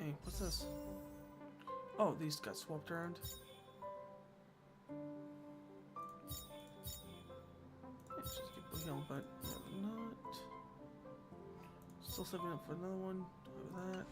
Hey, what's this? Oh, these got swapped around. Yeah, just keep healing, but not. Still saving up for another one. Do that.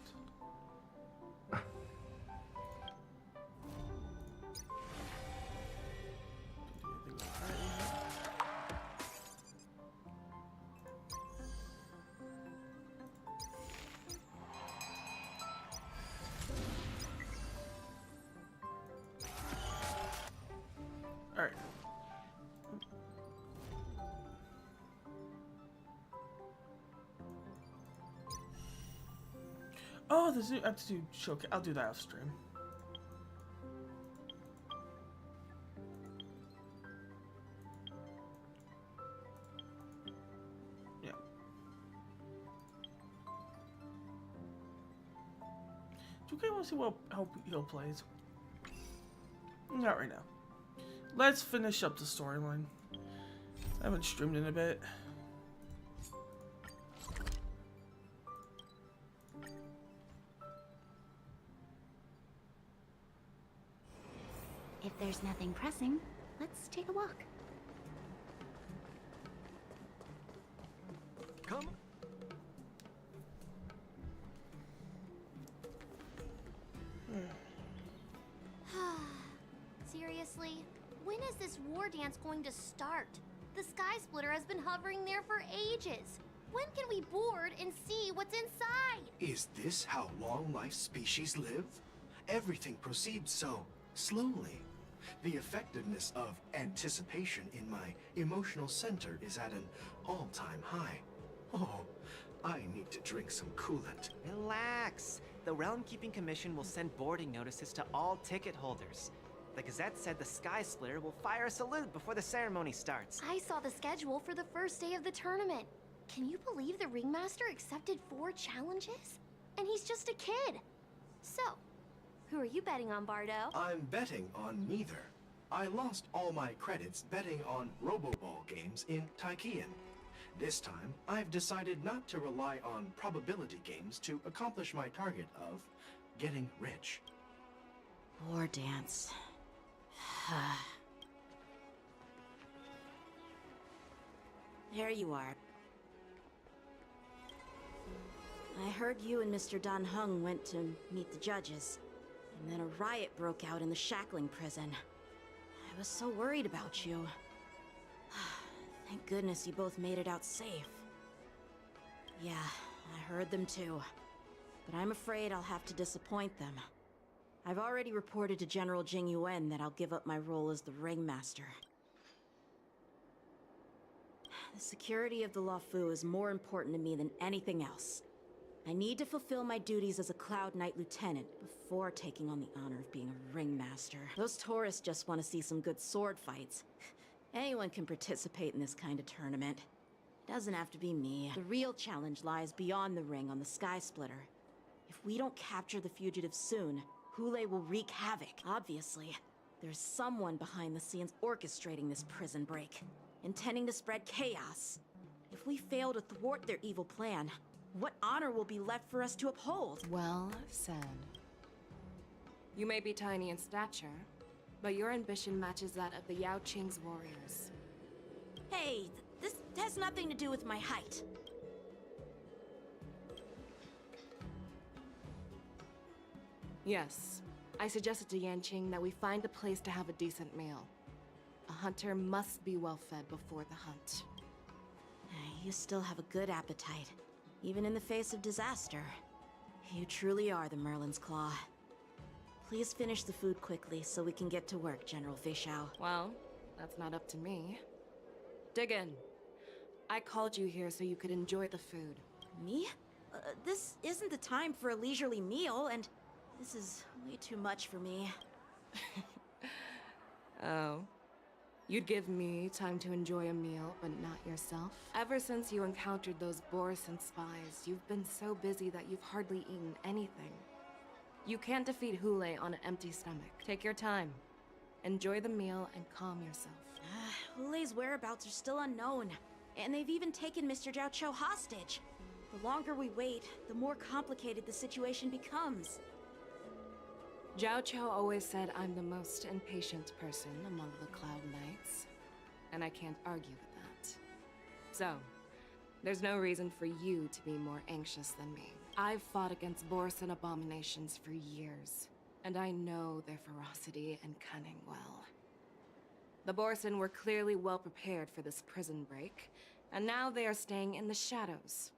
Alright. Oh, there's new aptitude showcase. I'll do that off stream. Yeah. Do you guys want to see how he'll plays? Not right now. Let's finish up the storyline. I haven't streamed in a bit. If there's nothing pressing, let's take a walk. Come. Seriously? When is this war dance going to start? The Sky Splitter has been hovering there for ages. When can we board and see what's inside? Is this how long-life species live? Everything proceeds so slowly. The effectiveness of anticipation in my emotional center is at an all-time high. Oh, I need to drink some coolant. Relax. The Realm Keeping Commission will send boarding notices to all ticket holders. The Gazette said the Sky Splitter will fire a salute before the ceremony starts. I saw the schedule for the first day of the tournament. Can you believe the Ringmaster accepted 4 challenges? And he's just a kid. So, who are you betting on, Bardo? I'm betting on neither. I lost all my credits betting on Roboball games in Tychean. This time, I've decided not to rely on probability games to accomplish my target of getting rich. War dance. There you are. I heard you and Mr. Dan Heng went to meet the judges, and then a riot broke out in the shackling prison. I was so worried about you. Thank goodness you both made it out safe. Yeah, I heard them too. But I'm afraid I'll have to disappoint them. I've already reported to General Jing Yuan that I'll give up my role as the Ringmaster. The security of the Luofu is more important to me than anything else. I need to fulfill my duties as a Cloud Knight Lieutenant before taking on the honor of being a Ringmaster. Those tourists just want to see some good sword fights. Anyone can participate in this kind of tournament. It doesn't have to be me. The real challenge lies beyond the ring on the Sky Splitter. If we don't capture the fugitives soon, Hule will wreak havoc. Obviously, there's someone behind the scenes orchestrating this prison break, intending to spread chaos. If we fail to thwart their evil plan, what honor will be left for us to uphold? Well said. You may be tiny in stature, but your ambition matches that of the Yao Qing's warriors. Hey, this has nothing to do with my height. Yes, I suggested to Yanqing that we find a place to have a decent meal. A hunter must be well fed before the hunt. You still have a good appetite, even in the face of disaster. You truly are the Merlin's Claw. Please finish the food quickly so we can get to work, General Feixiao. Well, that's not up to me. Dig in. I called you here so you could enjoy the food. Me? This isn't the time for a leisurely meal, and this is way too much for me. Oh. You'd give me time to enjoy a meal, but not yourself? Ever since you encountered those Borison spies, you've been so busy that you've hardly eaten anything. You can't defeat Hule on an empty stomach. Take your time. Enjoy the meal and calm yourself. Hule's whereabouts are still unknown, and they've even taken Mr. Jiao Cho hostage. The longer we wait, the more complicated the situation becomes. Zhao Qiao always said I'm the most impatient person among the Cloud Knights, and I can't argue with that. So, there's no reason for you to be more anxious than me. I've fought against Borson abominations for years, and I know their ferocity and cunning well. The Borson were clearly well prepared for this prison break, and now they are staying in the shadows.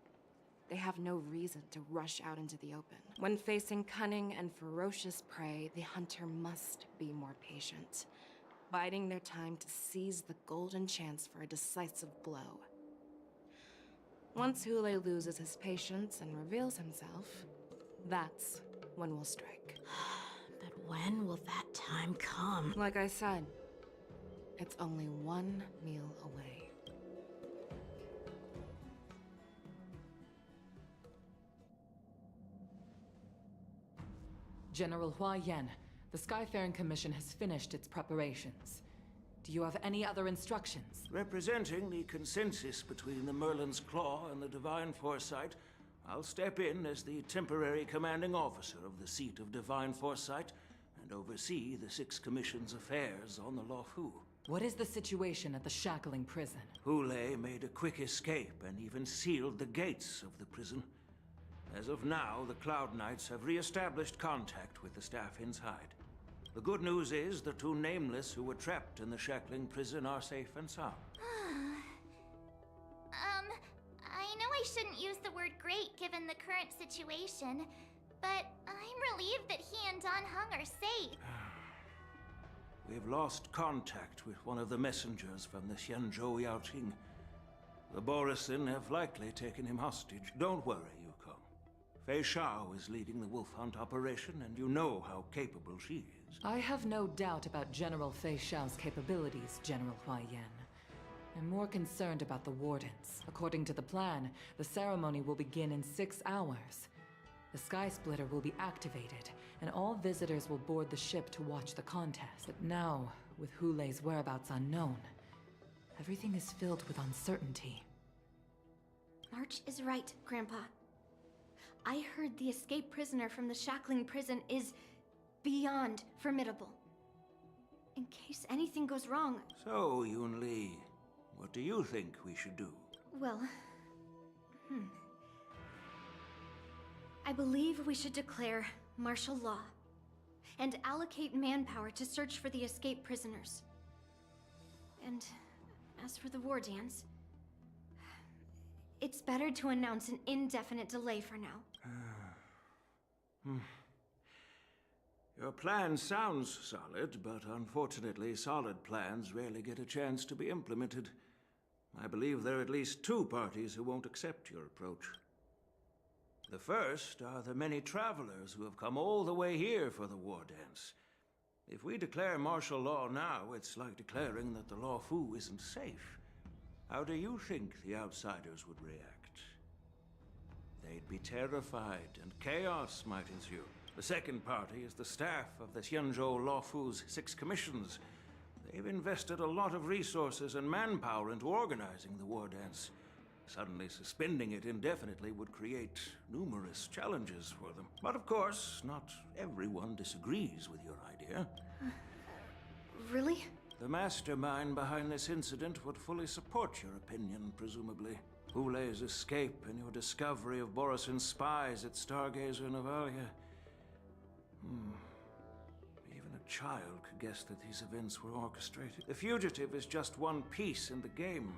They have no reason to rush out into the open. When facing cunning and ferocious prey, the hunter must be more patient, biding their time to seize the golden chance for a decisive blow. Once Hule loses his patience and reveals himself, that's when we'll strike. But when will that time come? Like I said, it's only one meal away. General Hua Yan, the Skyfaring Commission has finished its preparations. Do you have any other instructions? Representing the consensus between the Merlin's Claw and the Divine Foresight, I'll step in as the temporary commanding officer of the seat of Divine Foresight and oversee the Six Commission's affairs on the Luofu. What is the situation at the Shackling prison? Hule made a quick escape and even sealed the gates of the prison. As of now, the Cloud Knights have re-established contact with the staff inside. The good news is the two Nameless who were trapped in the Shackling prison are safe and sound. I know I shouldn't use the word great given the current situation, but I'm relieved that he and Don Hung are safe. We've lost contact with one of the messengers from the Xianzhou Yaoting. The Borisin have likely taken him hostage. Don't worry, Yukong. Fei Shao is leading the wolf hunt operation, and you know how capable she is. I have no doubt about General Fei Shao's capabilities, General Hua Yan. I'm more concerned about the Wardance. According to the plan, the ceremony will begin in 6 hours. The Sky Splitter will be activated, and all visitors will board the ship to watch the contest. But now, with Hule's whereabouts unknown, everything is filled with uncertainty. March is right, Grandpa. I heard the escaped prisoner from the Shackling prison is beyond formidable. In case anything goes wrong... So, Yun Li, what do you think we should do? Well... I believe we should declare martial law and allocate manpower to search for the escaped prisoners. And as for the war dance, it's better to announce an indefinite delay for now. Your plan sounds solid, but unfortunately solid plans rarely get a chance to be implemented. I believe there are at least 2 parties who won't accept your approach. The first are the many travelers who have come all the way here for the war dance. If we declare martial law now, it's like declaring that the Luofu isn't safe. How do you think the outsiders would react? They'd be terrified, and chaos might ensue. The second party is the staff of the Xianzhou Luofu's 6 commissions. They've invested a lot of resources and manpower into organizing the war dance. Suddenly suspending it indefinitely would create numerous challenges for them. But of course, not everyone disagrees with your idea. Really? The mastermind behind this incident would fully support your opinion, presumably. Hule's escape and your discovery of Borisin's spies at Stargazer Navalia. Even a child could guess that these events were orchestrated. The fugitive is just one piece in the game.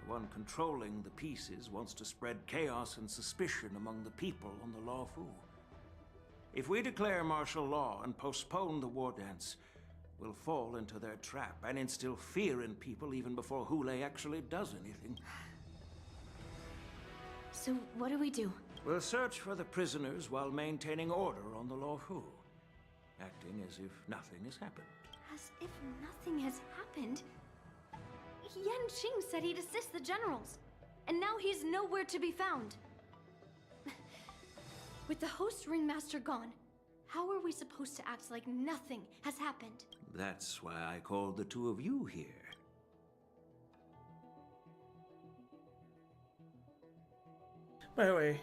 The one controlling the pieces wants to spread chaos and suspicion among the people on the Luofu. If we declare martial law and postpone the war dance, we'll fall into their trap and instill fear in people even before Hule actually does anything. So what do we do? We'll search for the prisoners while maintaining order on the Luofu, acting as if nothing has happened. As if nothing has happened? Yan Qing said he'd assist the generals, and now he's nowhere to be found. With the host ringmaster gone, how are we supposed to act like nothing has happened? That's why I called the 2 of you here. By the way,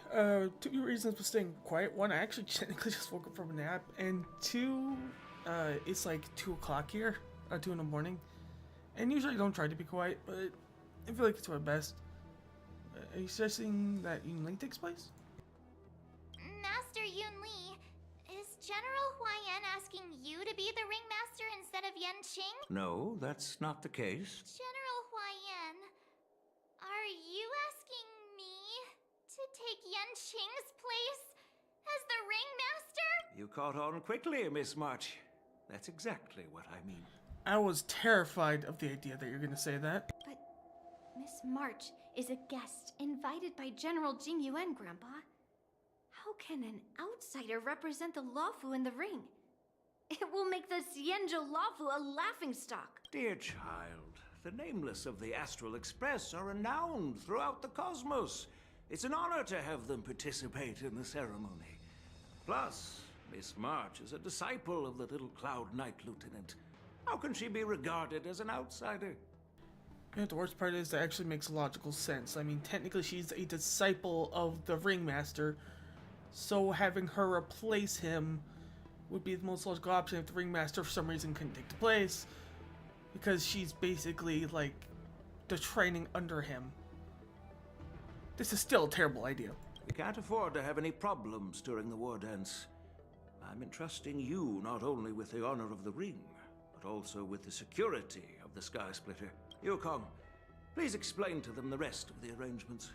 two reasons for staying quiet. One, I actually technically just woke up from a nap, and two, it's like 2 o'clock here, 2 in the morning, and usually I don't try to be quiet, but I feel like it's my best. Are you suggesting that Yun Ling takes place? Master Yun Li, is General Huayan asking you to be the ringmaster instead of Yanqing? No, that's not the case. General Huayan, are you asking me to take Yanqing's place as the ringmaster? You caught on quickly, Miss March. That's exactly what I mean. I was terrified of the idea that you're gonna say that. But Miss March is a guest invited by General Jing Yuan, Grandpa. How can an outsider represent the Lawfu in the ring? It will make the Xianzhou Lawfu a laughingstock. Dear child, the nameless of the Astral Express are renowned throughout the cosmos. It's an honor to have them participate in the ceremony. Plus, Miss March is a disciple of the little Cloud Knight Lieutenant. How can she be regarded as an outsider? You know, the worst part is that actually makes logical sense. I mean, technically she's a disciple of the ringmaster, so having her replace him would be the most logical option if the ringmaster for some reason couldn't take the place, because she's basically like the training under him. This is still a terrible idea. We can't afford to have any problems during the war dance. I'm entrusting you not only with the honor of the ring, but also with the security of the Sky Splitter. Yukong, please explain to them the rest of the arrangements.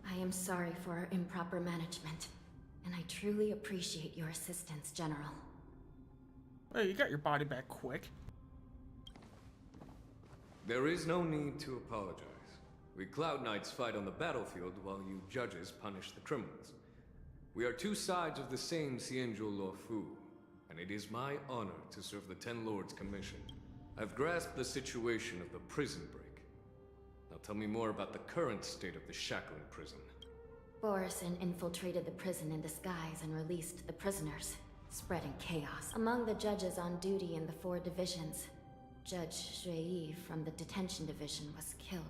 I am sorry for our improper management, and I truly appreciate your assistance, General. Hey, you got your body back quick. There is no need to apologize. We Cloud Knights fight on the battlefield while you judges punish the criminals. We are two sides of the same Xianzhou Luofu, and it is my honor to serve the Ten Lords' commission. I've grasped the situation of the prison break. Now tell me more about the current state of the shackling prison. Borison infiltrated the prison in disguise and released the prisoners, spreading chaos. Among the judges on duty in the 4 divisions, Judge Shui from the detention division was killed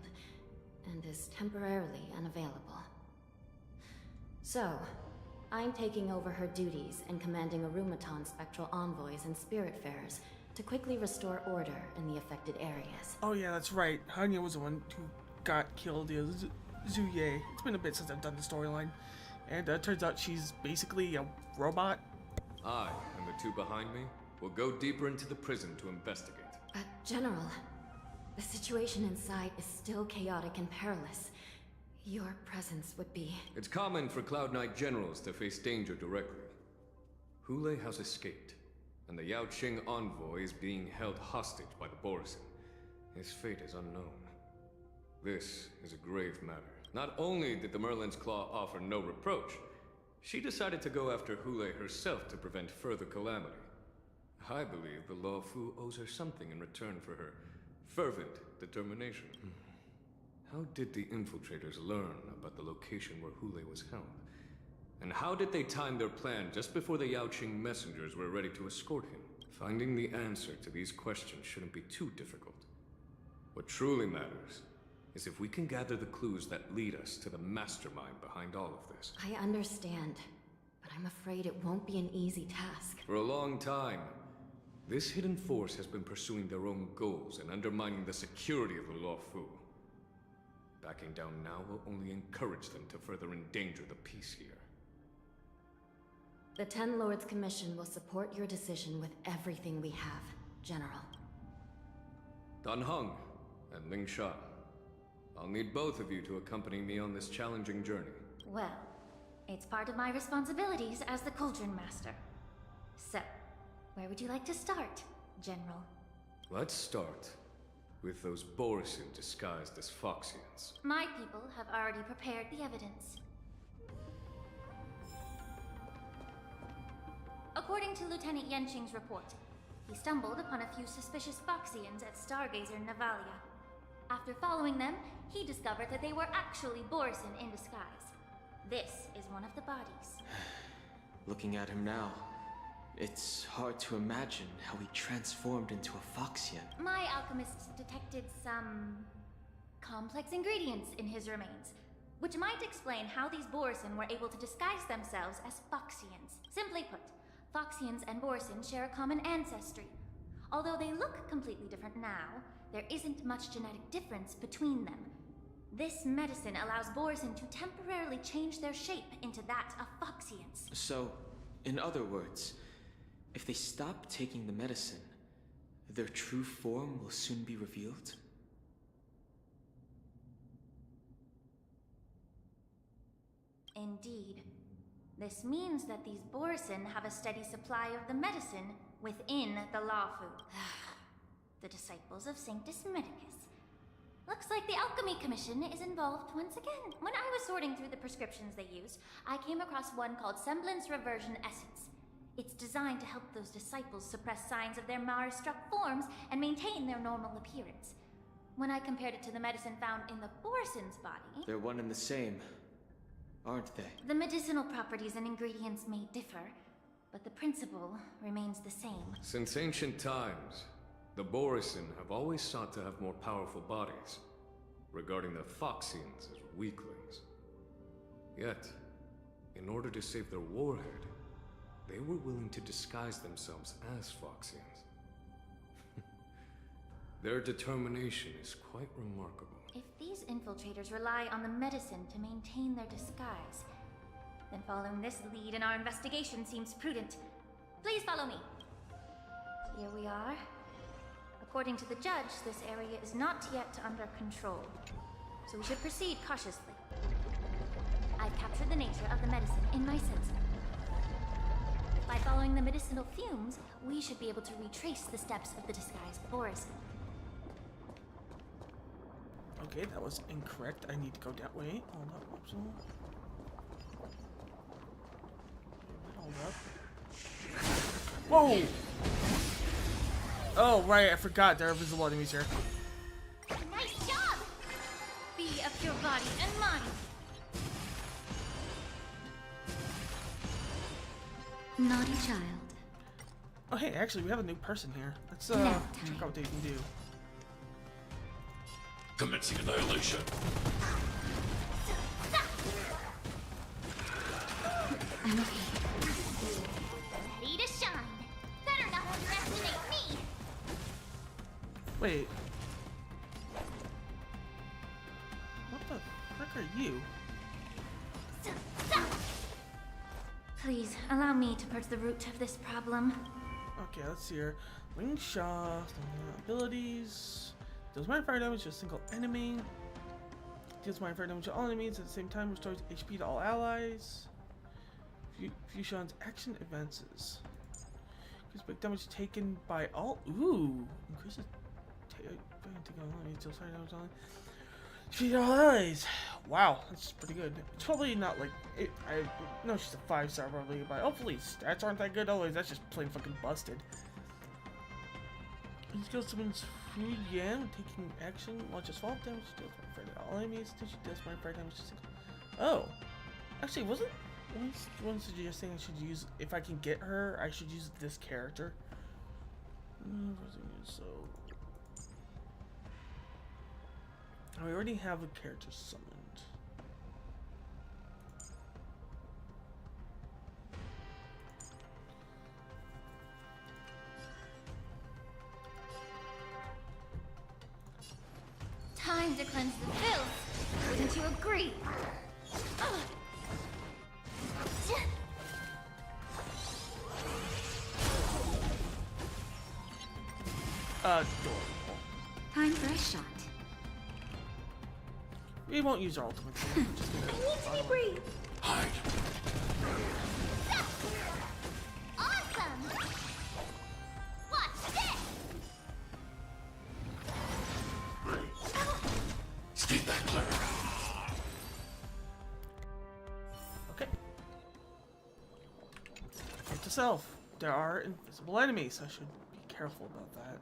and is temporarily unavailable. So, I'm taking over her duties and commanding Arumaton spectral envoys and spiritfarers to quickly restore order in the affected areas. Oh yeah, that's right. Hanya was the one who got killed. Yeah, Zuye. It's been a bit since I've done the storyline. And turns out she's basically a robot. I and the 2 behind me will go deeper into the prison to investigate. General, the situation inside is still chaotic and perilous. Your presence would be... It's common for Cloud Knight generals to face danger directly. Hule has escaped, and the Yaoqing envoy is being held hostage by the Borison. His fate is unknown. This is a grave matter. Not only did the Merlin's Claw offer no reproach, she decided to go after Hule herself to prevent further calamity. I believe the Luofu owes her something in return for her fervent determination. How did the infiltrators learn about the location where Hule was held? And how did they time their plan just before the Yaoqing messengers were ready to escort him? Finding the answer to these questions shouldn't be too difficult. What truly matters is if we can gather the clues that lead us to the mastermind behind all of this. I understand, but I'm afraid it won't be an easy task. For a long time, this hidden force has been pursuing their own goals and undermining the security of the Luofu. Backing down now will only encourage them to further endanger the peace here. The Ten Lords Commission will support your decision with everything we have, General. Dan Heng and Ling Sha, I'll need both of you to accompany me on this challenging journey. Well, it's part of my responsibilities as the Cauldron Master. So, where would you like to start, General? Let's start with those Borison disguised as Foxians. My people have already prepared the evidence. According to Lieutenant Yanqing's report, he stumbled upon a few suspicious Foxians at Stargazer Navalia. After following them, he discovered that they were actually Borison in disguise. This is one of the bodies. Looking at him now, it's hard to imagine how he transformed into a Foxian. My alchemist detected some complex ingredients in his remains, which might explain how these Borson were able to disguise themselves as Foxians. Simply put, Foxians and Borson share a common ancestry. Although they look completely different now, there isn't much genetic difference between them. This medicine allows Borson to temporarily change their shape into that of Foxians. So, in other words, if they stop taking the medicine, their true form will soon be revealed? Indeed. This means that these Borson have a steady supply of the medicine within the Lawfu. The disciples of Sanctus Medicus. Looks like the Alchemy Commission is involved once again. When I was sorting through the prescriptions they use, I came across one called Semblance Reversion Essence. It's designed to help those disciples suppress signs of their Mara-struck forms and maintain their normal appearance. When I compared it to the medicine found in the Borson's body... They're one and the same, aren't they? The medicinal properties and ingredients may differ, but the principle remains the same. Since ancient times, the Borison have always sought to have more powerful bodies, regarding the Foxians as weaklings. Yet, in order to save their warhead, they were willing to disguise themselves as Foxians. Their determination is quite remarkable. If these infiltrators rely on the medicine to maintain their disguise, then following this lead in our investigation seems prudent. Please follow me. Here we are. According to the judge, this area is not yet under control, so we should proceed cautiously. I've captured the nature of the medicine in my sensor. By following the medicinal fumes, we should be able to retrace the steps of the disguised Borison. Okay, that was incorrect. I need to go that way. Hold up. Oops. Hold up. Whoa! Oh, right. I forgot there are visible enemies here. Nice job! Be of your body and mind. Naughty child. Oh, hey, actually, we have a new person here. Let's check Nap time. out what they can do. Commencing annihilation. I'm okay. Ready to shine. Better not underestimate me. Wait. What the frick are you? Please, allow me to purge the root of this problem. Okay, let's see here. Wing shot, abilities. Deals minor fire damage to a single enemy. Deals minor fire damage to all enemies at the same time. Restores HP to all allies. Fusion's action advances. Increases big damage taken by all. Ooh! Increases taken on enemies. Deals fire damage on HP to all allies. Wow, that's pretty good. It's probably not like it. I know she's a 5-star probably, but hopefully stats aren't that good. Otherwise, that's just plain fucking busted. He skills summons Fu Yan, taking action, launches fall damage, deals my fire to all enemies, deals my fire damage to single. Oh, actually, wasn't one suggesting I should use, if I can get her, I should use this character. So I already have a character summoned. Time to cleanse the filth. Wouldn't you agree? Adorable. Time for a shot. We won't use our ultimate. We're just gonna I need to breathe. Hide. Awesome! Watch this! Stay back, Clara. Okay. Note to self, there are invisible enemies. I should be careful about that.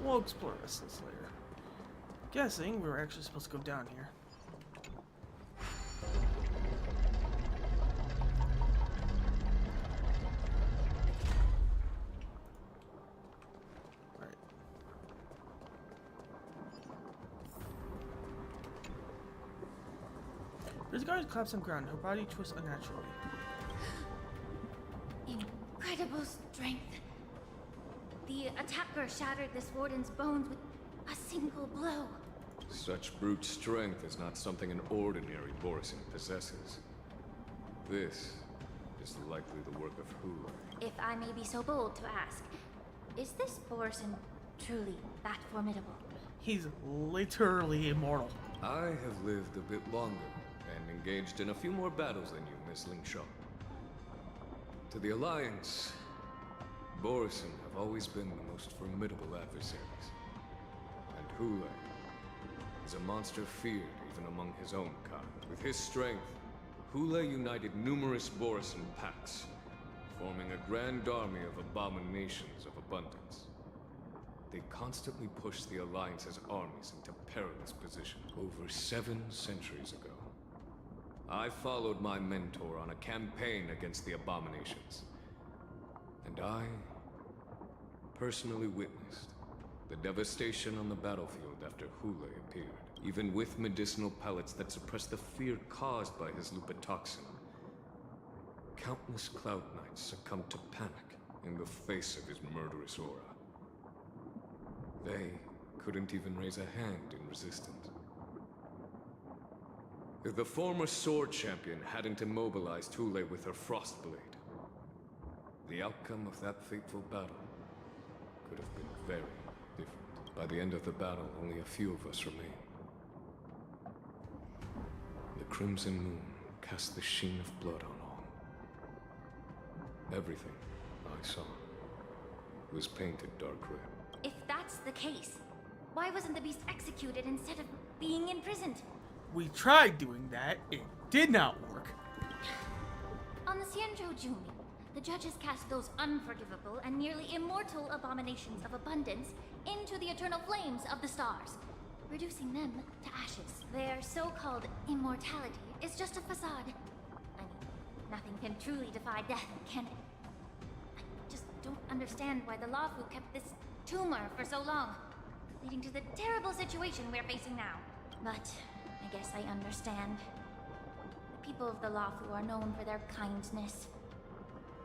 We'll explore this later. Guessing we were actually supposed to go down here. Alright. There's a guard who claps on ground. Her body twists unnaturally. Incredible strength. The attacker shattered this warden's bones with a single blow. Such brute strength is not something an ordinary Borisin possesses. This is likely the work of Hula. If I may be so bold to ask, is this Borison truly that formidable? He's literally immortal. I have lived a bit longer and engaged in a few more battles than you, Miss Lingshaw. To the Alliance, Borisin have always been the most formidable adversaries. And Hula is a monster feared even among his own kind. With his strength, Hula united numerous Borisin packs, forming a grand army of abominations of abundance. They constantly pushed the Alliance's armies into perilous position. Over 7 centuries ago, I followed my mentor on a campaign against the abominations. And I personally witnessed the devastation on the battlefield after Hule appeared. Even with medicinal pellets that suppressed the fear caused by his lupatoxin, countless Cloud Knights succumbed to panic in the face of his murderous aura. They couldn't even raise a hand in resistance. If the former sword champion hadn't immobilized Hule with her Frostblade, the outcome of that fateful battle could have been very different. By the end of the battle, only a few of us remained. The crimson moon cast the sheen of blood on all. Everything I saw was painted dark red. If that's the case, why wasn't the beast executed instead of being imprisoned? We tried doing that. It did not work. On the Xianzhou Jumi, the judges cast those unforgivable and nearly immortal abominations of abundance into the eternal flames of the stars, reducing them to ashes. Their so-called immortality is just a facade. I mean, nothing can truly defy death, can it? I just don't understand why the Lafu kept this tumor for so long, leading to the terrible situation we're facing now. But I guess I understand. The people of the Lafu are known for their kindness.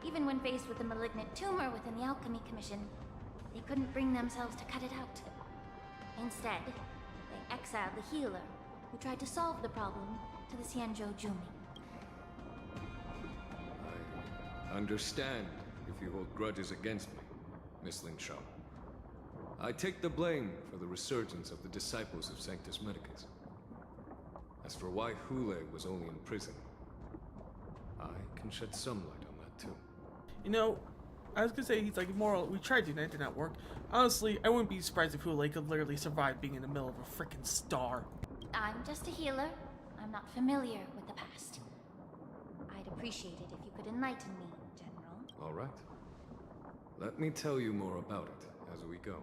Even when faced with a malignant tumor within the Alchemy Commission, they couldn't bring themselves to cut it out. Instead, they exiled the healer, who tried to solve the problem, to the Xianzhou Jumi. I understand if you hold grudges against me, Miss Lingshaw. I take the blame for the resurgence of the disciples of Sanctus Medicus. As for why Hule was only in prison, I can shed some light on that too. You know, I was gonna say he's like immoral. We tried doing that, it did not work. Honestly, I wouldn't be surprised if Hule could literally survive being in the middle of a freaking star. I'm just a healer. I'm not familiar with the past. I'd appreciate it if you could enlighten me, General. All right. Let me tell you more about it as we go.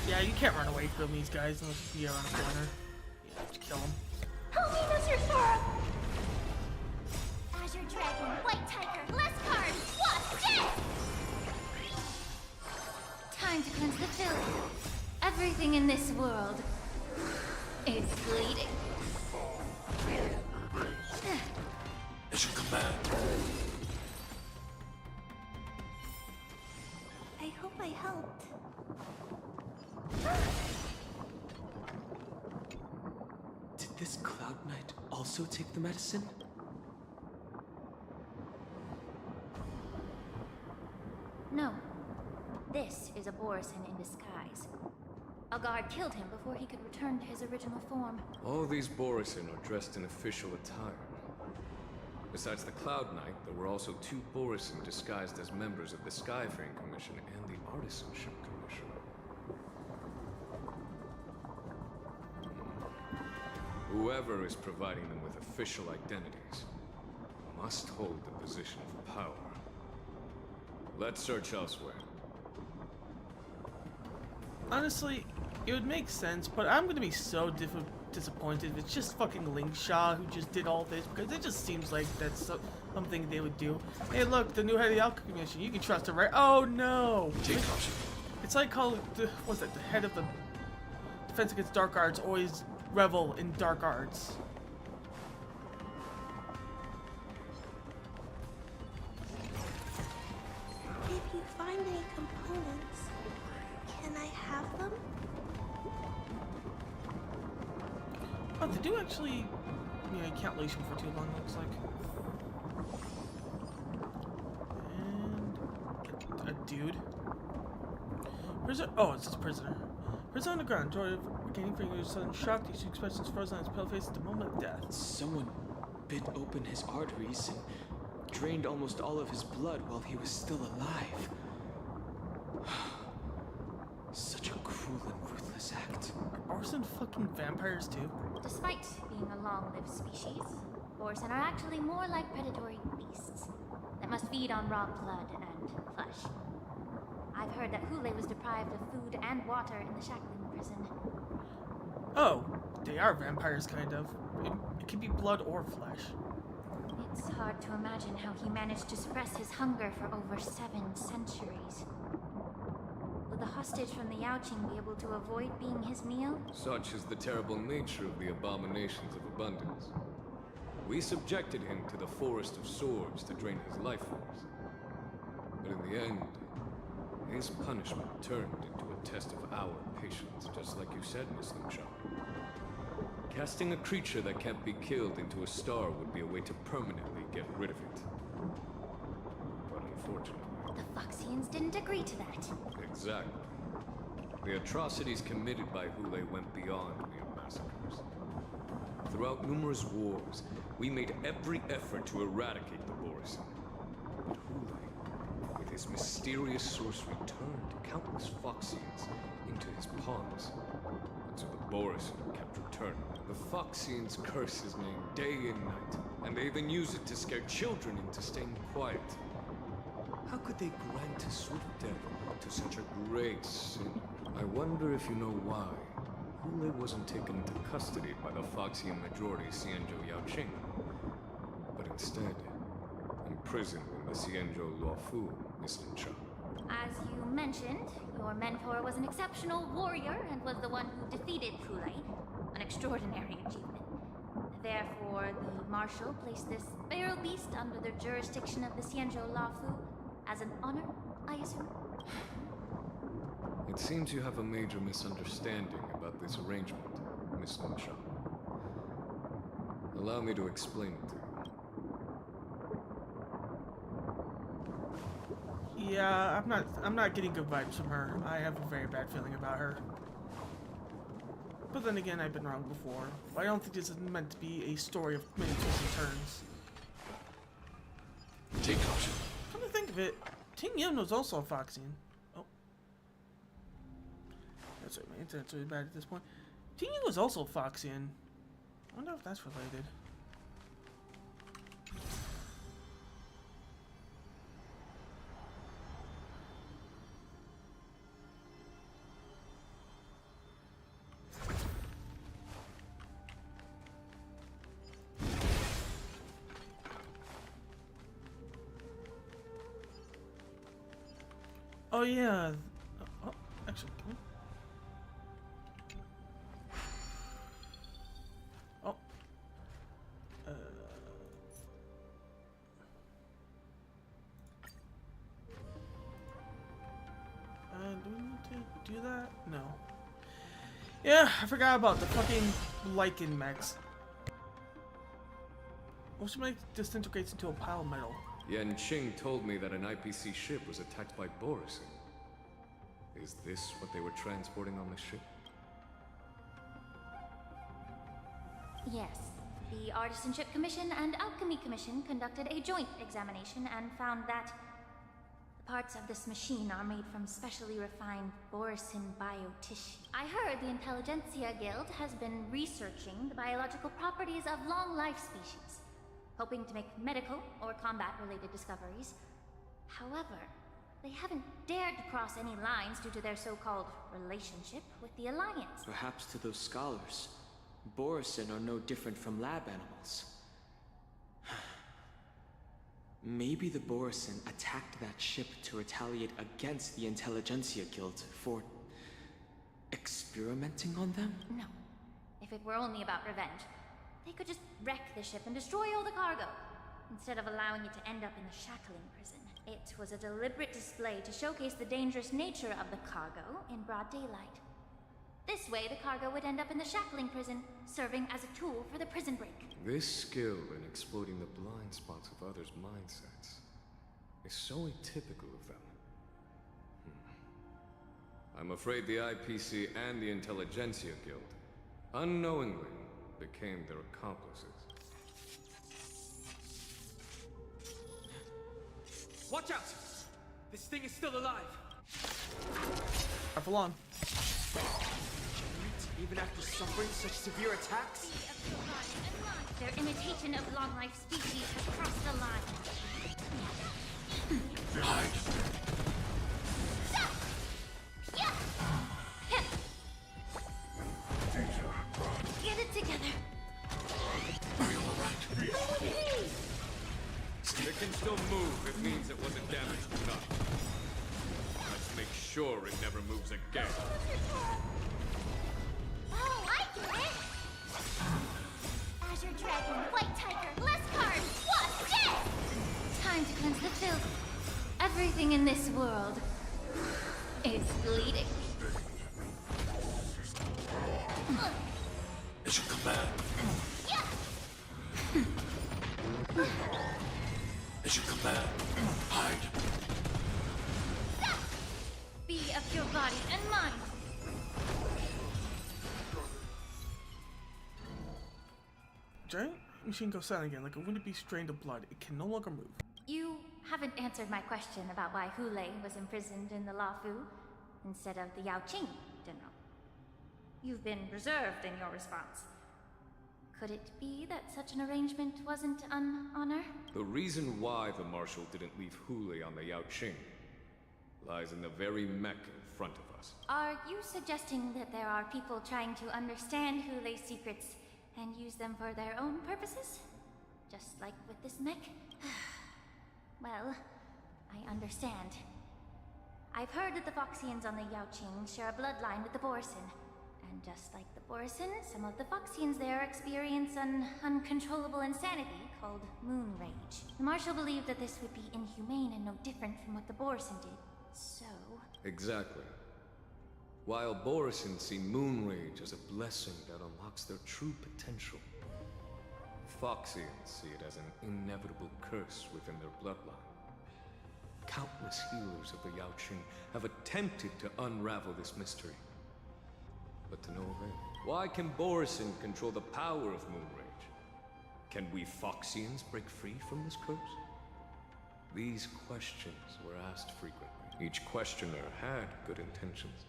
Yeah, you can't run away from these guys unless you are on a corner. Yeah, just kill them. Help me, Mr. Sora! Azure Dragon, White Tiger, less cards! What's this? Time to cleanse the filth. Everything in this world is bleeding. It's your command. I hope I helped. Did this Cloud Knight also take the medicine? No. This is a Borison in disguise. A guard killed him before he could return to his original form. All these Borisin are dressed in official attire. Besides the Cloud Knight, there were also 2 Borisin disguised as members of the Skyfaring Commission and the Artisanship Commission. Whoever is providing them with official identities must hold the position of power. Let's search elsewhere. Honestly, it would make sense, but I'm gonna be so disappointed if it's just fucking Link Shaw who just did all this, because it just seems like that's something they would do. Hey, look, the new head of the Alchemy Commission. You can trust her, right? Oh no! Take caution. It's like how what's that? The head of the Defense Against Dark Arts always revel in dark arts. If you find any components, can I have them? Oh, they do actually. Yeah, you can't leash them for too long. Looks like. And a dude. Prisoner. Oh, it's just prisoner. Prisoner on the ground. Joy of regaining fingers. Sudden shock. These two expressions frozen on his pale face at the moment of death. Someone bit open his arteries and drained almost all of his blood while he was still alive. Such a cruel and ruthless act. Are Orson fucking vampires too? Despite being a long-lived species, Borson are actually more like predatory beasts that must feed on raw blood and flesh. I've heard that Hule was deprived of food and water in the Shackling prison. Oh, they are vampires, kind of. It can be blood or flesh. It's hard to imagine how he managed to suppress his hunger for over 7 centuries. Will the hostage from the Yaoqing be able to avoid being his meal? Such is the terrible nature of the abominations of abundance. We subjected him to the Forest of Swords to drain his life force. But in the end, his punishment turned into a test of our patience, just like you said, Miss Lumshaw. Casting a creature that can't be killed into a star would be a way to permanently get rid of it. But unfortunately... The Foxians didn't agree to that. Exactly. The atrocities committed by Hule went beyond mere massacres. Throughout numerous wars, we made every effort to eradicate the Borisin. But Hule, with his mysterious sorcery, turned countless Foxians into his pawns. And so the Borisin kept returning. The Foxians curse his name day and night, and they even use it to scare children into staying quiet. How could they grant a swift death to such a great sin? I wonder if you know why Hule wasn't taken into custody by the Foxian majority Xianzhou Yaoqing, but instead imprisoned in the Xianzhou Luofu, Miss Linsha. As you mentioned, your mentor was an exceptional warrior and was the one who defeated Hule, an extraordinary achievement. Therefore, the Marshal placed this feral beast under the jurisdiction of the Xianzhou Luofu as an honor, I assume? It seems you have a major misunderstanding about this arrangement, Miss Linsha. Allow me to explain it to you. Yeah, I'm not getting good vibes from her. I have a very bad feeling about her. But then again, I've been wrong before. I don't think this is meant to be a story of many twists and turns. Take caution. Come to think of it, Ting Yun was also a Foxian. Oh. That's right, my internet's really bad at this point. Ting Yun was also a Foxian. I wonder if that's related. Oh yeah. Oh, actually, can we? Oh. Do we need to do that? No. Yeah, I forgot about the fucking lichen mechs. What should make disintegrates into a pile of metal? Yan Qing told me that an IPC ship was attacked by Borisin. Is this what they were transporting on the ship? Yes. The Artisanship Commission and Alchemy Commission conducted a joint examination and found that the parts of this machine are made from specially refined Borisin biotissue. I heard the Intelligentsia Guild has been researching the biological properties of long-life species, hoping to make medical or combat-related discoveries. However, they haven't dared to cross any lines due to their so-called relationship with the Alliance. Perhaps to those scholars, Borisin are no different from lab animals. Maybe the Borisin attacked that ship to retaliate against the Intelligentsia Guild for experimenting on them? No. If it were only about revenge, they could just wreck the ship and destroy all the cargo, instead of allowing it to end up in the shackling prison. It was a deliberate display to showcase the dangerous nature of the cargo in broad daylight. This way, the cargo would end up in the shackling prison, serving as a tool for the prison break. This skill in exploiting the blind spots of others' mindsets is so atypical of them. I'm afraid the IPC and the Intelligentsia Guild unknowingly became their accomplices. Watch out! This thing is still alive! Not for long. Even after suffering such severe attacks? Their imitation of long-life species has crossed the line. Hide. Get it together. Are you alright? If it can still move, it means it wasn't damaged enough. Let's make sure it never moves again. Oh, I get it! Azure Dragon, White Tiger, less cards! What's this? Time to cleanse the filth. Everything in this world is bleeding. It's your command. It's your command. Hide. Be of your body and mind. Giant machine goes silent again, like a wounded beast drained of blood. It can no longer move. You haven't answered my question about why Hule was imprisoned in the Lafu instead of the Yaoqing, General. You've been reserved in your response. Could it be that such an arrangement wasn't an honor? The reason why the Marshal didn't leave Hule on the Yaoqing lies in the very mech in front of us. Are you suggesting that there are people trying to understand Hule's secrets and use them for their own purposes? Just like with this mech? Well, I understand. I've heard that the Foxians on the Yaoqing share a bloodline with the Borisin. And just like the Borisin, some of the Foxians there experience an uncontrollable insanity called moon rage. The Marshal believed that this would be inhumane and no different from what the Borisin did. So... Exactly. While Borisin see moon rage as a blessing that unlocks their true potential, Foxians see it as an inevitable curse within their bloodline. Countless healers of the Yaoqing have attempted to unravel this mystery, but to no avail. Why can Borisin control the power of moon rage? Can we Foxians break free from this curse? These questions were asked frequently. Each questioner had good intentions.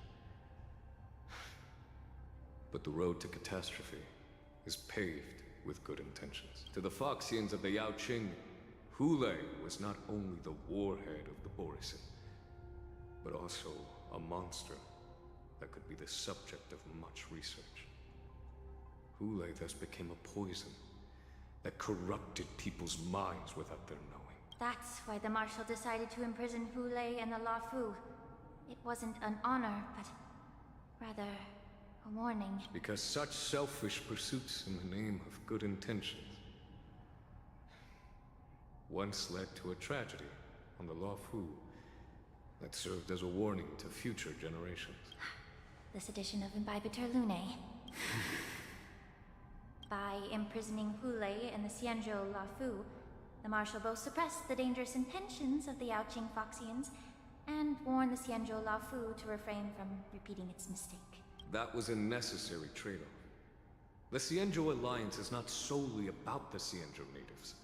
But the road to catastrophe is paved with good intentions. To the Foxians of the Yaoqing, Hule was not only the warhead of the Borisin, but also a monster that could be the subject of much research. Hule thus became a poison that corrupted people's minds without their knowing. that's why the Marshal decided to imprison Hule and the Lafu. It wasn't an honor, but rather a warning. Because such selfish pursuits in the name of good intentions once led to a tragedy on the Lafu that served as a warning to future generations. This edition of Imbibitor Lunae. By imprisoning Hule and the Xianzhou Lafu, the Marshal both suppressed the dangerous intentions of the Yaoqing Foxians and warned the Xianzhou Lafu to refrain from repeating its mistake. That was a necessary trade-off. The Cienjo Alliance is not solely about the Cienjo natives.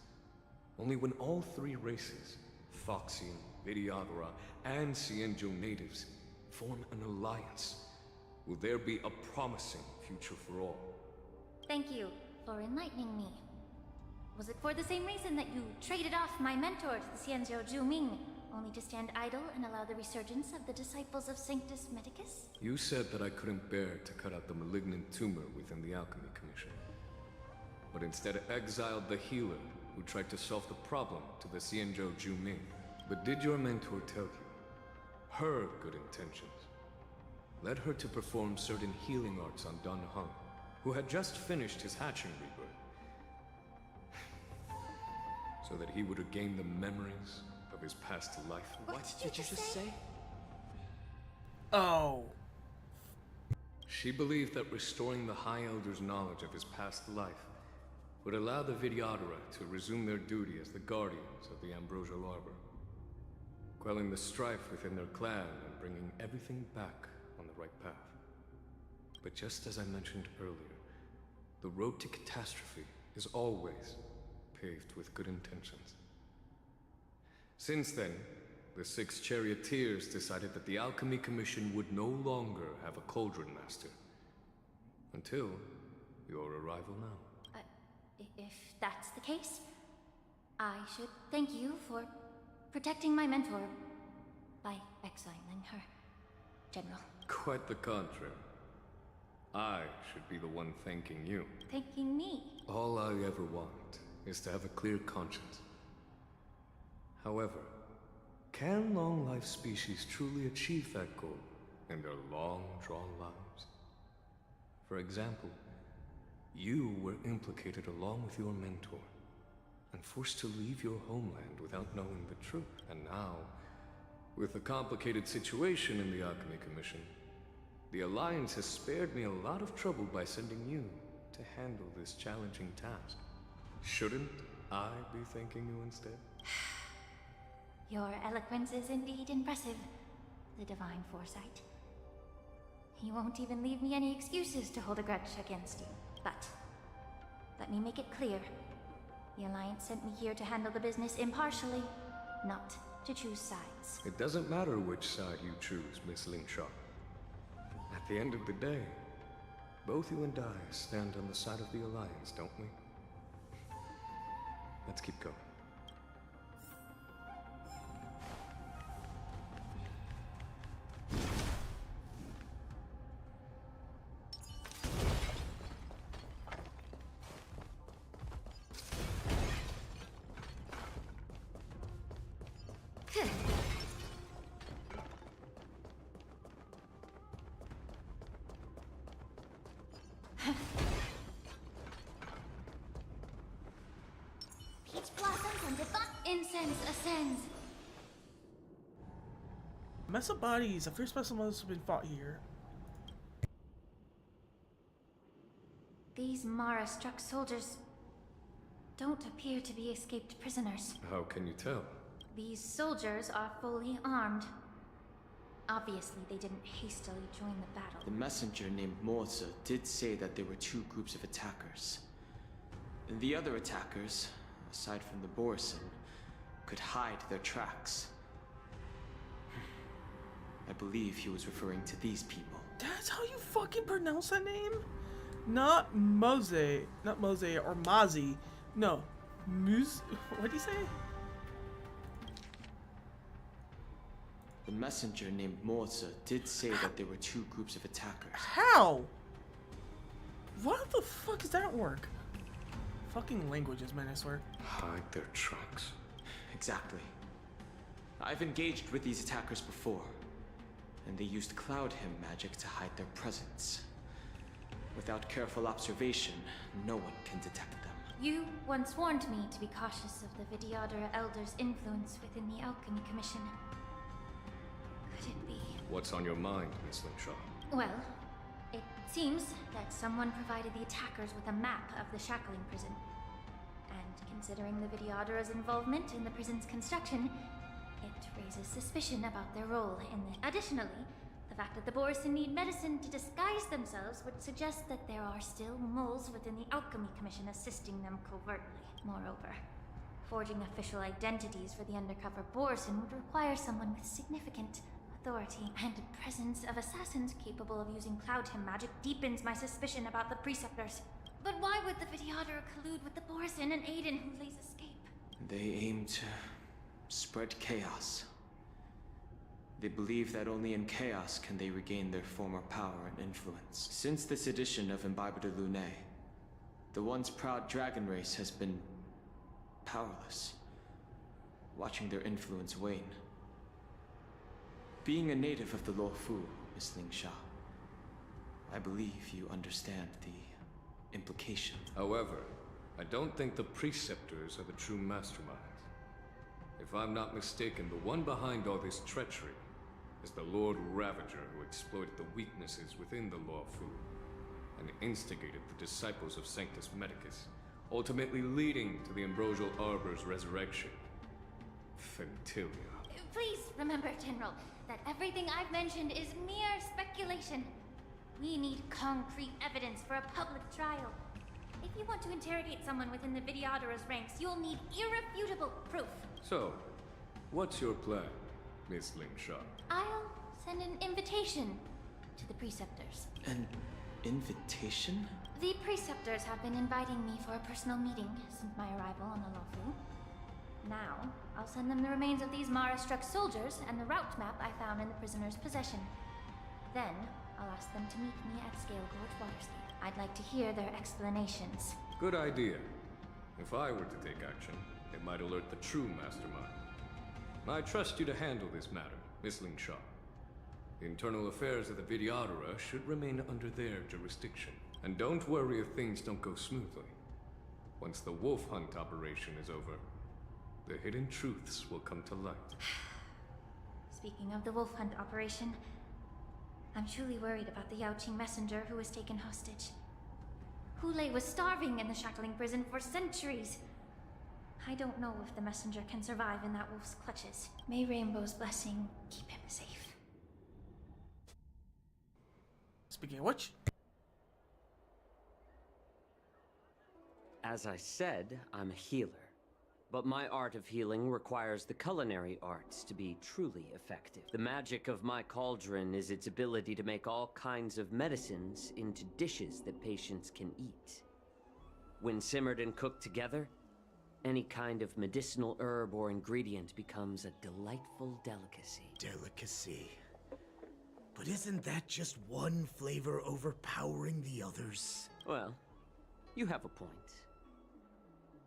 Only when all three races, Foxian, Videodora, and Cienjo natives, form an alliance, will there be a promising future for all. Thank you for enlightening me. Was it for the same reason that you traded off my mentor to the Xianzhou Zhuming, only to stand idle and allow the resurgence of the disciples of Sanctus Medicus? You said that I couldn't bear to cut out the malignant tumor within the Alchemy Commission, but instead exiled the healer who tried to solve the problem to the Xianzhou Zhuming. But did your mentor tell you her good intentions led her to perform certain healing arts on Dan Heng, who had just finished his hatching rebirth, so that he would regain the memories of his past life? What did you just say? Oh. She believed that restoring the High Elder's knowledge of his past life would allow the Videodora to resume their duty as the guardians of the Ambrosial Arbor, quelling the strife within their clan and bringing everything back on the right path. But just as I mentioned earlier, the road to catastrophe is always paved with good intentions. Since then, the 6 charioteers decided that the Alchemy Commission would no longer have a Cauldron Master. Until your arrival now. If that's the case, I should thank you for protecting my mentor by exiling her, General. Quite the contrary. I should be the one thanking you. Thanking me? All I ever want is to have a clear conscience. However, can long-life species truly achieve that goal in their long-drawn lives? For example, you were implicated along with your mentor, and forced to leave your homeland without knowing the truth. And now, with the complicated situation in the Alchemy Commission, the Alliance has spared me a lot of trouble by sending you to handle this challenging task. Shouldn't I be thanking you instead? Your eloquence is indeed impressive, the divine foresight. You won't even leave me any excuses to hold a grudge against you. But let me make it clear. The Alliance sent me here to handle the business impartially, not to choose sides. It doesn't matter which side you choose, Miss Lingshaw. At the end of the day, both you and I stand on the side of the Alliance, don't we? Let's keep going. Peach blossoms and divine incense ascends. Mess of bodies. A fierce specimen must have been fought here. These Mara-struck soldiers don't appear to be escaped prisoners. How can you tell? These soldiers are fully armed. Obviously, they didn't hastily join the battle. The messenger named Morza did say that there were 2 groups of attackers. And the other attackers, aside from the Borison, could hide their tracks. I believe he was referring to these people. That's how you fucking pronounce that name? Not Mose, not Mose or Mazi. No, Muz. What do you say? The messenger named Morza did say that there were 2 groups of attackers. How? What the fuck does that work? Fucking languages, man, I swear. Hide their tracks. Exactly. I've engaged with these attackers before, and they used Cloud Hymn magic to hide their presence. Without careful observation, no one can detect them. You once warned me to be cautious of the Videodora Elder's influence within the Alchemy Commission. Could it be? What's on your mind, Miss Lingshaw? Well, it seems that someone provided the attackers with a map of the shackling prison. And considering the Videodora's involvement in the prison's construction, it raises suspicion about their role in the... Additionally, the The fact that the Borison need medicine to disguise themselves would suggest that there are still moles within the Alchemy Commission assisting them covertly. Moreover, forging official identities for the undercover Borison would require someone with significant authority, and the presence of assassins capable of using Cloud Hymn magic deepens my suspicion about the Preceptors. But why would the Videotter collude with the Borison and aid in Hule's escape? They aim to spread chaos. They believe that only in chaos can they regain their former power and influence. Since this edition of Imbibe de Lune, the once proud dragon race has been powerless, watching their influence wane. Being a native of the Luofu, Miss Lingsha, I believe you understand the implication. However, I don't think the Preceptors are the true masterminds. If I'm not mistaken, the one behind all this treachery is the Lord Ravager who exploited the weaknesses within the Luofu and instigated the disciples of Sanctus Medicus, ultimately leading to the Ambrosial Arbor's resurrection. Fentilia. Please remember, General, that everything I've mentioned is mere speculation. We need concrete evidence for a public trial. If you want to interrogate someone within the Videottera's ranks, you'll need irrefutable proof. So, what's your plan, Miss Lingsha? I'll send an invitation to the Preceptors. An invitation? The Preceptors have been inviting me for a personal meeting since my arrival on the Luofu. Now, I'll send them the remains of these Mara-struck soldiers and the route map I found in the prisoner's possession. Then, I'll ask them to meet me at Scale Gorge Waterscape. I'd like to hear their explanations. Good idea. If I were to take action, it might alert the true mastermind. I trust you to handle this matter, Miss Lingsha. The internal affairs of the Videottera should remain under their jurisdiction. And don't worry if things don't go smoothly. Once the wolf hunt operation is over, the hidden truths will come to light. Speaking of the wolf hunt operation, I'm truly worried about the Yaoqing messenger who was taken hostage. Hule was starving in the shackling prison for centuries. I don't know if the messenger can survive in that wolf's clutches. May Rainbow's blessing keep him safe. Speaking of which, as I said, I'm a healer. But my art of healing requires the culinary arts to be truly effective. The magic of my cauldron is its ability to make all kinds of medicines into dishes that patients can eat. When simmered and cooked together, any kind of medicinal herb or ingredient becomes a delightful delicacy. Delicacy. But isn't that just one flavor overpowering the others? Well, you have a point.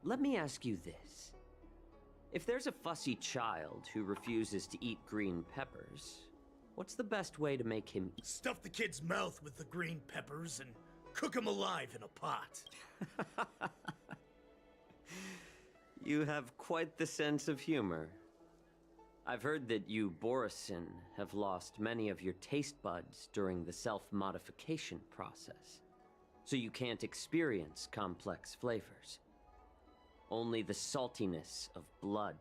Let me ask you this. If there's a fussy child who refuses to eat green peppers, what's the best way to make him eat? Stuff the kid's mouth with the green peppers and cook him alive in a pot. You have quite the sense of humor. I've heard that you, Borison, have lost many of your taste buds during the self-modification process, so you can't experience complex flavors. Only the saltiness of blood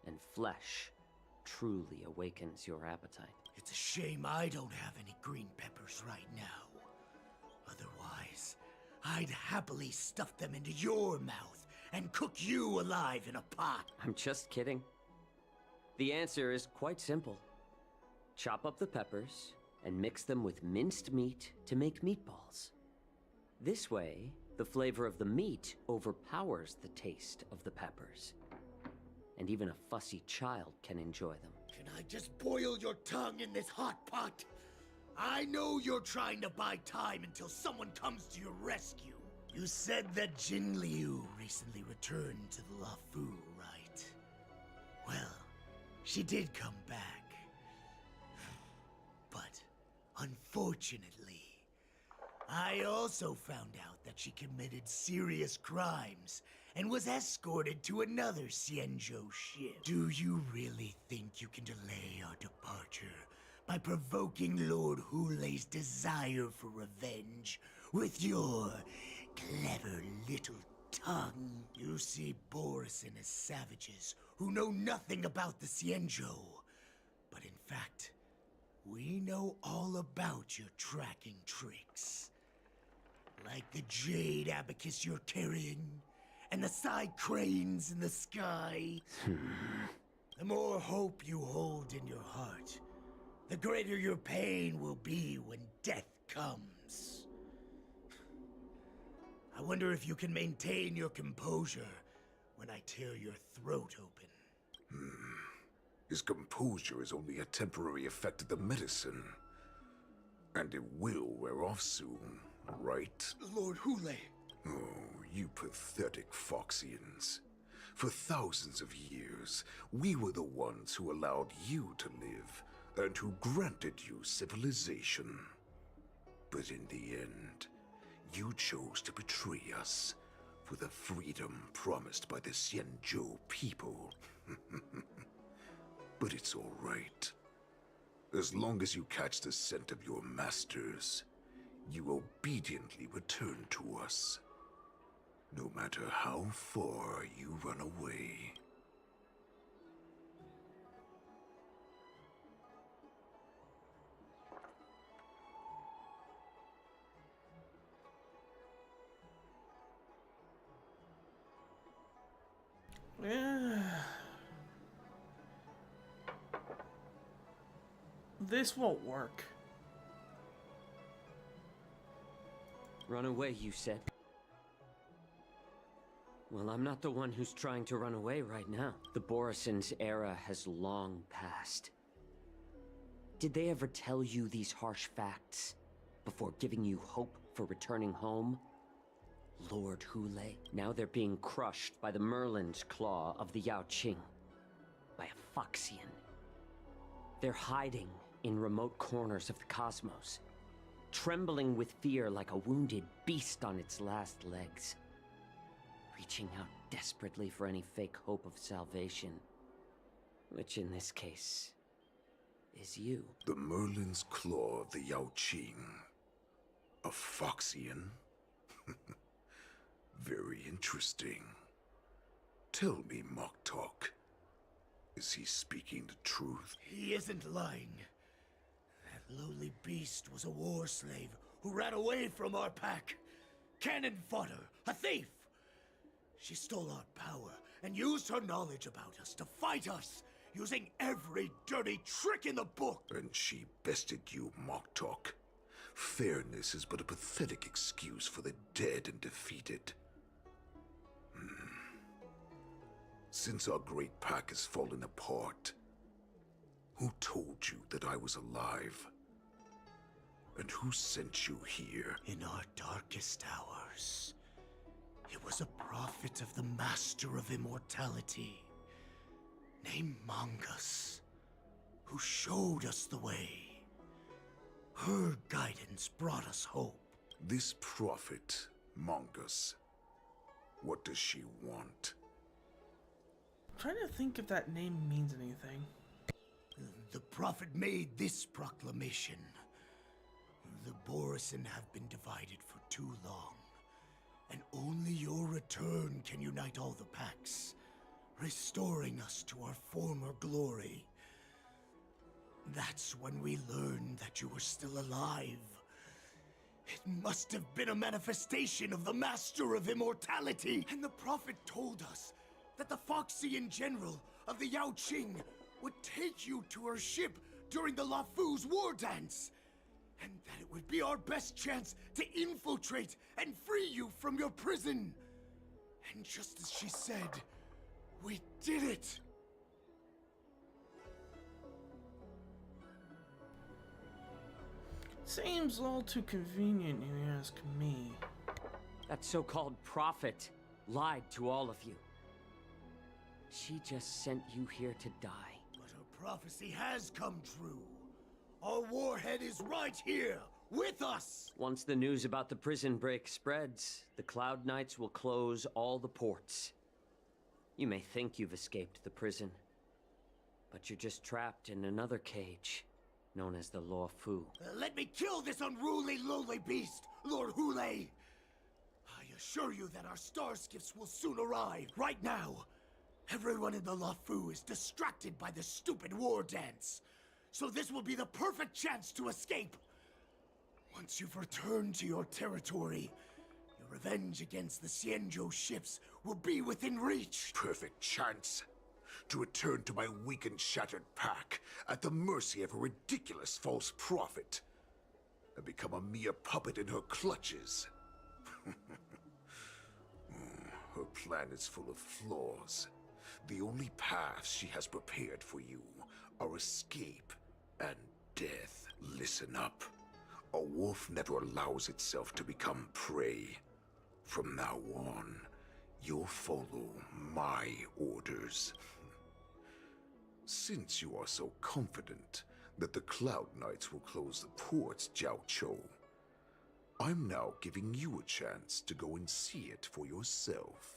and flesh truly awakens your appetite. It's a shame I don't have any green peppers right now. Otherwise, I'd happily stuff them into your mouth and cook you alive in a pot. I'm just kidding. The answer is quite simple. Chop up the peppers and mix them with minced meat to make meatballs. This way, the flavor of the meat overpowers the taste of the peppers. And even a fussy child can enjoy them. Can I just boil your tongue in this hot pot? I know you're trying to buy time until someone comes to your rescue. You said that Jin Liu recently returned to the Luofu, right? Well, she did come back. But, unfortunately, I also found out that she committed serious crimes and was escorted to another Xianzhou ship. Do you really think you can delay our departure by provoking Lord Hule's desire for revenge with your clever little tongue? You see Borison as savages who know nothing about the Xianzhou, but in fact, We know all about your tracking tricks. Like the jade abacus you're carrying, and the side cranes in the sky. The more hope you hold in your heart, the greater your pain will be when death comes. I wonder if you can maintain your composure when I tear your throat open. His composure is only a temporary effect of the medicine. And it will wear off soon, right? Lord Hule. Oh, you pathetic Foxians. For thousands of years, we were the ones who allowed you to live, and who granted you civilization. But in the end, you chose to betray us for the freedom promised by the Xianzhou people. But it's all right. As long as you catch the scent of your masters, you obediently return to us. No matter how far you run away. This won't work. Run away, you said? Well, I'm not the one who's trying to run away right now. The Borison's era has long passed. Did they ever tell you these harsh facts before giving you hope for returning home? Lord Hule, now they're being crushed by the Merlin's claw of the Yaoqing. By a Foxian. They're hiding in remote corners of the cosmos, trembling with fear like a wounded beast on its last legs, reaching out desperately for any fake hope of salvation, which in this case is you. The Merlin's claw of the Yaoqing. A Foxian? Very interesting. Tell me, Moktok, is he speaking the truth? He isn't lying. That lowly beast was a war slave who ran away from our pack. Cannon fodder, a thief. She stole our power and used her knowledge about us to fight us, using every dirty trick in the book. And she bested you, Moktok. Fairness is but a pathetic excuse for the dead and defeated. Since our great pack has fallen apart, who told you that I was alive? And who sent you here? In our darkest hours, it was a prophet of the Master of Immortality, named Mongus, who showed us the way. Her guidance brought us hope. This prophet, Mongus, what does she want? I'm trying to think if that name means anything. The prophet made this proclamation. The Borison have been divided for too long, and only your return can unite all the packs, restoring us to our former glory. That's when we learned that you were still alive. It must have been a manifestation of the Master of Immortality. And the prophet told us that the Foxian general of the Yaoqing would take you to her ship during the LaFu's war dance. And that it would be our best chance to infiltrate and free you from your prison. And just as she said, we did it. Seems all too convenient, you ask me. That so-called prophet lied to all of you. She just sent you here to die. But her prophecy has come true. Our warhead is right here, with us! Once the news about the prison break spreads, the Cloud Knights will close all the ports. You may think you've escaped the prison, but you're just trapped in another cage, known as the LaFu. Let me kill this unruly, lowly beast, Lord Hule! I assure you that our star skiffs will soon arrive. Right now, everyone in the LaFu is distracted by the stupid war dance. so this will be the perfect chance to escape. Once you've returned to your territory, your revenge against the Xianzhou ships will be within reach. Perfect chance to return to my weak and shattered pack at the mercy of a ridiculous false prophet and become a mere puppet in her clutches. Her plan is full of flaws. The only paths she has prepared for you are escape and death. Listen up. A wolf never allows itself to become prey. From now on, you'll follow my orders. Since you are so confident that the Cloud Knights will close the ports, Jiao Chou, I'm now giving you a chance to go and see it for yourself.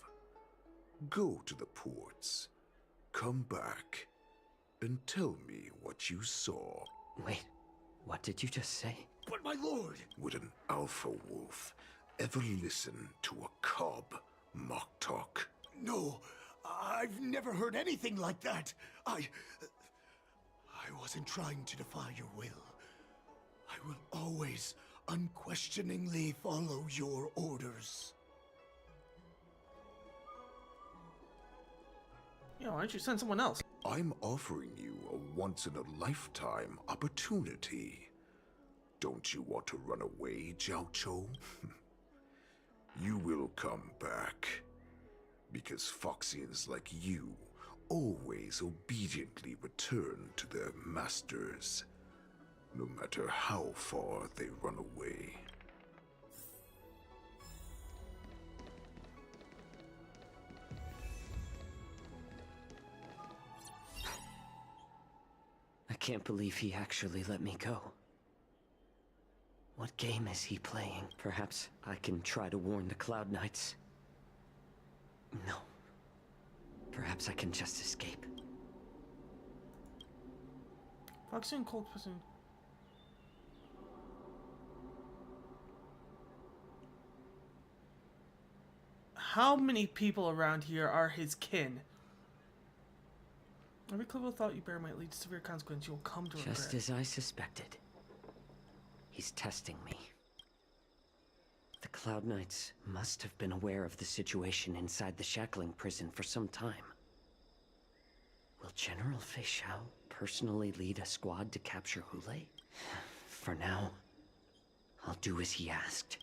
Go to the ports, come back, and tell me what you saw. Wait, what did you just say? But my lord! Would an alpha wolf ever listen to a cub, Moktok? No, I've never heard anything like that. I wasn't trying to defy your will. I will always unquestioningly follow your orders. Yeah, why don't you send someone else? I'm offering you a once-in-a-lifetime opportunity. Don't you want to run away, Jiao Chou? You will come back. Because Foxians like you always obediently return to their masters, no matter how far they run away. I can't believe he actually let me go. What game is he playing? Perhaps I can try to warn the Cloud Knights. No. Perhaps I can just escape. Foxy and Cold Person. How many people around here are his kin? Every clever thought you bear might lead to severe consequence. You'll come to regret. Just as I suspected. He's testing me. The Cloud Knights must have been aware of the situation inside the shackling prison for some time. Will General Fei Xiao personally lead a squad to capture Hule? For now, I'll do as he asked.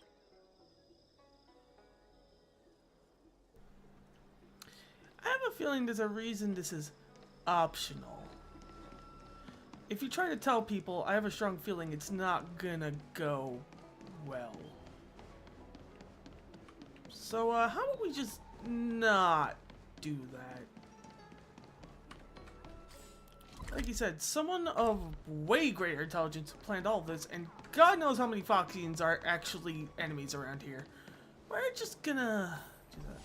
I have a feeling there's a reason this is optional. If you try to tell people, I have a strong feeling it's not gonna go well. So, how about we just not do that? Like you said, someone of way greater intelligence planned all of this, and God knows how many Foxians are actually enemies around here. We're just gonna do that.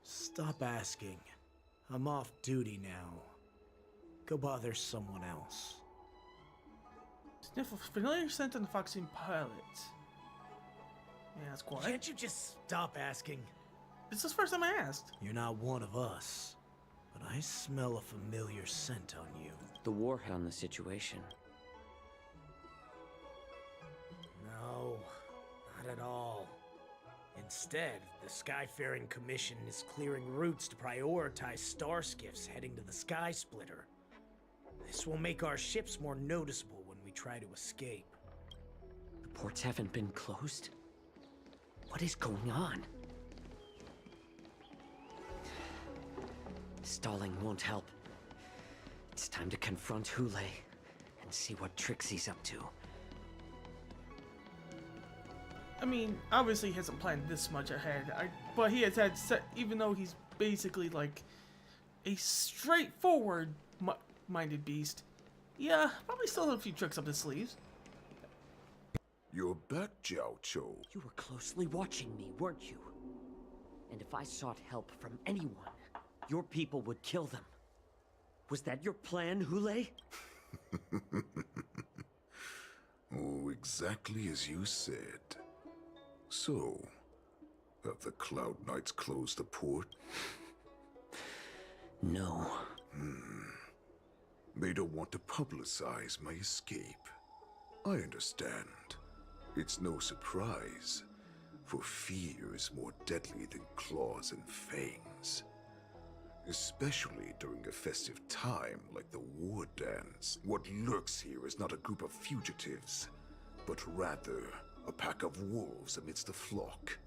Stop asking. I'm off duty now. Go bother someone else. Sniff a familiar scent on the Foxian pilot. Yeah, that's quiet. Can't you just stop asking? This is the first time I asked. You're not one of us, but I smell a familiar scent on you. The warhead on the situation. No, not at all. Instead, the Skyfaring Commission is clearing routes to prioritize star skiffs heading to the Sky Splitter. This will make our ships more noticeable when we try to escape. The ports haven't been closed? What is going on? Stalling won't help. It's time to confront Hule and see what tricks he's up to. I mean, obviously he hasn't planned this much ahead, but he has had even though he's basically like a straightforward minded beast. Yeah, probably still have a few tricks up his sleeves. You're back, Jiao Chou. You were closely watching me, weren't you? And if I sought help from anyone, your people would kill them. Was that your plan, Hule? Oh, exactly as you said. So, have the Cloud Knights closed the port? No. They don't want to publicize my escape. I understand. It's no surprise, for fear is more deadly than claws and fangs. Especially during a festive time like the war dance. What lurks here is not a group of fugitives, but rather a pack of wolves amidst the flock.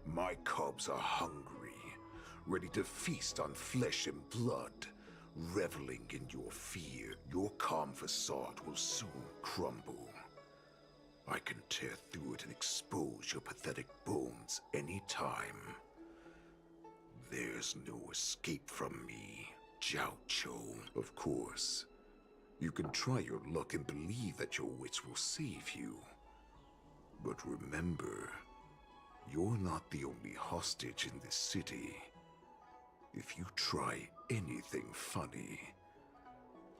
My cubs are hungry, ready to feast on flesh and blood. Reveling in your fear, your calm facade will soon crumble. I can tear through it and expose your pathetic bones any time. There's no escape from me, Jiao Cho. Of course, you can try your luck and believe that your wits will save you. But remember, you're not the only hostage in this city. If you try anything funny,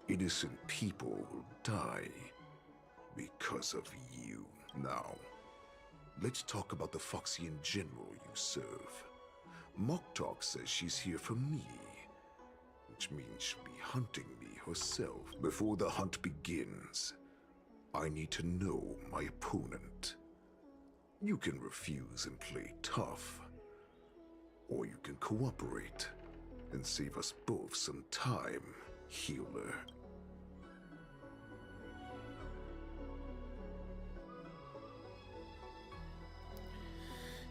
innocent people will die because of you. Now, let's talk about the Foxian general you serve. Moktok says she's here for me, which means she'll be hunting me herself. Before the hunt begins, I need to know my opponent. You can refuse and play tough, or you can cooperate and save us both some time, healer.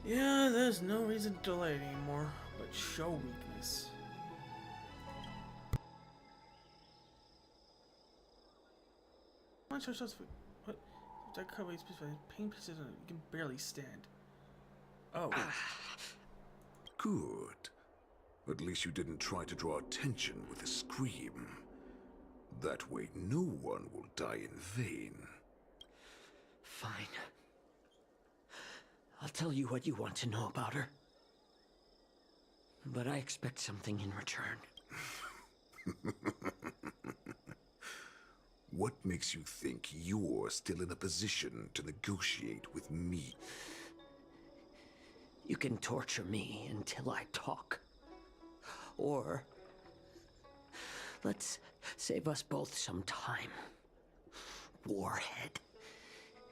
Yeah, there's no reason to delay it anymore, but show weakness. What? That cover pain persistent. You can barely stand. Oh. Good. At least you didn't try to draw attention with a scream. That way no one will die in vain. Fine. I'll tell you what you want to know about her. But I expect something in return. What makes you think you're still in a position to negotiate with me? You can torture me until I talk. Or let's save us both some time. Warhead.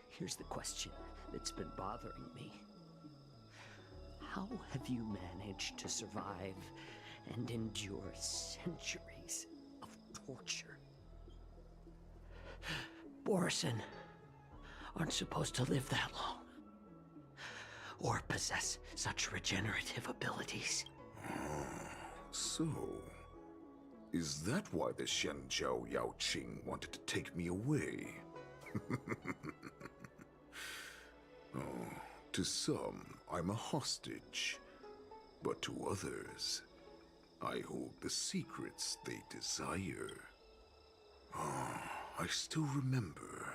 Here's the question that's been bothering me. How have you managed to survive and endure centuries of torture? Borison aren't supposed to live that long, or possess such regenerative abilities. So, is that why the Shenjiao Yao Qing wanted to take me away? Oh, to some, I'm a hostage, but to others, I hold the secrets they desire. I still remember,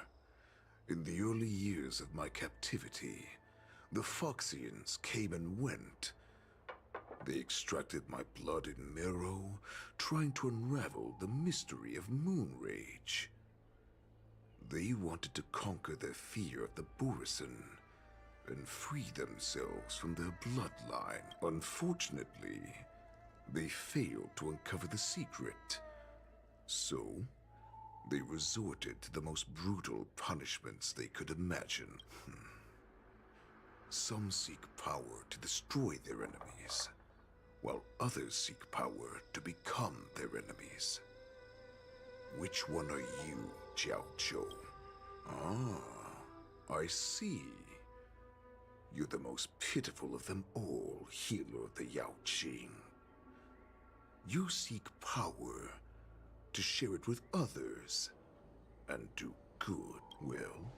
in the early years of my captivity, the Foxians came and went. They extracted my blood and marrow, trying to unravel the mystery of Moonrage. They wanted to conquer their fear of the Borison and free themselves from their bloodline. Unfortunately, they failed to uncover the secret. So, they resorted to the most brutal punishments they could imagine. Some seek power to destroy their enemies, while others seek power to become their enemies. Which one are you, Jiao Cho? Ah, I see. You're the most pitiful of them all, healer of the Yao Qing. You seek power to share it with others and do good. Well,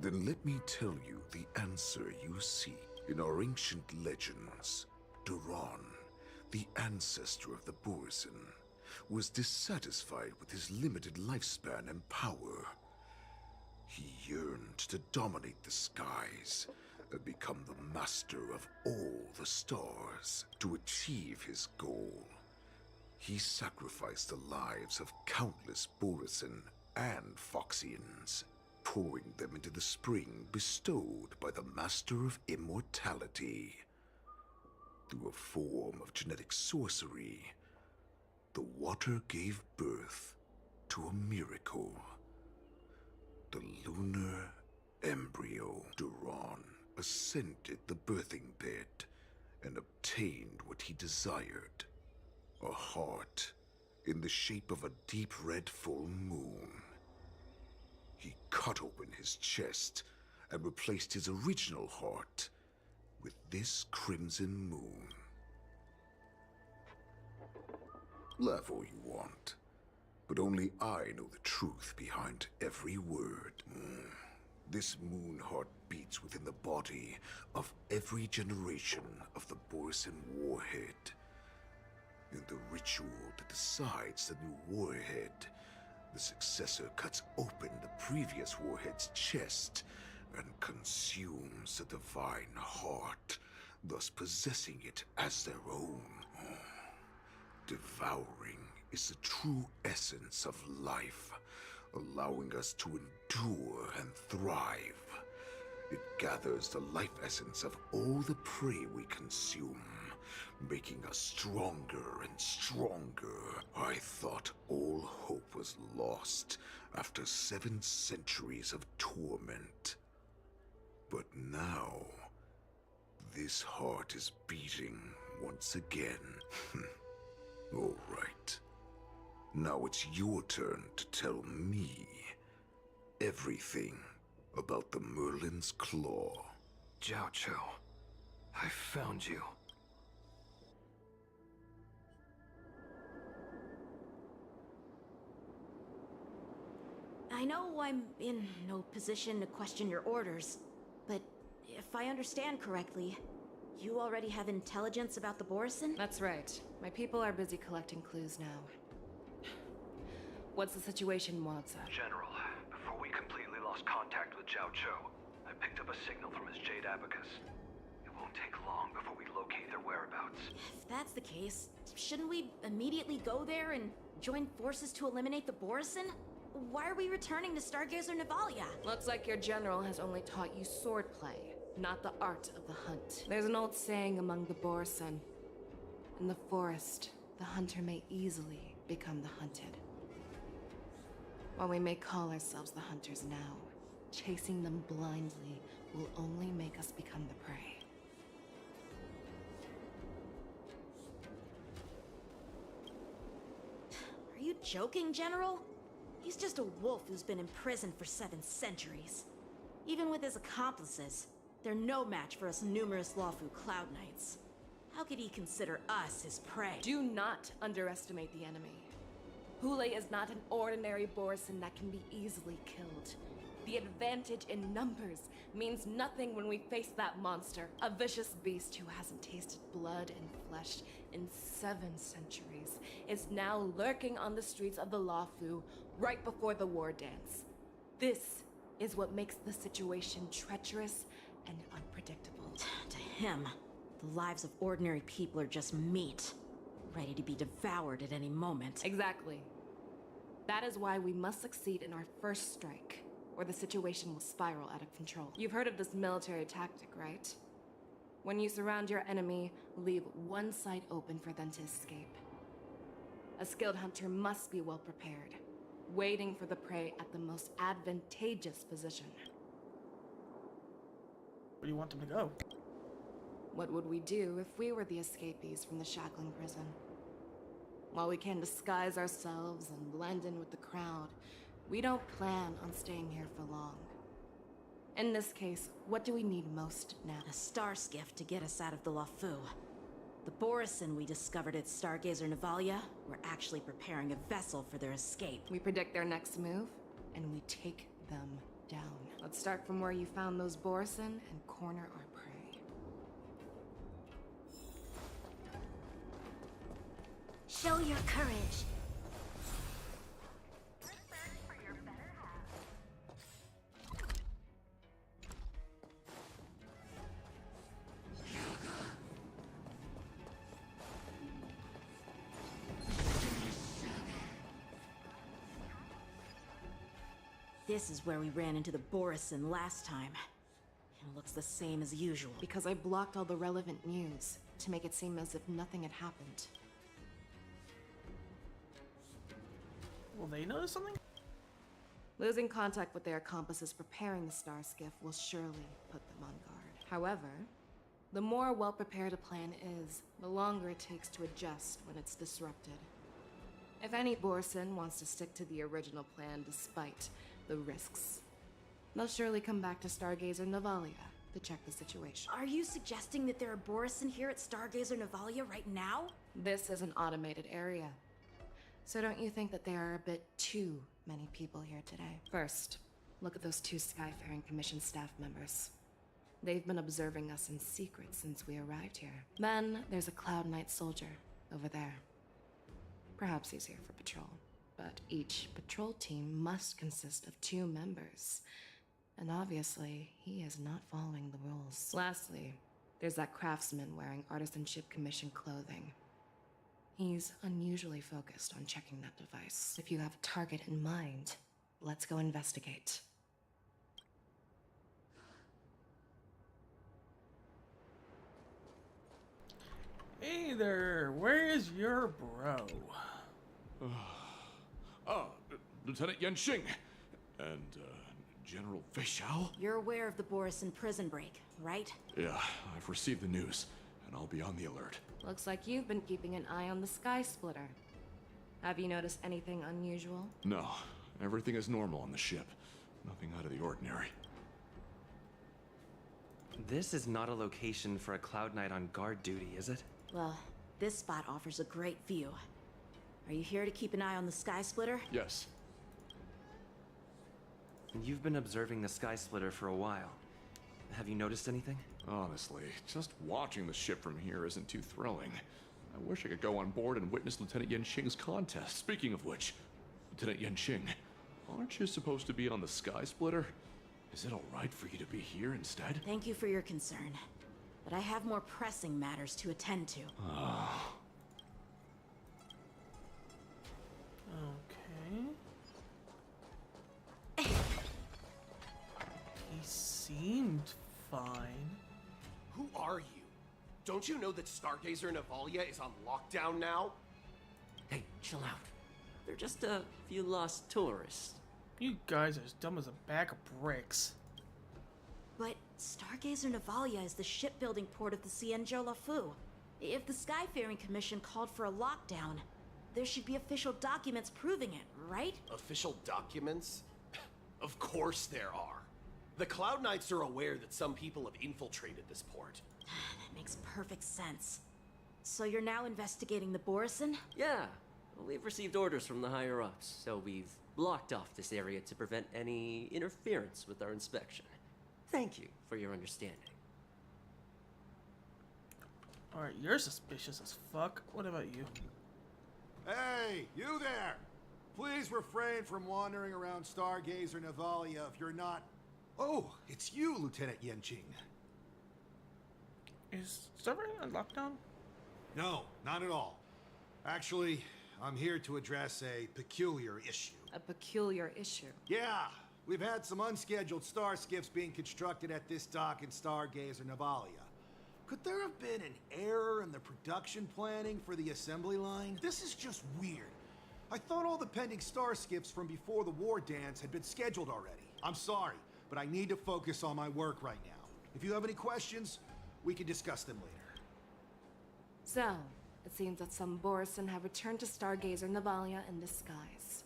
then let me tell you the answer you seek. In our ancient legends, Duran, the ancestor of the Borison, was dissatisfied with his limited lifespan and power. He yearned to dominate the skies and become the master of all the stars. To achieve his goal, he sacrificed the lives of countless Borison and Foxians. pouring them into the spring bestowed by the Master of Immortality. Through a form of genetic sorcery, the water gave birth to a miracle. The lunar embryo. Duran ascended the birthing bed and obtained what he desired. A heart in the shape of a deep red full moon. He cut open his chest and replaced his original heart with this crimson moon. Laugh all you want, but only I know the truth behind every word. This moon heart beats within the body of every generation of the Borson warhead. In the ritual that decides the new warhead, the successor cuts open the previous warhead's chest and consumes the divine heart, thus possessing it as their own. Devouring is the true essence of life, allowing us to endure and thrive. It gathers the life essence of all the prey we consume, making us stronger and stronger. I thought all hope was lost after 7 centuries of torment. But now, this heart is beating once again. All right. Now it's your turn to tell me everything about the Merlin's Claw. Jiao Cho, I found you. I know I'm in no position to question your orders, but if I understand correctly, you already have intelligence about the Borson? That's right. My people are busy collecting clues now. What's the situation, Wadza? General, before we completely lost contact with Jiao Cho, I picked up a signal from his Jade Abacus. It won't take long before we locate their whereabouts. If that's the case, shouldn't we immediately go there and join forces to eliminate the Borson? Why are we returning to Stargazer Navalia? Looks like your general has only taught you swordplay, not the art of the hunt. There's an old saying among the Borson. In the forest, the hunter may easily become the hunted. While we may call ourselves the hunters now, chasing them blindly will only make us become the prey. Are you joking, General? He's just a wolf who's been in prison for 7 centuries. Even with his accomplices, they're no match for us numerous Lawfu Cloud Knights. How could he consider us his prey? Do not underestimate the enemy. Hule is not an ordinary Borson that can be easily killed. The advantage in numbers means nothing when we face that monster, a vicious beast who hasn't tasted blood and flesh in 7 centuries, is now lurking on the streets of the Lawfu right before the war dance. This is what makes the situation treacherous and unpredictable. To him, the lives of ordinary people are just meat, ready to be devoured at any moment. Exactly. That is why we must succeed in our first strike, or the situation will spiral out of control. You've heard of this military tactic, right? When you surround your enemy, leave one side open for them to escape. A skilled hunter must be well prepared, waiting for the prey at the most advantageous position. Where do you want them to go? What would we do if we were the escapees from the shackling prison? While we can disguise ourselves and blend in with the crowd, we don't plan on staying here for long. In this case, what do we need most now? A star skiff to get us out of the Lawfu. The Borison we discovered at Stargazer Navalia were actually preparing a vessel for their escape. We predict their next move, and we take them down. Let's start from where you found those Borison and corner our prey. Show your courage. This is where we ran into the Borison last time. It looks the same as usual. Because I blocked all the relevant news to make it seem as if nothing had happened. Will they notice something? Losing contact with their accomplices preparing the star skiff will surely put them on guard. However, the more well-prepared a plan is, the longer it takes to adjust when it's disrupted. If any Borson wants to stick to the original plan despite the risks, they'll surely come back to Stargazer Navalia to check the situation. Are you suggesting that there are Borison here at Stargazer Navalia right now? This is an automated area. So don't you think that there are a bit too many people here today? First, look at those 2 Skyfaring Commission staff members. They've been observing us in secret since we arrived here. Then there's a Cloud Knight soldier over there. Perhaps he's here for patrol, but each patrol team must consist of 2 members. And obviously, he is not following the rules. Lastly, there's that craftsman wearing Artisanship Commission clothing. He's unusually focused on checking that device. If you have a target in mind, let's go investigate. Hey there, where's your bro? Lieutenant Yenxing and General Fei Xiao? You're aware of the Borison prison break, right? Yeah, I've received the news, and I'll be on the alert. Looks like you've been keeping an eye on the Sky Splitter. Have you noticed anything unusual? No, everything is normal on the ship. Nothing out of the ordinary. This is not a location for a Cloud Knight on guard duty, is it? Well, this spot offers a great view. Are you here to keep an eye on the Sky Splitter? Yes. You've been observing the Sky Splitter for a while. Have you noticed anything? Honestly, just watching the ship from here isn't too thrilling. I wish I could go on board and witness Lieutenant Yenxing's contest. Speaking of which, Lieutenant Yenxing, aren't you supposed to be on the Sky Splitter? Is it alright for you to be here instead? Thank you for your concern, but I have more pressing matters to attend to. Okay. He seemed fine. Who are you? Don't you know that Stargazer Navalia is on lockdown now? Hey, chill out. They're just a few lost tourists. You guys are as dumb as a bag of bricks. But Stargazer Navalia is the shipbuilding port of the Xianzhou Lafu. If the Skyfaring Commission called for a lockdown, there should be official documents proving it, right? Official documents? Of course there are. The Cloud Knights are aware that some people have infiltrated this port. That makes perfect sense. So you're now investigating the Borison? Yeah, we've received orders from the higher-ups, so we've blocked off this area to prevent any interference with our inspection. Thank you for your understanding. Alright, you're suspicious as fuck. What about you? Hey, you there! Please refrain from wandering around Stargazer Navalia if you're not... Oh, it's you, Lieutenant Yenxing. Is Stargazer on lockdown? No, not at all. Actually, I'm here to address a peculiar issue. A peculiar issue? Yeah, we've had some unscheduled star skiffs being constructed at this dock in Stargazer Navalia. Could there have been an error in the production planning for the assembly line? This is just weird. I thought all the pending star skiffs from before the war dance had been scheduled already. I'm sorry, but I need to focus on my work right now. If you have any questions, we can discuss them later. So, it seems that some Borison have returned to Stargazer Navalia in disguise.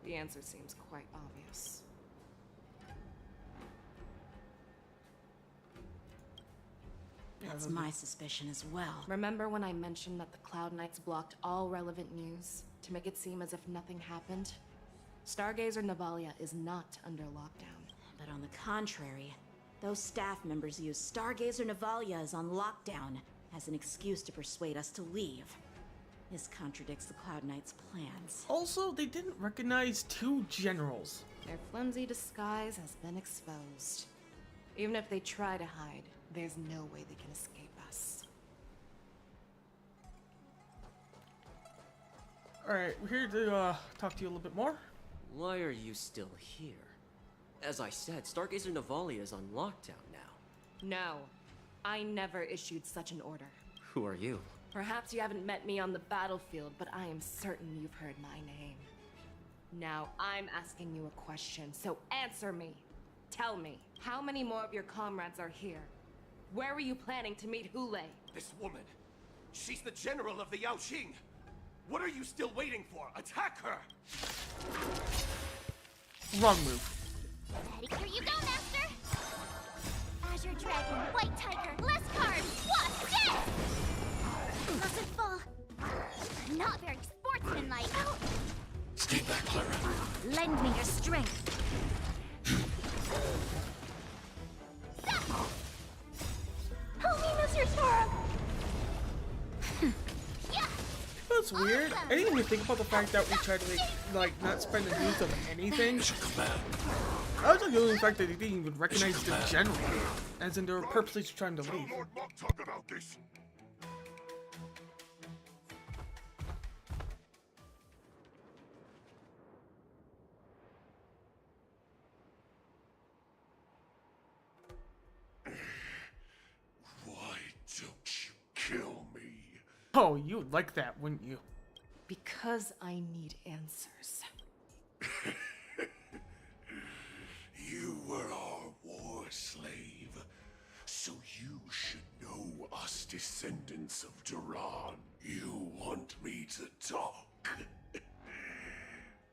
The answer seems quite obvious. That's my suspicion as well. Remember when I mentioned that the Cloud Knights blocked all relevant news to make it seem as if nothing happened? Stargazer Navalia is not under lockdown. But on the contrary, those staff members use Stargazer Navalia is on lockdown as an excuse to persuade us to leave. This contradicts the Cloud Knights' plans. Also, they didn't recognize 2 generals. Their flimsy disguise has been exposed. Even if they try to hide, there's no way they can escape us. Alright, we're here to talk to you a little bit more. Why are you still here? As I said, Stargazer Navalia is on lockdown now. No, I never issued such an order. Who are you? Perhaps you haven't met me on the battlefield, but I am certain you've heard my name. Now, I'm asking you a question, so answer me. Tell me, how many more of your comrades are here? Where were you planning to meet Hule? This woman, she's the general of the Yaoqing. What are you still waiting for? Attack her! Wrong move. Here you go, Master! Azure Dragon, White Tiger, Lescard, Wasp, death! Mustn't fall. Not very sportsmanlike. Stay back, Clara. Lend me your strength. Help me, Mr. Sora! That's weird. I didn't even think about the fact that we tried to like not spend the news of anything. I was like the fact that they didn't even recognize the general, as in they were purposely trying to leave. Talk about this. Why don't you kill me? Oh, you would like that, wouldn't you? Because I need answers. You were our war slave, so you should know us descendants of Duran. You want me to talk?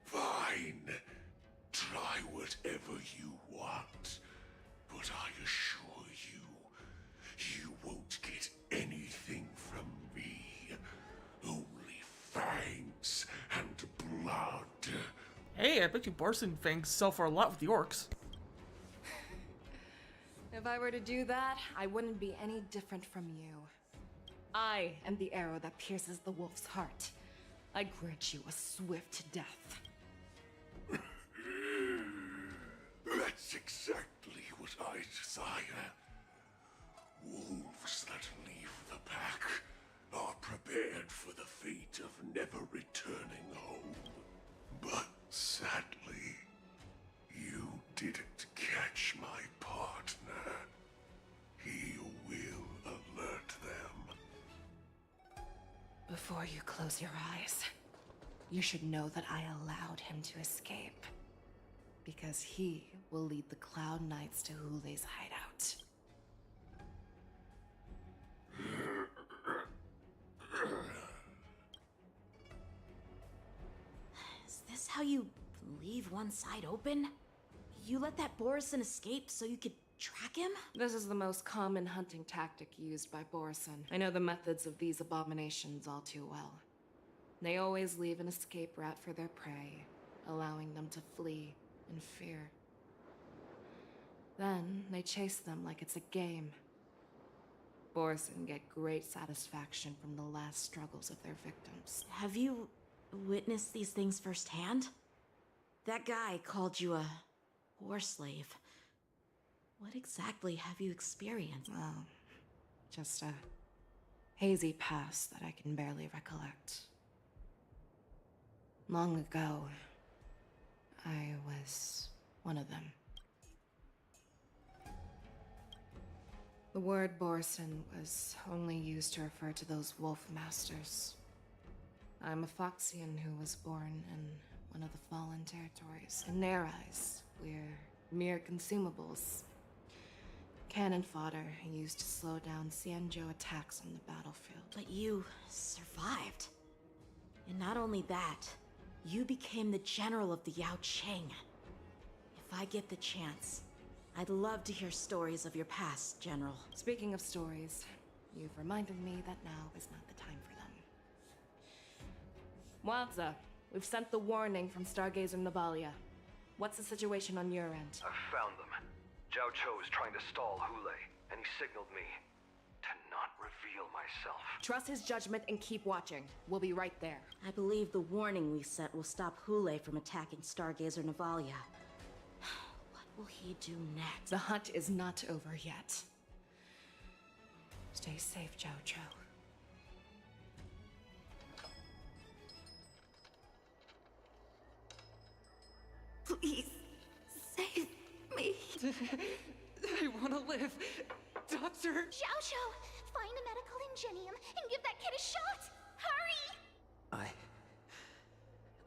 Fine. Try whatever you want, but I assure you, you won't get anything from me. Only fangs and blood. Hey, I bet you Borson fangs sell for a lot with the orcs. If I were to do that, I wouldn't be any different from you. I am the arrow that pierces the wolf's heart. I grant you a swift death. That's exactly what I desire. Wolves that leave the pack are prepared for the fate of never returning home. But sadly, you didn't catch my partner. He will alert them. Before you close your eyes, you should know that I allowed him to escape. Because he will lead the Cloud Knights to Hule's hideout. Is this how you leave one side open? You let that Borison escape so you could track him? This is the most common hunting tactic used by Borison. I know the methods of these abominations all too well. They always leave an escape route for their prey, allowing them to flee in fear. Then they chase them like it's a game. Borison get great satisfaction from the last struggles of their victims. Have you witnessed these things firsthand? That guy called you a war slave. What exactly have you experienced? Well, just a hazy past that I can barely recollect. Long ago, I was one of them. The word Borison was only used to refer to those wolf masters. I'm a Foxian who was born in one of the fallen territories. In their eyes, we're mere consumables. Cannon fodder used to slow down Xianzhou attacks on the battlefield. But you survived. And not only that, you became the general of the Yaoqing. If I get the chance, I'd love to hear stories of your past, General. Speaking of stories, you've reminded me that now is not the time for them. Wadza, we've sent the warning from Stargazer Navalia. What's the situation on your end? I've found them. Zhao Cho is trying to stall Hule, and he signaled me to not reveal myself. Trust his judgment and keep watching. We'll be right there. I believe the warning we sent will stop Hule from attacking Stargazer Navalia. What will he do next? The hunt is not over yet. Stay safe, Zhao Cho. if... Doctor... Xiao Xiao, find a medical ingenium and give that kid a shot! Hurry!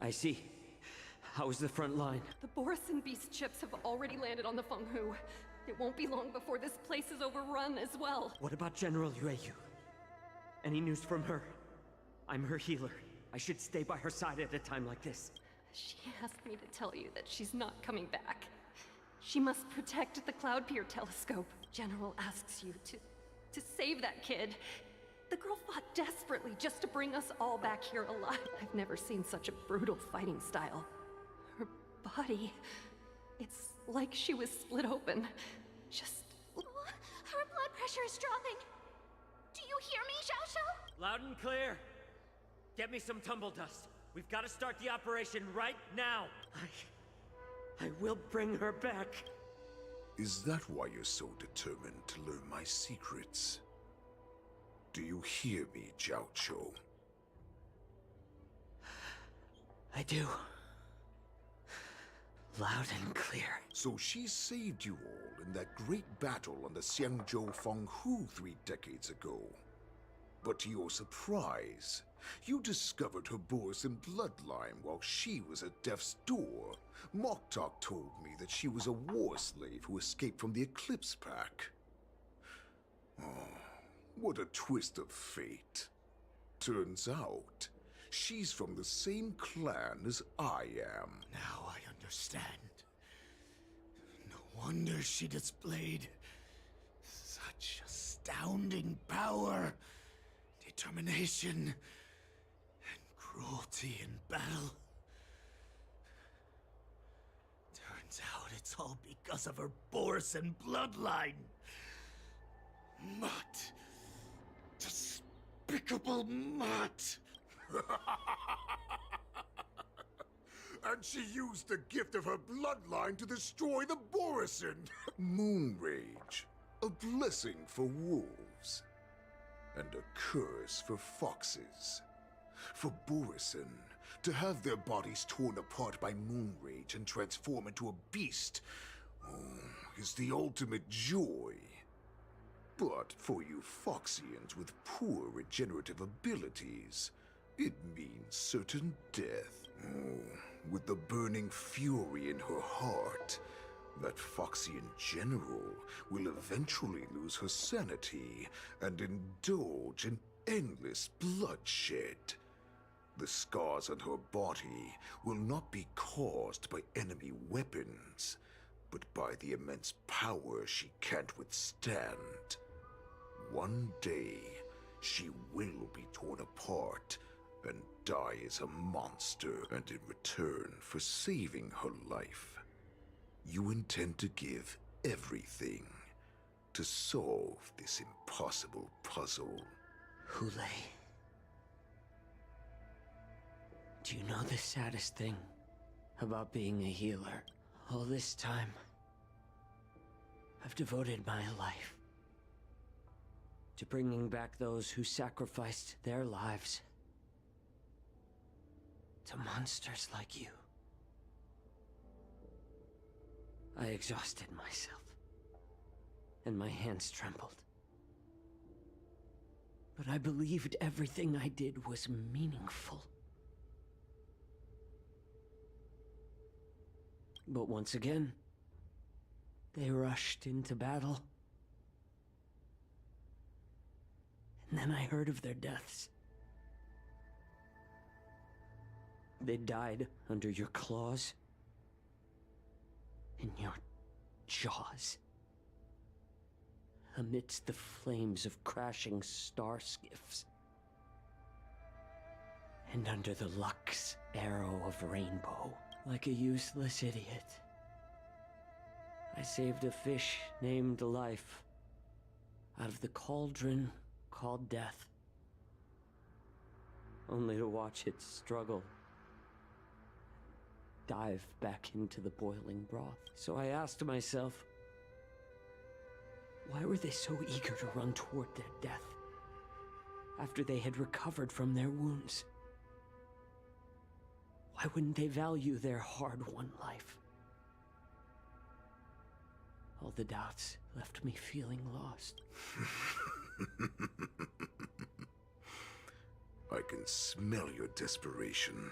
I see. How's the front line? The Borison Beast chips have already landed on the Fenghu. It won't be long before this place is overrun as well. What about General Yueyu? Any news from her? I'm her healer. I should stay by her side at a time like this. She asked me to tell you that she's not coming back. She must protect the Cloud Pier telescope. General asks you to save that kid. The girl fought desperately just to bring us all back here alive. I've never seen such a brutal fighting style. Her body... it's like she was split open. Just... Her blood pressure is dropping. Do you hear me, Xiao Xiao? Loud and clear. Get me some tumble dust. We've got to start the operation right now. I will bring her back. Is that why you're so determined to learn my secrets? Do you hear me, Jiao Chou? I do. Loud and clear. So she saved you all in that great battle on the Xiangzhou Fenghu 3 decades ago. But to your surprise, you discovered her Borison bloodline while she was at death's door. Moktok told me that she was a war slave who escaped from the Eclipse Pack. Oh, what a twist of fate. Turns out, she's from the same clan as I am. Now I understand. No wonder she displayed such astounding power, determination, and cruelty in battle. Turns out it's all because of her Borison bloodline. Mutt. Despicable mutt. And she used the gift of her bloodline to destroy the Borison. Moon Rage, a blessing for wolves, and a curse for foxes. For Borison, to have their bodies torn apart by Moon Rage and transform into a beast, is the ultimate joy. But for you Foxians with poor regenerative abilities, it means certain death. With the burning fury in her heart, that Foxian general will eventually lose her sanity and indulge in endless bloodshed. The scars on her body will not be caused by enemy weapons, but by the immense power she can't withstand. One day, she will be torn apart and die as a monster, and in return for saving her life, you intend to give everything to solve this impossible puzzle. Hule, do you know the saddest thing about being a healer? All this time, I've devoted my life to bringing back those who sacrificed their lives to monsters like you. I exhausted myself, and my hands trembled. But I believed everything I did was meaningful. But once again, they rushed into battle. And then I heard of their deaths. They died under your claws, in your jaws, amidst the flames of crashing star skiffs, and under the Lux arrow of Rainbow. Like a useless idiot, I saved a fish named Life out of the cauldron called Death, only to watch it struggle, dive back into the boiling broth. So I asked myself, why were they so eager to run toward their death after they had recovered from their wounds? Why wouldn't they value their hard-won life? All the doubts left me feeling lost. I can smell your desperation.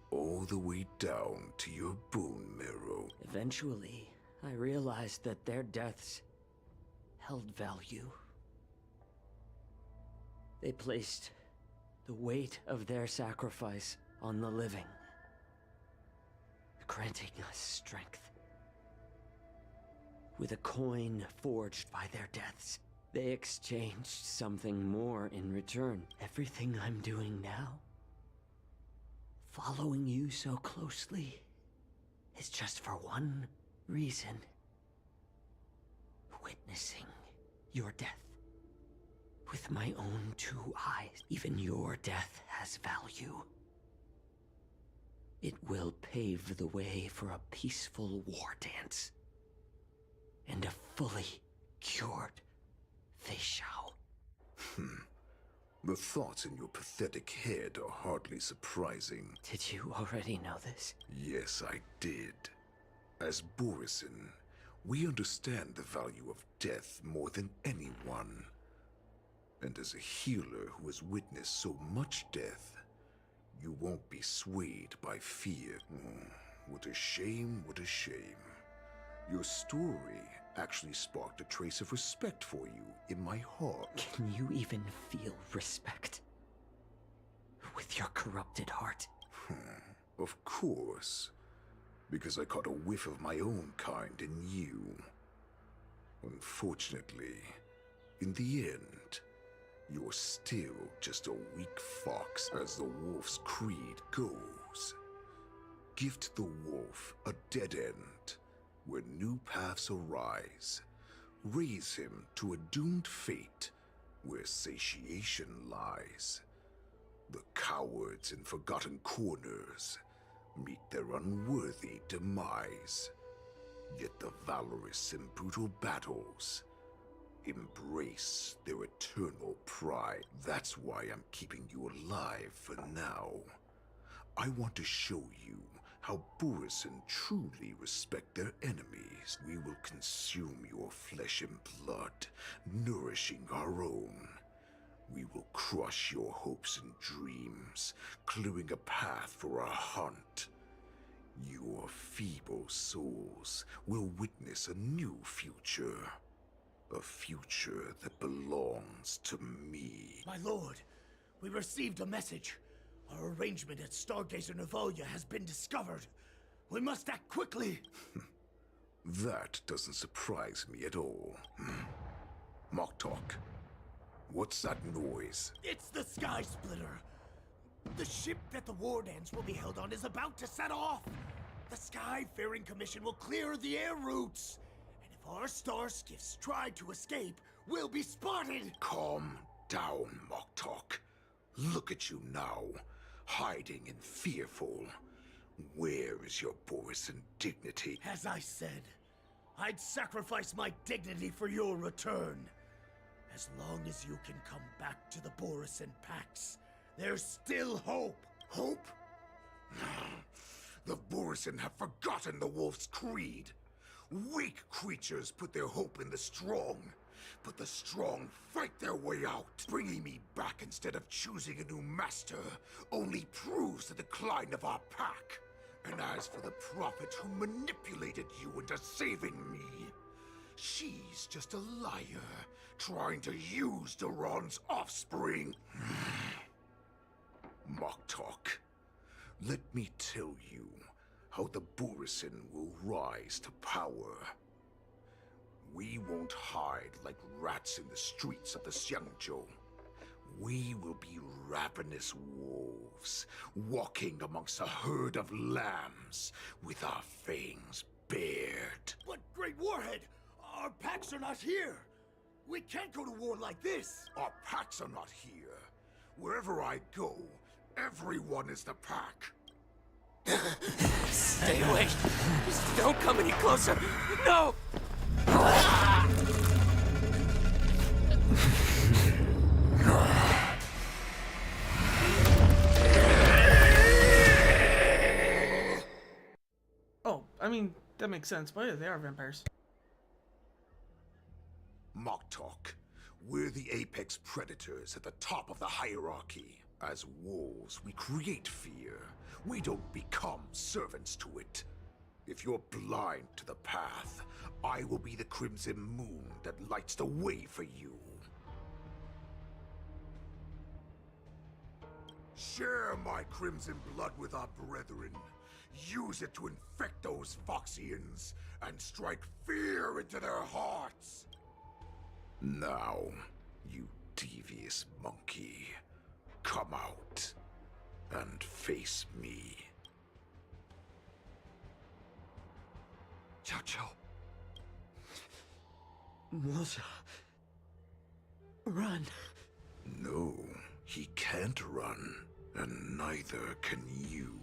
All the way down to your bone marrow. Eventually, I realized that their deaths held value. They placed the weight of their sacrifice on the living, granting us strength. With a coin forged by their deaths, they exchanged something more in return. Everything I'm doing now, following you so closely, is just for one reason. Witnessing your death. With my own two eyes, even your death has value. It will pave the way for a peaceful war dance. And a fully cured Fei Shao. The thoughts in your pathetic head are hardly surprising. Did you already know this? Yes, I did. As Borisin, we understand the value of death more than anyone. And as a healer who has witnessed so much death, you won't be swayed by fear. What a shame, what a shame. Your story actually sparked a trace of respect for you in my heart. Can you even feel respect? With your corrupted heart? Of course. Because I caught a whiff of my own kind in you. Unfortunately, in the end, you're still just a weak fox, as the wolf's creed goes. Gift the wolf a dead end, where new paths arise. Raise him to a doomed fate, where satiation lies. The cowards in forgotten corners meet their unworthy demise. Yet the valorous in brutal battles embrace their eternal pride. That's why I'm keeping you alive for now. I want to show you how Borisin truly respect their enemies. We will consume your flesh and blood, nourishing our own. We will crush your hopes and dreams, clearing a path for our hunt. Your feeble souls will witness a new future. A future that belongs to me. My lord, we received a message. Our arrangement at Stargazer Navalia has been discovered. We must act quickly. That doesn't surprise me at all. Moktok, what's that noise? It's the Sky Splitter. The ship that the wardance will be held on is about to set off. The Skyfaring Commission will clear the air routes. And if our star skiffs try to escape, we'll be spotted. Calm down, Moktok. Look at you now, hiding and fearful. Where is your Borisin dignity? As I said, I'd sacrifice my dignity for your return. As long as you can come back to the Borisin Pax, there's still hope. Hope? The Borisin have forgotten the wolf's creed. Weak creatures put their hope in the strong, but the strong fight their way out. Bringing me back instead of choosing a new master only proves the decline of our pack. And as for the prophet who manipulated you into saving me, she's just a liar, trying to use Duran's offspring. Moktok, let me tell you how the Borisin will rise to power. We won't hide like rats in the streets of the Xiangzhou. We will be ravenous wolves, walking amongst a herd of lambs, with our fangs bared. But, Great Warhead, our packs are not here. We can't go to war like this. Our packs are not here. Wherever I go, everyone is the pack. Stay away! Just don't come any closer! No! Oh, I mean, that makes sense, but yeah, they are vampires. Moktok, we're the apex predators at the top of the hierarchy. As wolves, we create fear. We don't become servants to it. If you're blind to the path, I will be the crimson moon that lights the way for you. Share my crimson blood with our brethren. Use it to infect those Foxians and strike fear into their hearts. Now, you devious monkey, come out and face me. Chow. Moza. Run. No, he can't run, and neither can you.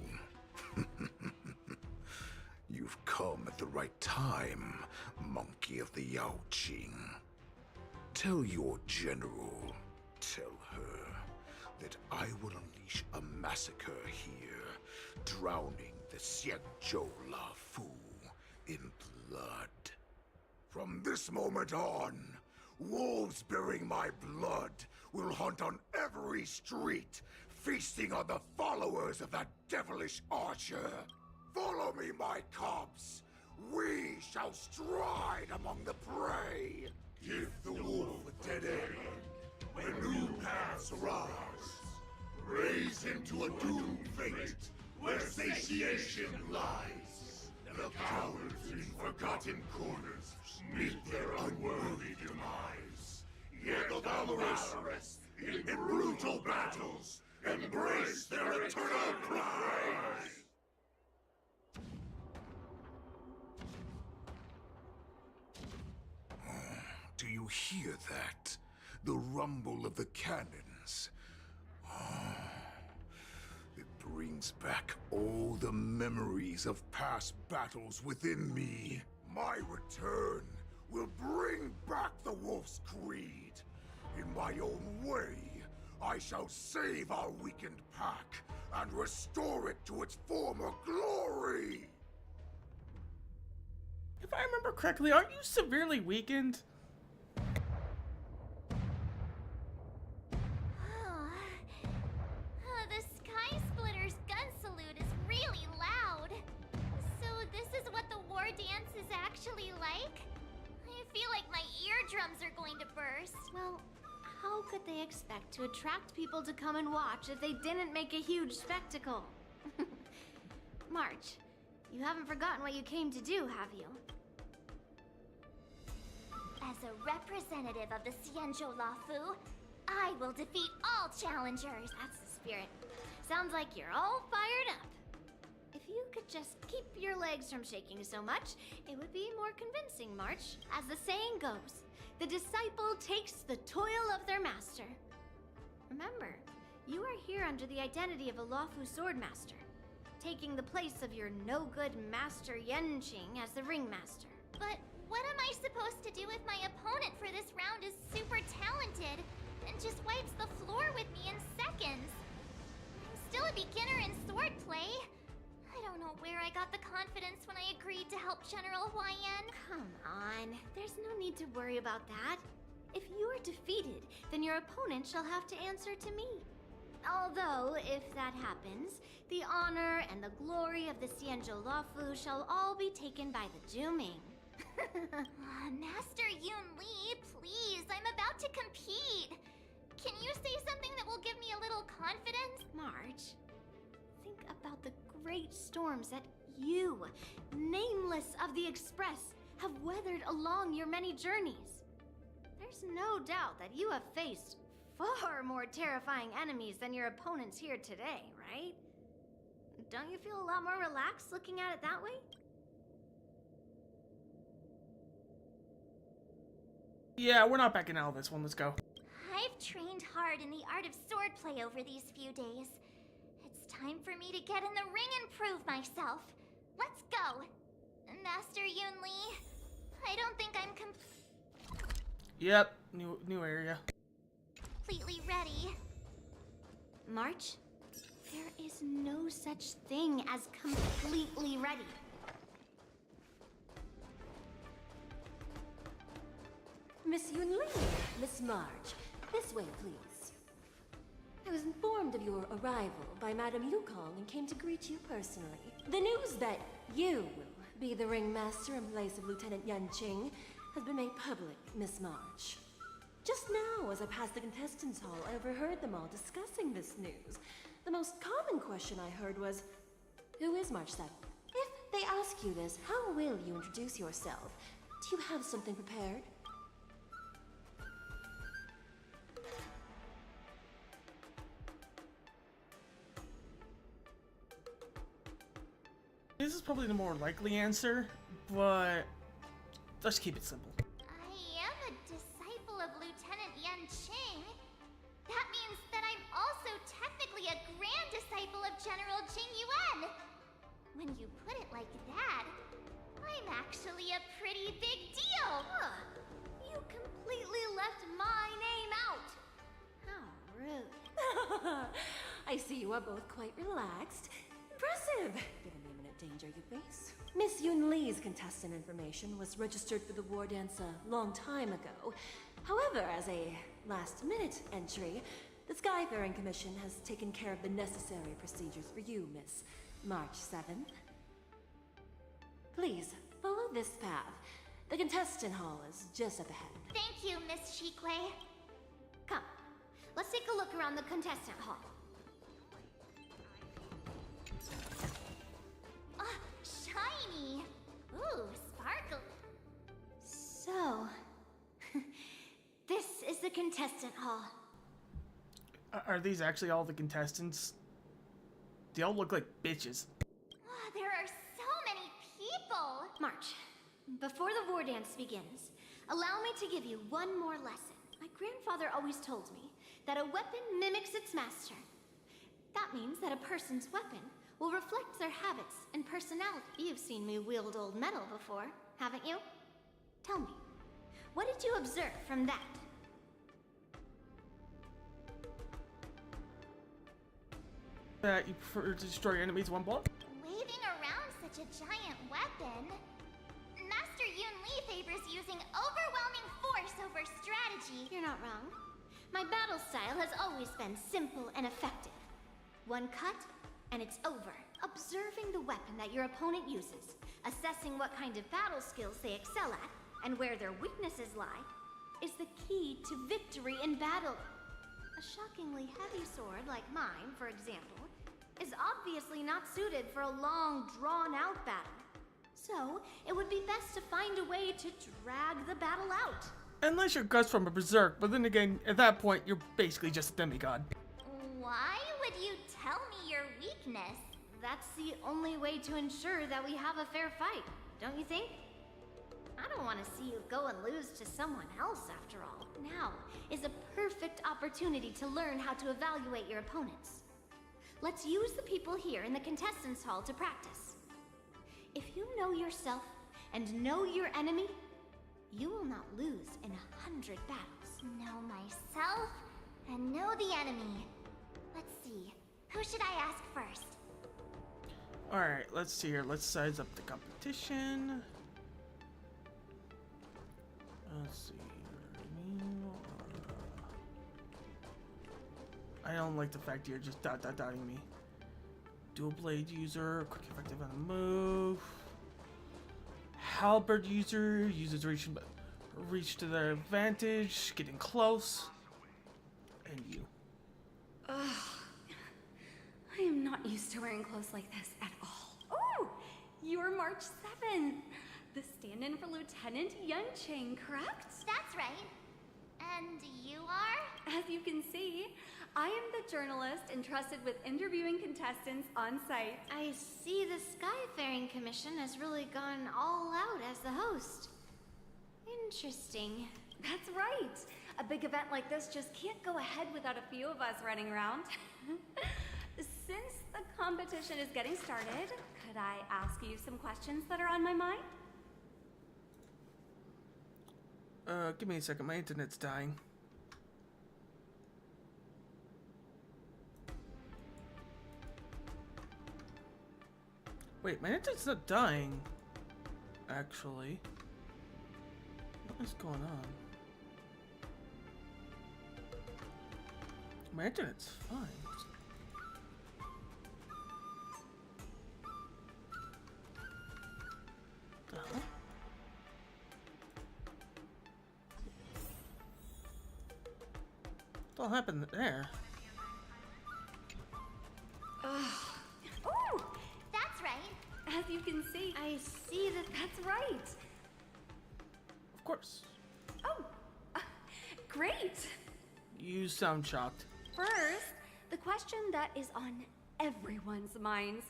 You've come at the right time, monkey of the Yaoqing. Tell your general, tell her, that I will unleash a massacre here, drowning the Xianzhou Lafu in blood. From this moment on, wolves bearing my blood will hunt on every street, feasting on the followers of that devilish archer. Follow me, my cubs. We shall stride among the prey. Give the wolf a dead end when new paths arise. Raise him to a doomed fate where satiation lies. The cowards in forgotten corners meet their unworthy demise. Yet the valorous, in brutal battles, embrace their eternal prize. Do you hear that? The rumble of the cannons. It brings back all the memories of past battles within me. My return will bring back the wolf's creed. In my own way, I shall save our weakened pack and restore it to its former glory. If I remember correctly, aren't you severely weakened? The Sky Splitter's gun salute is really loud. So this is what the war dance is actually like? I feel like my eardrums are going to burst. Well, how could they expect to attract people to come and watch if they didn't make a huge spectacle? March, you haven't forgotten what you came to do, have you? As a representative of the Xianzhou Lafu, I will defeat all challengers. That's the spirit. Sounds like you're all fired up. If you could just keep your legs from shaking so much, it would be more convincing, March. As the saying goes, the disciple takes the toil of their master. Remember, you are here under the identity of a Lafu swordmaster, taking the place of your no-good master Yenqing as the ringmaster. But what am I supposed to do if my opponent for this round is super talented and just wipes the floor with me in seconds? I'm still a beginner in swordplay. I don't know where I got the confidence when I agreed to help General Huaiyan. Come on, there's no need to worry about that. If you are defeated, then your opponent shall have to answer to me. Although, if that happens, the honor and the glory of the Xianzhou Lafu shall all be taken by the Juming. Master Yun Li, please, I'm about to compete. Can you say something that will give me a little confidence? March, think about the great storms that you, nameless of the Express, have weathered along your many journeys. There's no doubt that you have faced far more terrifying enemies than your opponents here today, right? Don't you feel a lot more relaxed looking at it that way? Yeah, we're not backing out of this one. Let's go. I've trained hard in the art of swordplay over these few days. It's time for me to get in the ring and prove myself. Let's go! Master Yun Li, I don't think I'm Yep, new area. completely ready. March, there is no such thing as completely ready. Miss Yunli, Miss March, this way, please. I was informed of your arrival by Madame Yukong and came to greet you personally. The news that you will be the ringmaster in place of Lieutenant Yanqing has been made public, Miss March. Just now, as I passed the contestants' hall, I overheard them all discussing this news. The most common question I heard was, who is March 7th? If they ask you this, how will you introduce yourself? Do you have something prepared? This is probably the more likely answer, but let's keep it simple. I am a disciple of Lieutenant Yanqing. That means that I'm also technically a grand disciple of General Jing Yuan. When you put it like that, I'm actually a pretty big deal. Huh. You completely left my name out. How rude. I see you are both quite relaxed. Impressive, given the imminent danger you face. Miss Yunli's contestant information was registered for the wardance a long time ago. However, as a last-minute entry, the Skyfaring Commission has taken care of the necessary procedures for you, Miss March 7th. Please, follow this path. The contestant hall is just up ahead. Thank you, Miss Shikwe. Come, let's take a look around the contestant hall. Shiny. Ooh, sparkle. So, this is the contestant hall. Are these actually all the contestants? They all look like bitches. There are so many people. March, before the war dance begins, allow me to give you one more lesson. My grandfather always told me that a weapon mimics its master. That means that a person's weapon will reflect their habits and personality. You've seen me wield old metal before, haven't you? Tell me, what did you observe from that? That you prefer to destroy your enemies one blow? Waving around such a giant weapon, Master Yunli favors using overwhelming force over strategy. You're not wrong. My battle style has always been simple and effective. One cut, and it's over. Observing the weapon that your opponent uses, assessing what kind of battle skills they excel at, and where their weaknesses lie, is the key to victory in battle. A shockingly heavy sword like mine, for example, is obviously not suited for a long, drawn-out battle. So, it would be best to find a way to drag the battle out. Unless you're Gus from a Berserk, but then again, at that point, you're basically just a demigod. Why would you tell me your weakness? That's the only way to ensure that we have a fair fight, don't you think? I don't want to see you go and lose to someone else, after all. Now is a perfect opportunity to learn how to evaluate your opponents. Let's use the people here in the contestants' hall to practice. If you know yourself and know your enemy, you will not lose in 100 battles. Know myself and know the enemy. Let's see. Who should I ask first? Alright, let's see here. Let's size up the competition. Let's see. I don't like the fact you're just dotting me. Dual blade user, quick effective on the move. Halberd user uses reach to their advantage, getting close. And you. Ugh. I am not used to wearing clothes like this at all. Oh, you're March 7th. The stand-in for Lieutenant Yanqing, correct? That's right. And you are? As you can see, I am the journalist entrusted with interviewing contestants on site. I see the Skyfaring Commission has really gone all out as the host. Interesting. That's right. A big event like this just can't go ahead without a few of us running around. Since the competition is getting started, could I ask you some questions that are on my mind? Give me a second. My internet's dying. Wait, my internet's not dying. Actually. What is going on? Imagine it's fine. The hell? What happened there? Ooh, that's right. As you can see, I see that that's right. Of course. Oh, great. You sound shocked. First, the question that is on everyone's minds.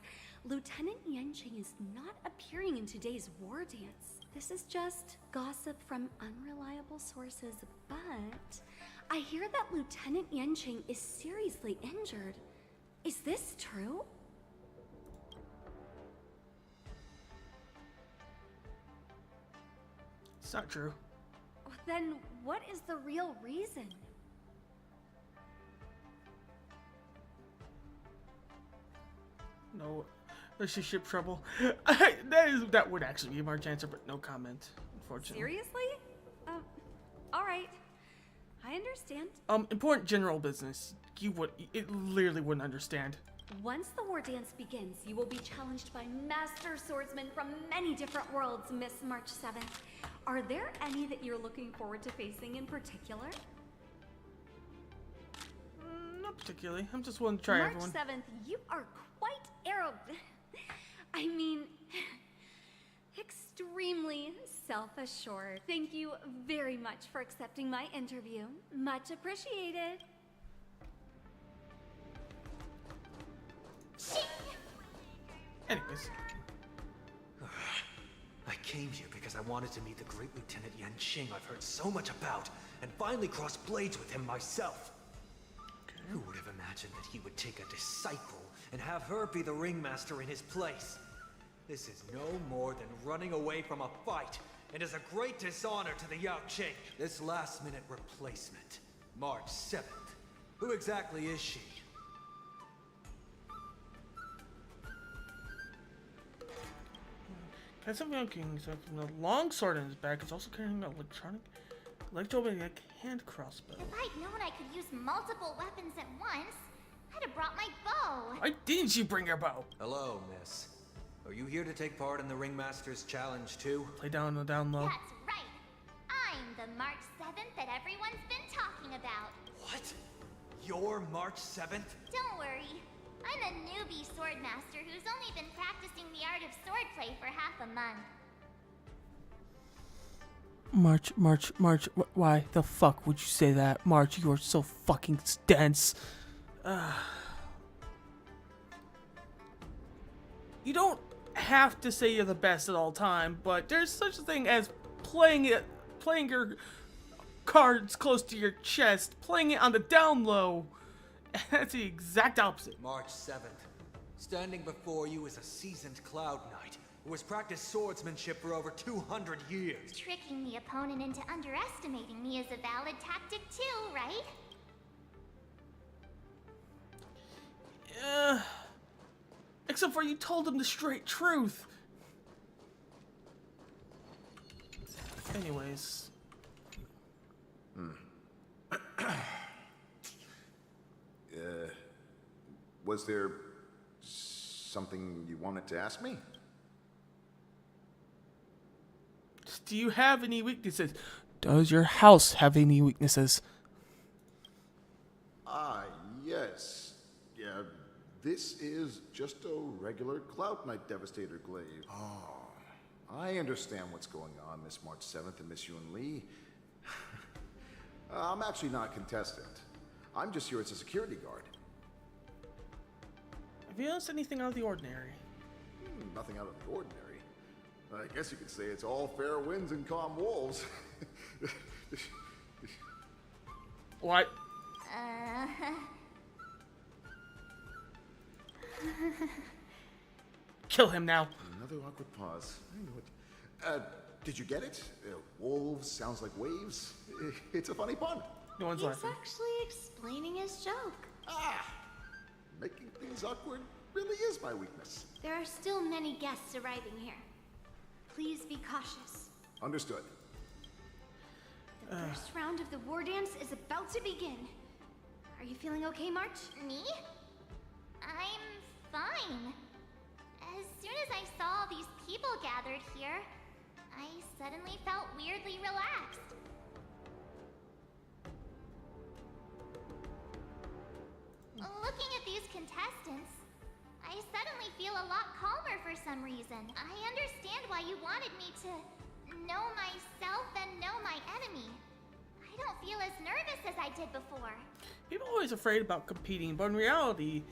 Lieutenant Yanqing is not appearing in today's war dance. This is just gossip from unreliable sources, but I hear that Lieutenant Yanqing is seriously injured. Is this true? It's not true. Then what is the real reason? No relationship trouble. That would actually be a March answer, but no comment, unfortunately. Seriously? All right. I understand. Important general business. It literally wouldn't understand. Once the war dance begins, you will be challenged by master swordsmen from many different worlds, Miss March 7th. Are there any that you're looking forward to facing in particular? Not particularly. I'm just willing to try March everyone. 7th, you are quite I mean, extremely self-assured. Thank you very much for accepting my interview. Much appreciated. Anyways. I came here because I wanted to meet the great Lieutenant Yanqing I've heard so much about, and finally cross blades with him myself. Okay. Who would have imagined that he would take a disciple and have her be the ringmaster in his place? This is no more than running away from a fight, and is a great dishonor to the Yaoqing. This last-minute replacement, March 7th. Who exactly is she? Castlevania King from the long sword in his back is also carrying an electromagnetic hand crossbow. If I'd known I could use multiple weapons at once, I'd have brought my bow. Why didn't you bring your bow? Hello, miss. Are you here to take part in the Ringmaster's Challenge too? Play down the down low. That's right. I'm the March 7th that everyone's been talking about. What? You're March 7th? Don't worry. I'm a newbie swordmaster who's only been practicing the art of swordplay for half a month. March, why the fuck would you say that? March, you are so fucking dense. You don't have to say you're the best at all time, but there's such a thing as playing your cards close to your chest, playing it on the down low. That's the exact opposite. March 7th. Standing before you is a seasoned Cloud Knight who has practiced swordsmanship for over 200 years. Tricking the opponent into underestimating me is a valid tactic too, right? Except for you told him the straight truth. Anyways. Was there something you wanted to ask me? Do you have any weaknesses? Does your house have any weaknesses? Yes. Yeah, this is just a regular Cloud Knight Devastator glaive. Oh, I understand what's going on, Miss March 7th and Miss Yun Li. I'm actually not a contestant. I'm just here as a security guard. Have you noticed anything out of the ordinary? Nothing out of the ordinary. I guess you could say it's all fair winds and calm wolves. What? Kill him now. Another awkward pause. I know it. Did you get it? Wolves sounds like waves. It's a funny pun. No one's He's laughing. actually explaining his joke. Making things awkward really is my weakness. There are still many guests arriving here. Please be cautious. Understood. The first round of the war dance is about to begin. Are you feeling okay, March? Me? I'm fine. As soon as I saw all these people gathered here, I suddenly felt weirdly relaxed. Looking at these contestants, I suddenly feel a lot calmer for some reason. I understand why you wanted me to know myself and know my enemy. I don't feel as nervous as I did before. People are always afraid about competing, but in reality,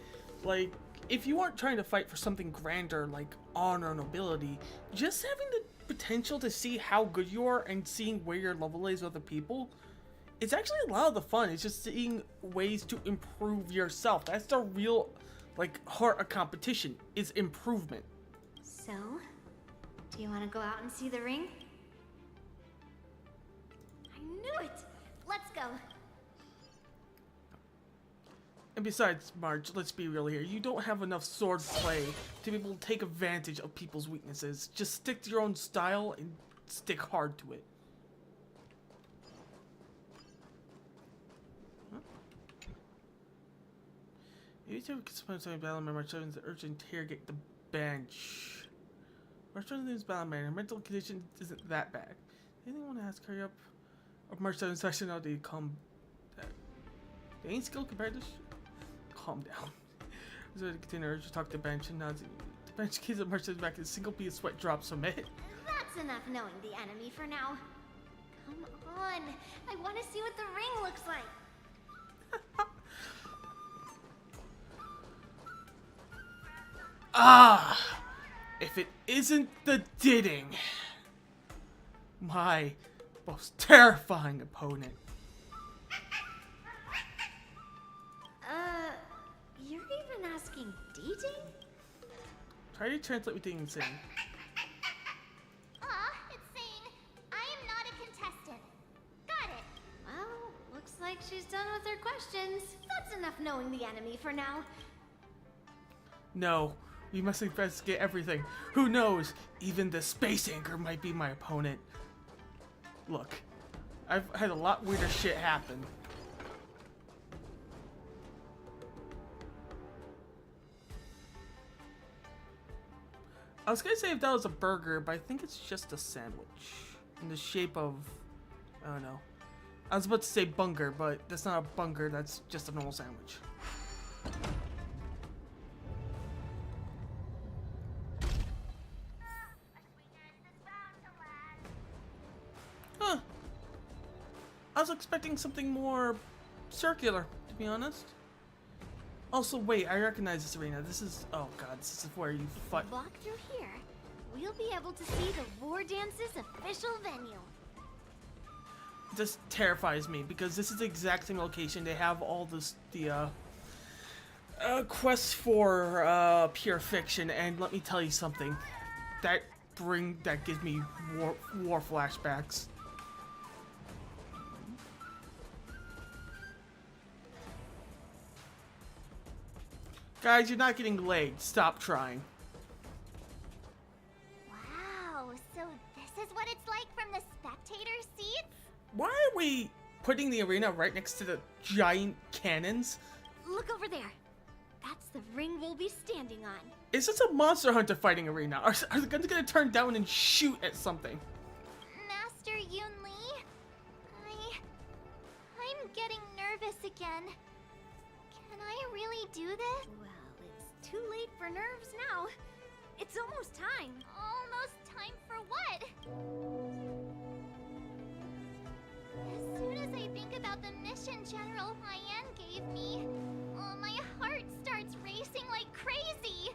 like, if you aren't trying to fight for something grander like honor and nobility, just having the potential to see how good you are and seeing where your level is with other people, it's actually a lot of the fun. It's just seeing ways to improve yourself. That's the real, like, heart of competition, is improvement. So, do you want to go out and see the ring? I knew it! Let's go. And besides, Marge, let's be real here. You don't have enough sword play to be able to take advantage of people's weaknesses. Just stick to your own style and stick hard to it. You two can spend time battling March 7's the urge to interrogate the bench. March 7's battle man. Her mental condition isn't that bad. Anything want to ask her up? Of March 7's session, how do you calm that? They ain't skill compared to calm down. So to continue urge to talk to the bench and nods. The bench keeps at March 7's back and a single piece of sweat drops from it. That's enough knowing the enemy for now. Come on. I want to see what the ring looks like. Ah! If it isn't the Didding, my most terrifying opponent. You're even asking dating? Try to translate what Didding's saying. It's saying, I am not a contestant. Got it. Well, looks like she's done with her questions. That's enough knowing the enemy for now. No, we must investigate everything. Who knows? Even the space anchor might be my opponent. Look, I've had a lot weirder shit happen. I was gonna say if that was a burger, but I think it's just a sandwich. In the shape of, I don't know. I was about to say bunger, but that's not a bunger, that's just a normal sandwich. Huh. I was expecting something more circular, to be honest. Also, wait, I recognize this arena. This is, oh god, this is where you fight. Walk through here. We'll be able to see the Wardance's official venue. This terrifies me because this is the exact same location. They have all this, the quests for pure fiction, and let me tell you something. That gives me war flashbacks. Guys, you're not getting laid. Stop trying. Wow, so this is what it's like from the spectator seats? Why are we putting the arena right next to the giant cannons? Look over there. That's the ring we'll be standing on. Is this a Monster Hunter fighting arena? Are the guns gonna turn down and shoot at something? Master Yoon Lee? I'm getting nervous again. Can I really do this? Well, it's too late for nerves now. It's almost time. Almost time for what? As soon as I think about the mission General Hyan gave me, my heart starts racing like crazy.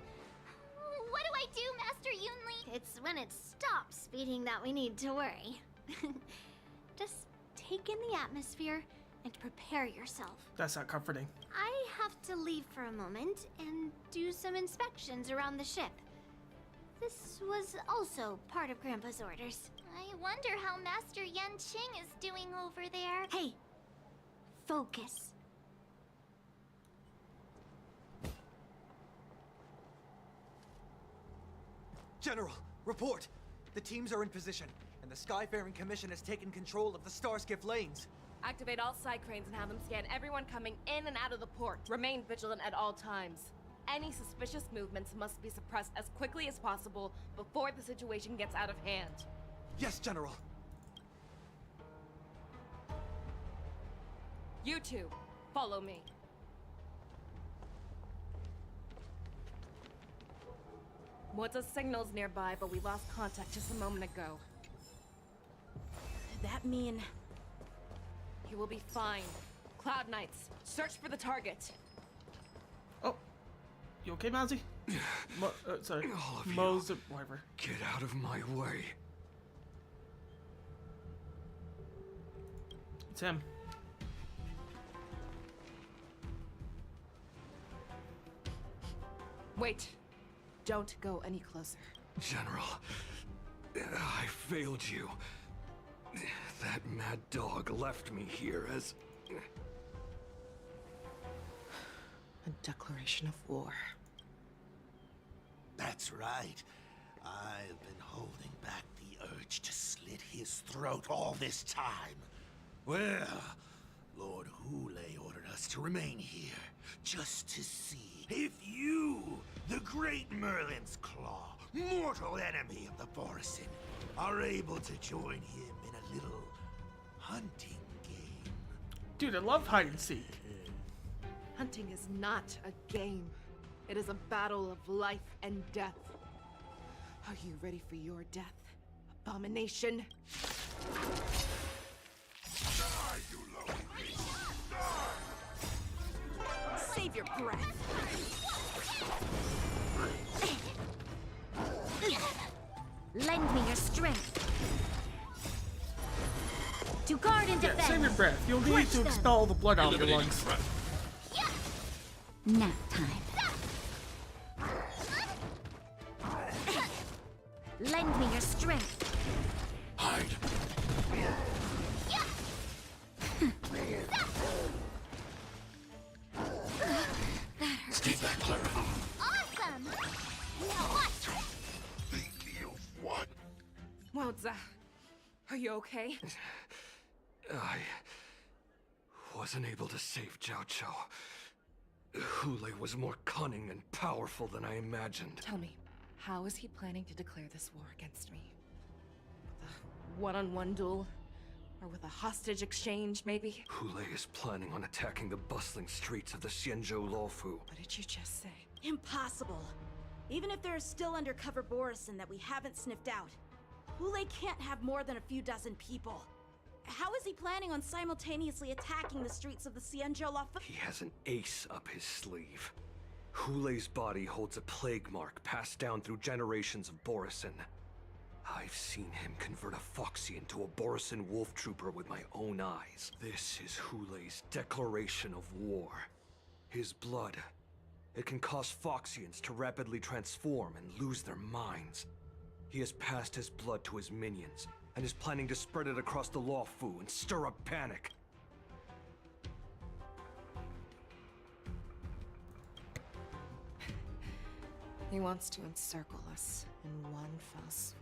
What do I do, Master Yoon Lee? It's when it stops beating that we need to worry. Just take in the atmosphere and prepare yourself. That's not comforting. I have to leave for a moment and do some inspections around the ship. This was also part of Grandpa's orders. I wonder how Master Yan Qing is doing over there. Hey, focus. General, report! The teams are in position, and the Skyfaring Commission has taken control of the Starskiff lanes. Activate all side cranes and have them scan everyone coming in and out of the port. Remain vigilant at all times. Any suspicious movements must be suppressed as quickly as possible before the situation gets out of hand. Yes, General. You two, follow me. Ward's signal's nearby, but we lost contact just a moment ago. That mean... He will be fine. Cloud Knights, search for the target. Oh. You okay, Mozzie? Sorry. All of Mose, whatever. Get out of my way. It's him. Wait. Don't go any closer. General, I failed you. That mad dog left me here as... A declaration of war. That's right. I've been holding back the urge to slit his throat all this time. Well, Lord Hule ordered us to remain here, just to see if you, the great Merlin's Claw, mortal enemy of the Borisin, are able to join him in a little hunting game. Dude, I love hide and seek. Hunting is not a game. It is a battle of life and death. Are you ready for your death, abomination? Save your breath. Lend me your strength. To guard and defend. Yeah, save your breath. You'll need to expel the blood out of your lungs. Nap time. Lend me your strength. Hide. Stay back, Clara. Awesome! Now watch! Think you what? Wardza, are you okay? I wasn't able to save Jiao Chou. Hule was more cunning and powerful than I imagined. Tell me, how is he planning to declare this war against me? With a one-on-one duel? Or with a hostage exchange, maybe? Hule is planning on attacking the bustling streets of the Xianzhou Luofu. What did you just say? Impossible. Even if there are still undercover Borisin that we haven't sniffed out, Hule can't have more than a few dozen people. How is he planning on simultaneously attacking the streets of the Xianzhou Luofu? He has an ace up his sleeve. Hule's body holds a plague mark passed down through generations of Borisin. I've seen him convert a Foxy into a Borisin wolf trooper with my own eyes. This is Hule's declaration of war. His blood. It can cause Foxians to rapidly transform and lose their minds. He has passed his blood to his minions, and is planning to spread it across the Luofu and stir up panic. He wants to encircle us in one fell swoop.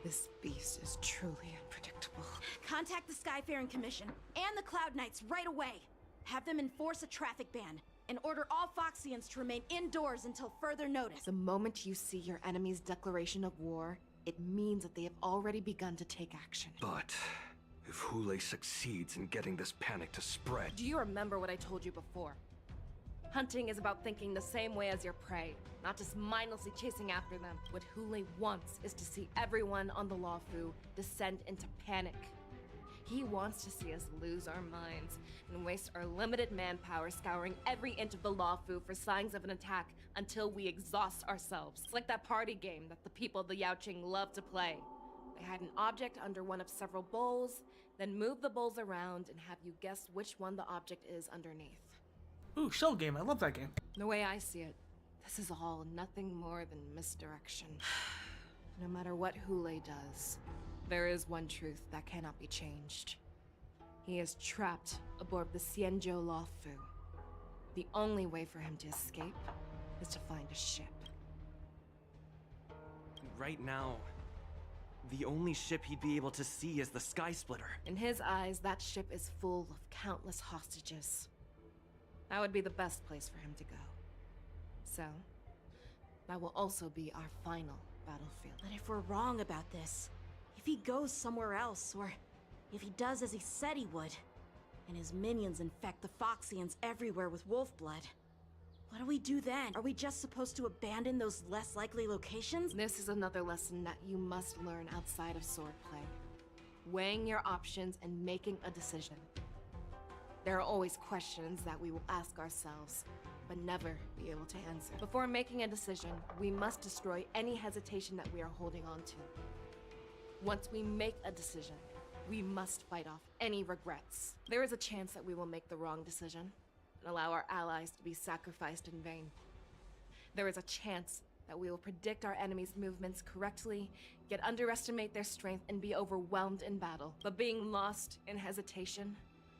This beast is truly unpredictable. Contact the Skyfaring Commission and the Cloud Knights right away. Have them enforce a traffic ban and order all Foxians to remain indoors until further notice. The moment you see your enemy's declaration of war, it means that they have already begun to take action. But if Hule succeeds in getting this panic to spread... Do you remember what I told you before? Hunting is about thinking the same way as your prey, not just mindlessly chasing after them. What Hule wants is to see everyone on the Luofu descend into panic. He wants to see us lose our minds and waste our limited manpower scouring every inch of the Luofu for signs of an attack until we exhaust ourselves. It's like that party game that the people of the Yaoqing love to play. They hide an object under one of several bowls, then move the bowls around and have you guess which one the object is underneath. Ooh, shell game. I love that game. The way I see it, this is all nothing more than misdirection. No matter what Hule does, there is one truth that cannot be changed. He is trapped aboard the Xianzhou Luofu. The only way for him to escape is to find a ship. Right now, The only ship he'd be able to see is the Sky Splitter. In his eyes, that ship is full of countless hostages. That would be the best place for him to go. So, that will also be our final battlefield. But if we're wrong about this, if he goes somewhere else, or if he does as he said he would, and his minions infect the Foxians everywhere with wolf blood, what do we do then? Are we just supposed to abandon those less likely locations? This is another lesson that you must learn outside of swordplay. Weighing your options and making a decision. There are always questions that we will ask ourselves, but never be able to answer. Before making a decision, we must destroy any hesitation that we are holding on to. Once we make a decision, we must fight off any regrets. There is a chance that we will make the wrong decision and allow our allies to be sacrificed in vain. There is a chance that we will predict our enemies' movements correctly, yet underestimate their strength and be overwhelmed in battle. But being lost in hesitation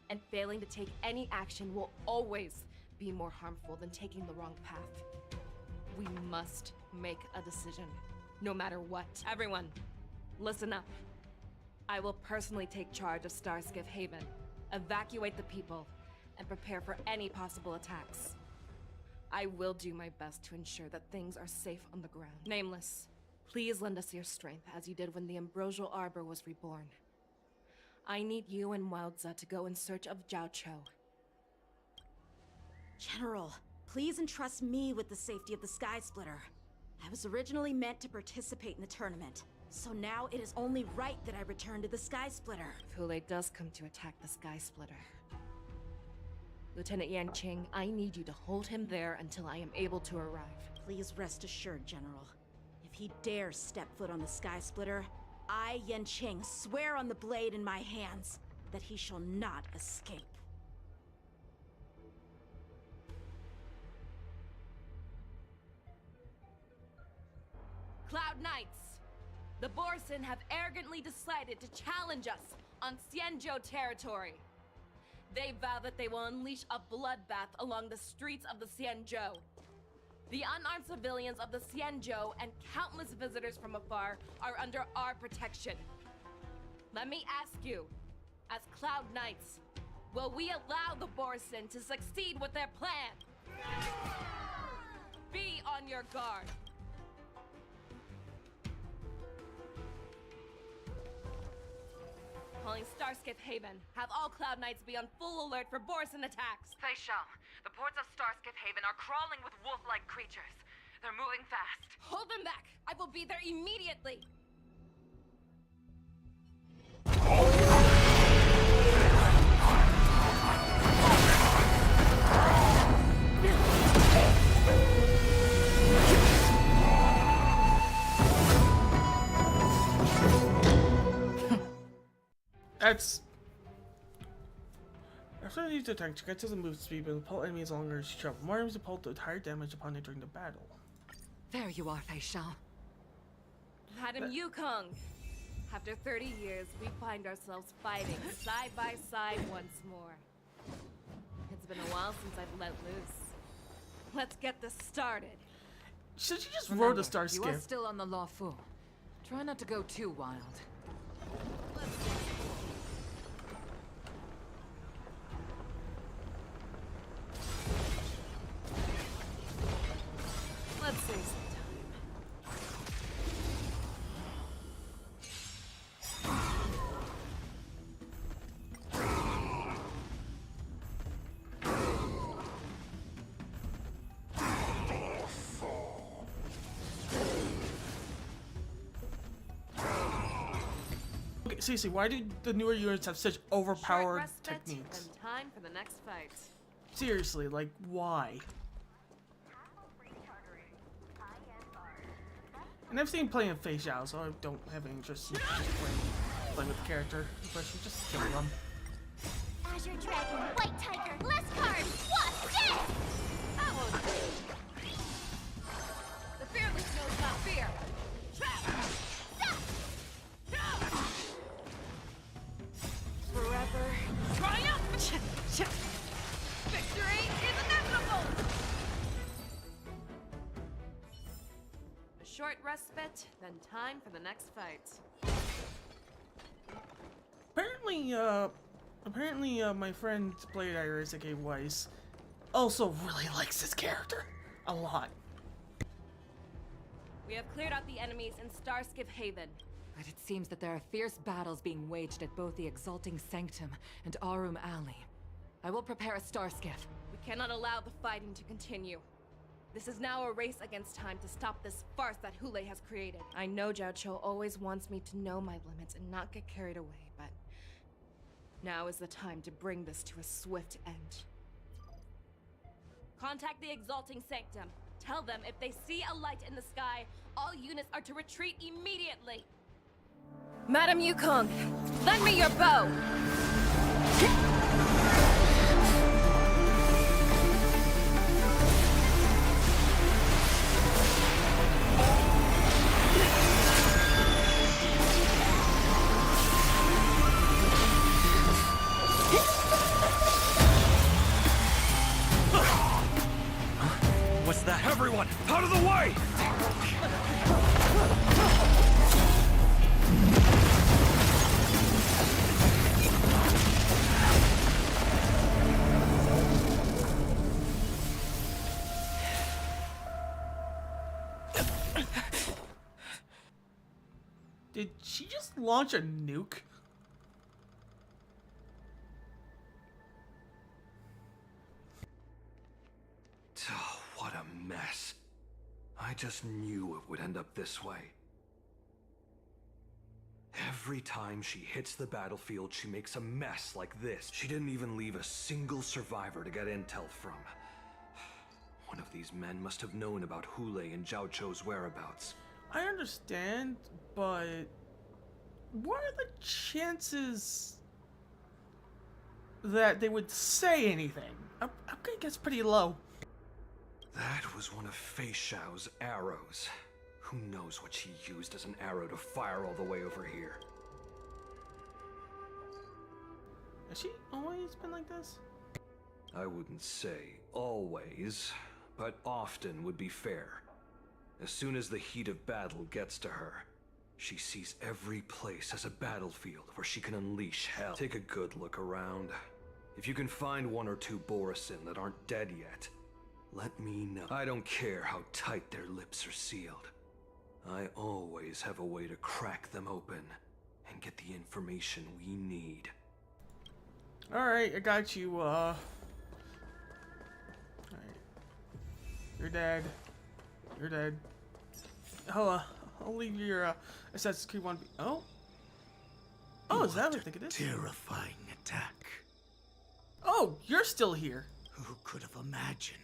and failing to take any action will always be more harmful than taking the wrong path. We must make a decision, no matter what. Everyone, listen up. I will personally take charge of Starskiff Haven, evacuate the people, and prepare for any possible attacks. I will do my best to ensure that things are safe on the ground. Nameless, please lend us your strength as you did when the Ambrosial Arbor was reborn. I need you and Wildza to go in search of Jiao Cho. General, please entrust me with the safety of the Sky Splitter. I was originally meant to participate in the tournament, so now it is only right that I return to the Sky Splitter. If Hule does come to attack the Sky Splitter, Lieutenant Yanqing, I need you to hold him there until I am able to arrive. Please rest assured, General. If he dares step foot on the Sky Splitter, I, Yanqing, swear on the blade in my hands that he shall not escape. Cloud Knights! The Borson have arrogantly decided to challenge us on Xianzhou territory. They vow that they will unleash a bloodbath along the streets of the Xianzhou. The unarmed civilians of the Xianzhou and countless visitors from afar are under our protection. Let me ask you, as Cloud Knights, will we allow the Borson to succeed with their plan? Be on your guard. Calling Starskiff Haven. Have all Cloud Knights be on full alert for Borson attacks. Fei Shao, the ports of Starskiff Haven are crawling with wolf-like creatures. They're moving fast. Hold them back! I will be there immediately! That's... After these attacks, she gets to the move speed, but repel enemies longer as she travels. More enemies repel the higher damage upon entering the battle. There you are, Fei Shao. Madam Yukong! After 30 years, we find ourselves fighting side by side once more. It's been a while since I've let loose. Let's get this started. Should you just Remember, rode a star skip? You are still on the Law Fu. Try not to go too wild. Let's save some time. Okay, seriously, why do the newer units have such overpowered Respite, techniques? and time for the next fight. Seriously, like, why? And I've seen playing Fei Xiao, so I don't have any interest in just playing with the character. But just kill them. Azure Dragon, White Tiger, less cards! What's this? That won't do. The fearless knows not fear. Forever triumph! Victory is inevitable! A short respite, then time for the next fight. apparently, my friend Blade Iris, aka Weiss, also really likes this character a lot. We have cleared out the enemies in Starskiff Haven. But it seems that there are fierce battles being waged at both the Exalting Sanctum and Arum Alley. I will prepare a Starskiff. We cannot allow the fighting to continue. This is now a race against time to stop this farce that Hule has created. I know Jiao Cho always wants me to know my limits and not get carried away, but now is the time to bring this to a swift end. Contact the Exalting Sanctum. Tell them if they see a light in the sky, all units are to retreat immediately. Madam Yukong, lend me your bow! What's that? Everyone, out of the way! Did she just launch a nuke? Oh, what a mess. I just knew it would end up this way. Every time she hits the battlefield, she makes a mess like this. She didn't even leave a single survivor to get intel from. One of these men must have known about Hule and Jiao Cho's whereabouts. I understand, but what are the chances that they would say anything? I'm gonna guess pretty low. That was one of Fei Xiao's arrows. Who knows what she used as an arrow to fire all the way over here? Has she always been like this? I wouldn't say always, but often would be fair. As soon as the heat of battle gets to her, she sees every place as a battlefield where she can unleash hell. Take a good look around. If you can find one or two Borisin that aren't dead yet, let me know. I don't care how tight their lips are sealed. I always have a way to crack them open and get the information we need. Alright, I got you, Alright. You're dead. You're dead. I'll leave your, Assassin's Creed 1. Oh? Oh, is that what I think it is? Terrifying attack. Oh, you're still here. Who could have imagined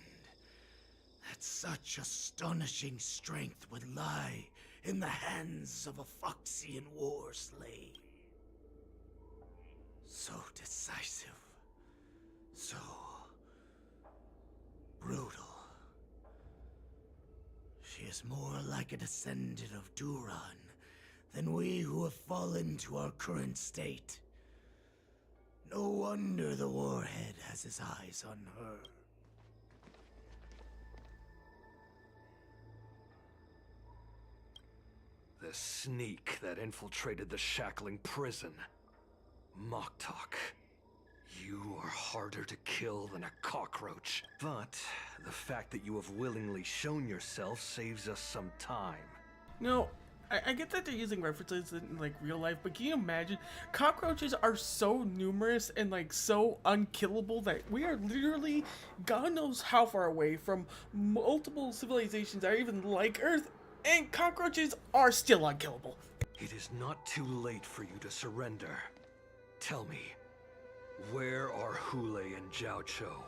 that such astonishing strength would lie in the hands of a Foxian war slave? So decisive. So brutal. She is more like a descendant of Duran than we who have fallen to our current state. No wonder the Warhead has his eyes on her. The sneak that infiltrated the shackling prison. Moktok. You are harder to kill than a cockroach. But the fact that you have willingly shown yourself saves us some time. No, I get that they're using references in like real life, but can you imagine? Cockroaches are so numerous and like so unkillable that we are literally God knows how far away from multiple civilizations that are even like Earth, and cockroaches are still unkillable. It is not too late for you to surrender. Tell me, where are Hule and Jiao Cho?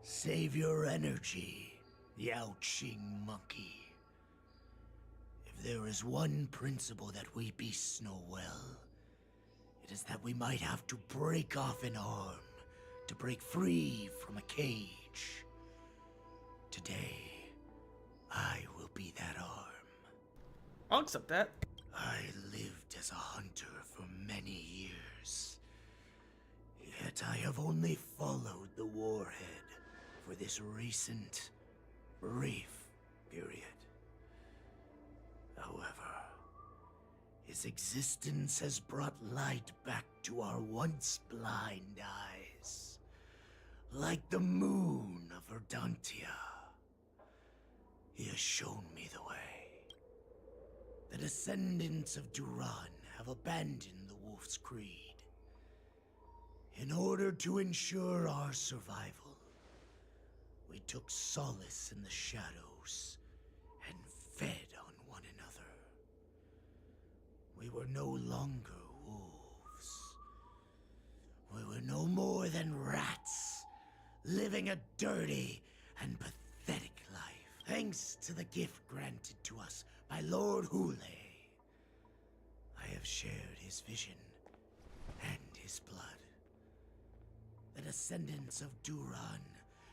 Save your energy, Yao Qing monkey. If there is one principle that we beasts know well, it is that we might have to break off an arm to break free from a cage. Today, I will be that arm. I'll accept that. I lived as a hunter for many years. Yet I have only followed the Warhead for this recent, brief period. However, his existence has brought light back to our once blind eyes, like the moon of Verdantia. He has shown me the way. The descendants of Duran have abandoned the Wolf's Creed. In order to ensure our survival, we took solace in the shadows and fed on one another. We were no longer wolves. We were no more than rats, living a dirty and pathetic life, thanks to the gift granted to us by Lord Hule. I have shared his vision and his blood. The descendants of Duran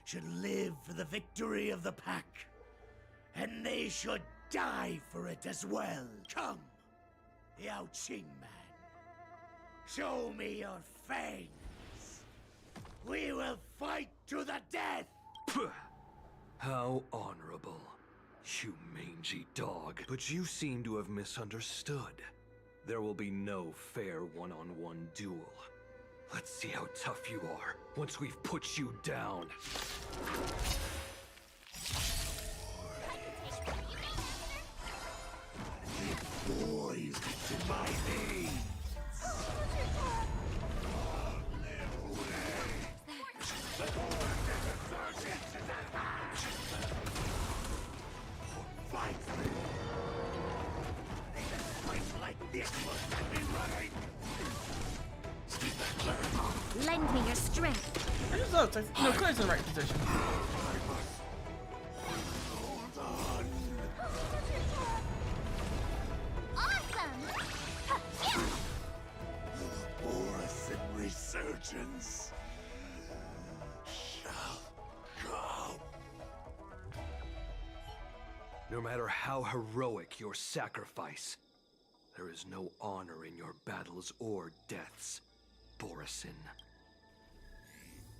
should live for the victory of the Pack, and they should die for it as well. Come, Yao Qing man. Show me your fangs. We will fight to the death! How honorable, you mangy dog. But you seem to have misunderstood. There will be no fair one-on-one duel. Let's see how tough you are once we've put you down. Poised to my veins. Fight me! A place like this will set me running. Lend me your strength. I just thought, no, Claire's in the right position. Awesome! Boris and resurgence shall come. No matter how heroic your sacrifice, there is no honor in your battles or deaths, Borisin.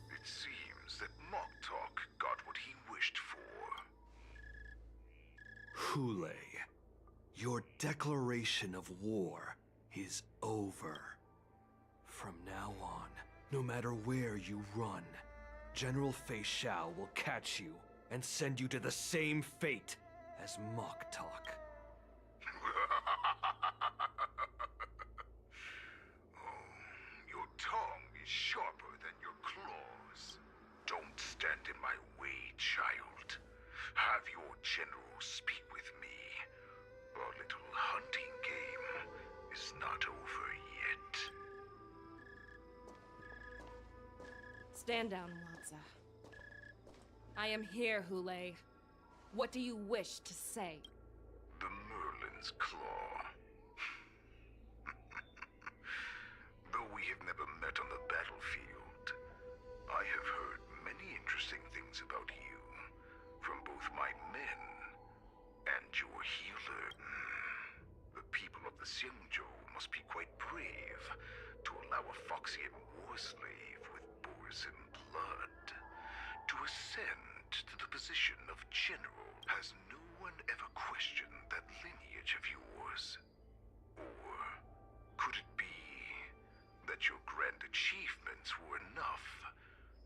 It seems that Moktok got what he wished for. Hule, your declaration of war is over. From now on, no matter where you run, General Fei Shao will catch you and send you to the same fate as Moktok. Your tongue is sharper than your claws. Don't stand in my way, child. Have your general speak with me. Our little hunting game is not over yet. Stand down, Watsa. I am here, Hule. What do you wish to say? The Merlin's Claw. Though we have never met on the battlefield, I have heard many interesting things about you from both my men and your healer. The people of the Xianzhou must be quite brave to allow a Foxian war slave with Borisin blood to ascend to the position of general. Has no one ever questioned that lineage of yours? Or could it be that your grand achievements were enough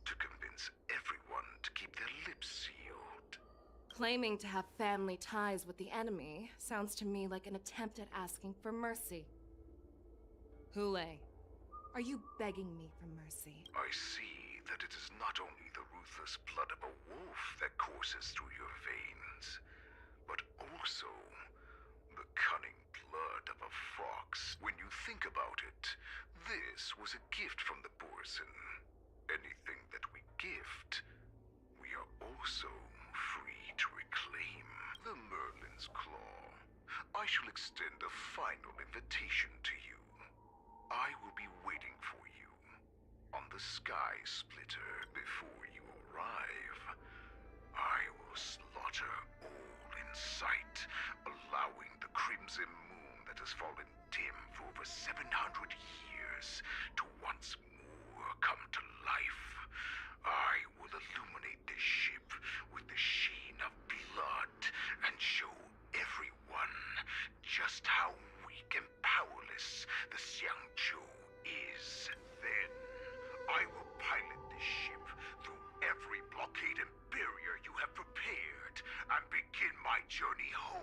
to convince everyone to keep their lips sealed? Claiming to have family ties with the enemy sounds to me like an attempt at asking for mercy. Hule, are you begging me for mercy? I see that it is not only the ruthless blood of a wolf that courses through your veins, but also the cunning blood of a fox. When you think about it, this was a gift from the Borisin. Anything that we gift, we are also free to reclaim. The Merlin's Claw. I shall extend a final invitation to you. I will be waiting for you on the Sky Splitter. Before you arrive, I will slaughter all in sight, allowing the crimson moon that has fallen dim for over 700 years to once more come to life. I will illuminate this ship with the sheen of blood and show everyone journey home.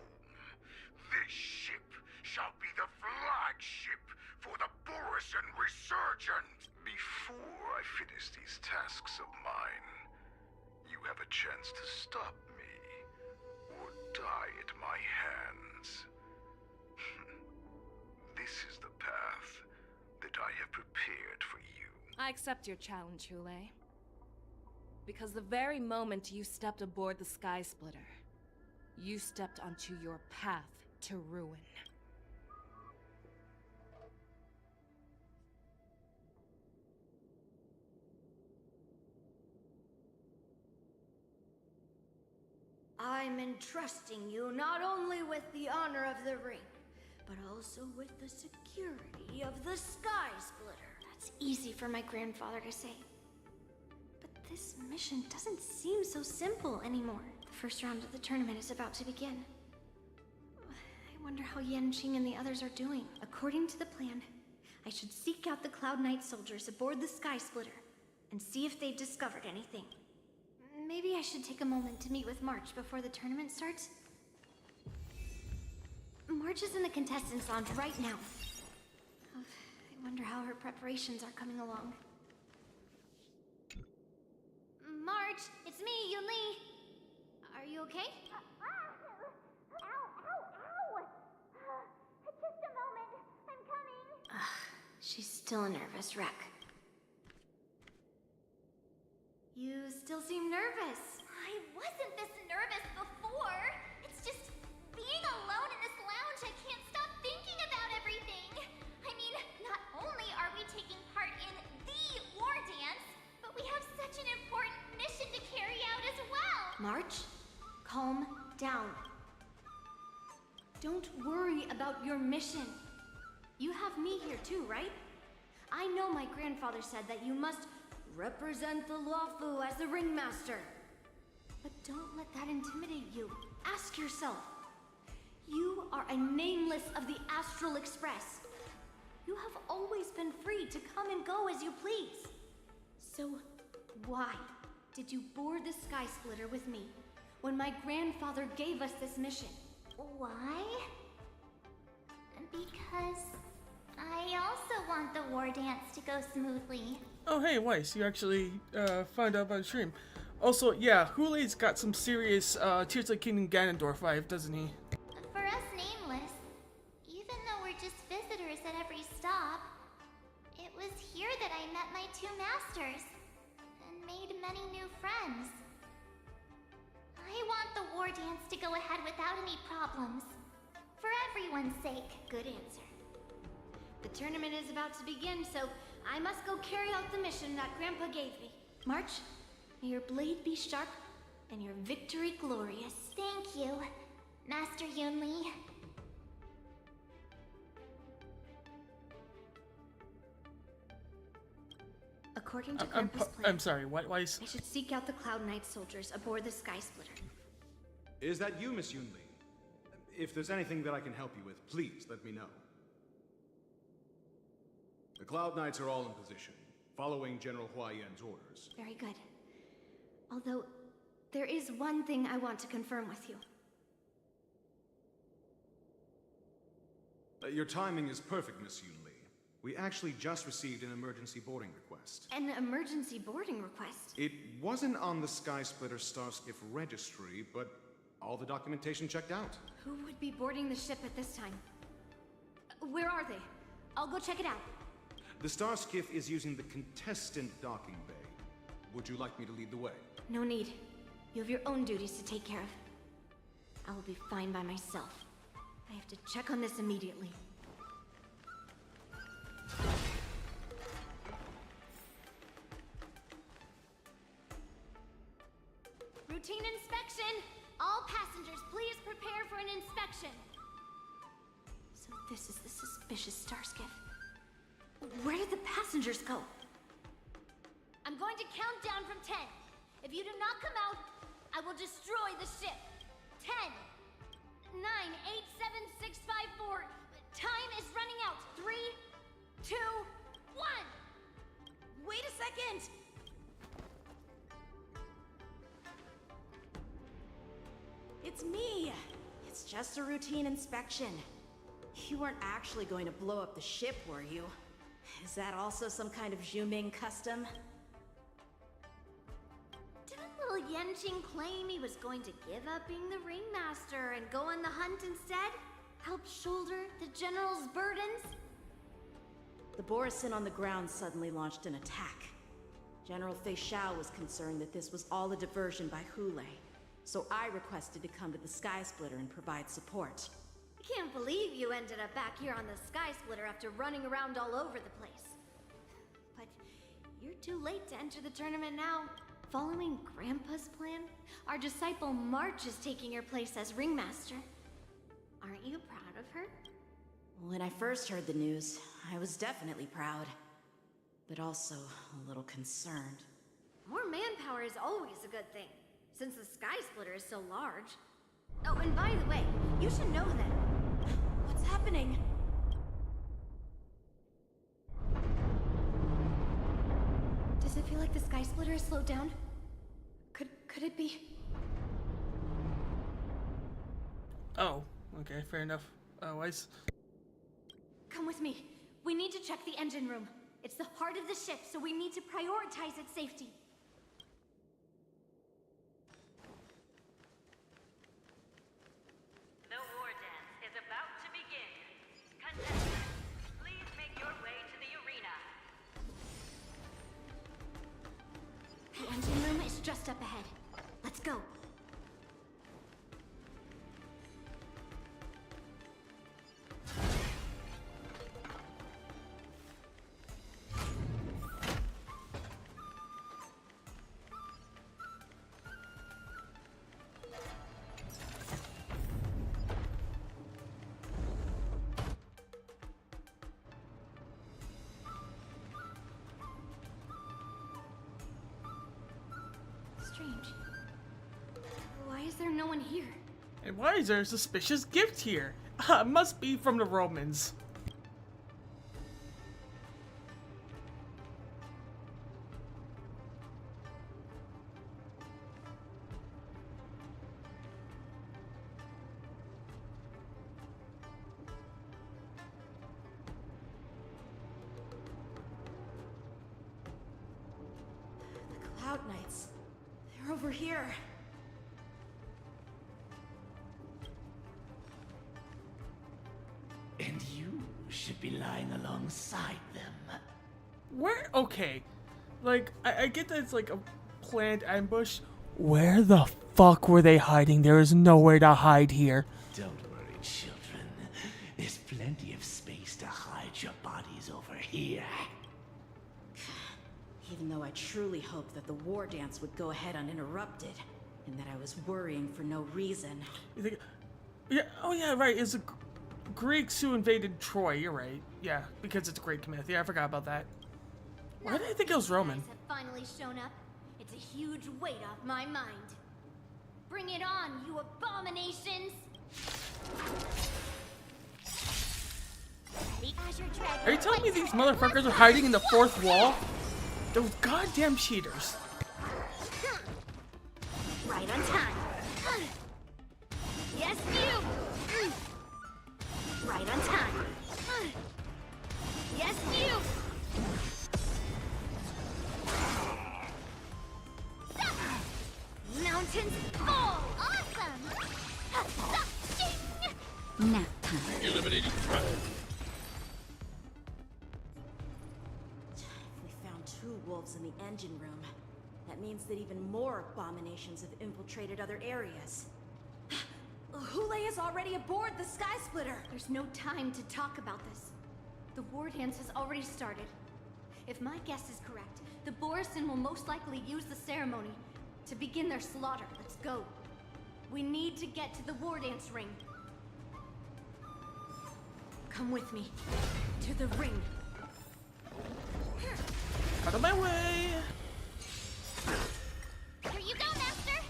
This ship shall be the flagship for the Borisin Resurgence. Before I finish these tasks of mine, you have a chance to stop me, or die at my hands. This is the path that I have prepared for you. I accept your challenge, Hule. Because the very moment you stepped aboard the Sky Splitter, you stepped onto your path to ruin. I'm entrusting you not only with the honor of the ring, but also with the security of the Sky Splitter. That's easy for my grandfather to say. But this mission doesn't seem so simple anymore. The first round of the tournament is about to begin. I wonder how Yanqing and the others are doing. According to the plan, I should seek out the Cloud Knight soldiers aboard the Sky Splitter and see if they've discovered anything. Maybe I should take a moment to meet with March before the tournament starts. March is in the contestants' lounge right now. I wonder how her preparations are coming along. March, it's me, Yunli. Are you okay? Ow, ow, ow! Just a moment, I'm coming. She's still a nervous wreck. You still seem nervous. I wasn't this nervous before. It's just being alone in this lounge, I can't stop thinking about everything. I mean, not only are we taking part in the war dance, but we have such an important mission to carry out as well. March, calm down. Don't worry about your mission. You have me here too, right? I know my grandfather said that you must represent the Luofu as the ringmaster. But don't let that intimidate you. Ask yourself. You are a nameless of the Astral Express. You have always been free to come and go as you please. So why did you board the Sky Splitter with me when my grandfather gave us this mission? Why? Because I also want the war dance to go smoothly. Oh, hey, Weiss, you actually found out about the stream. Also, yeah, Hule's got some serious Tears of the Kingdom Ganondorf vibe, doesn't he? For us nameless, even though we're just visitors at every stop, it was here that I met my two masters and made many new friends. I want the war dance to go ahead without any problems. For everyone's sake. Good answer. The tournament is about to begin, so I must go carry out the mission that Grandpa gave me. March, may your blade be sharp and your victory glorious. Thank you, Master Yunli. According to Grandpa's plan, I'm sorry, what, Weiss? I should seek out the Cloud Knight soldiers aboard the Sky Splitter. Is that you, Miss Yunli? If there's anything that I can help you with, please let me know. The Cloud Knights are all in position, following General Hua Yan's orders. Very good. Although, there is one thing I want to confirm with you. Your timing is perfect, Miss Yunli. We actually just received an emergency boarding request. An emergency boarding request? It wasn't on the Sky Splitter Starskiff registry, but all the documentation checked out. Who would be boarding the ship at this time? Where are they? I'll go check it out. The Starskiff is using the contestant docking bay. Would you like me to lead the way? No need. You have your own duties to take care of. I will be fine by myself. I have to check on this immediately. Routine inspection! All passengers, please prepare for an inspection. So this is the suspicious Starskiff. Where did the passengers go? I'm going to count down from 10. If you do not come out, I will destroy the ship. 10, 9, 8, 7, 6, 5, 4. Time is running out. 3, 2, 1. Wait a second. It's me, it's just a routine inspection. You weren't actually going to blow up the ship, were you? Is that also some kind of Zhuming custom? Didn't little Yanqing claim he was going to give up being the ringmaster and go on the hunt instead? Help shoulder the general's burdens? The Borisin on the ground suddenly launched an attack. General Fei Shao was concerned that this was all a diversion by Hule, so I requested to come to the Sky Splitter and provide support. I can't believe you ended up back here on the Sky Splitter after running around all over the place. But you're too late to enter the tournament now. Following Grandpa's plan, our disciple March is taking your place as ringmaster. Aren't you proud of her? When I first heard the news, I was definitely proud, but also a little concerned. More manpower is always a good thing, since the Sky Splitter is so large. Oh, and by the way, you should know that... What's happening? Does it feel like the Sky Splitter has slowed down? Could it be? Oh, okay, fair enough. Otherwise... Come with me. We need to check the engine room. It's the heart of the ship, so we need to prioritize its safety. The wardance is about to begin. Contestants, please make your way to the arena. The engine room is just up ahead. Let's go. Strange. Why is there no one here? And why is there a suspicious gift here? Must be from the Romans. The Cloud Knights. They're over here. And you should be lying alongside them. Where? Okay. Like, I get that it's like a planned ambush. Where the fuck were they hiding? There is nowhere to hide here. Don't worry, children. There's plenty of space to hide your bodies over here. Even though I truly hoped that the war dance would go ahead uninterrupted, and that I was worrying for no reason. You think? Yeah. Oh yeah. Right. It's the Greeks who invaded Troy. You're right. Yeah, because it's a Greek myth. Yeah, I forgot about that. Why did I think it was Roman? Have finally shown up. It's a huge weight off my mind. Bring it on, you abominations! Are you telling me these motherfuckers are hiding in the fourth wall? Those goddamn cheaters. Right on time. Yes, you! Right on time. Yes, you! Mountains fall! Awesome! Nap time. Eliminating crime. We found 2 wolves in the engine room. That means that even more abominations have infiltrated other areas. Hule is already aboard the Sky Splitter! There's no time to talk about this. The war dance has already started. If my guess is correct, the Borisin will most likely use the ceremony to begin their slaughter. Let's go. We need to get to the war dance ring. Come with me. To the ring. Out of my way! Here you go, Master!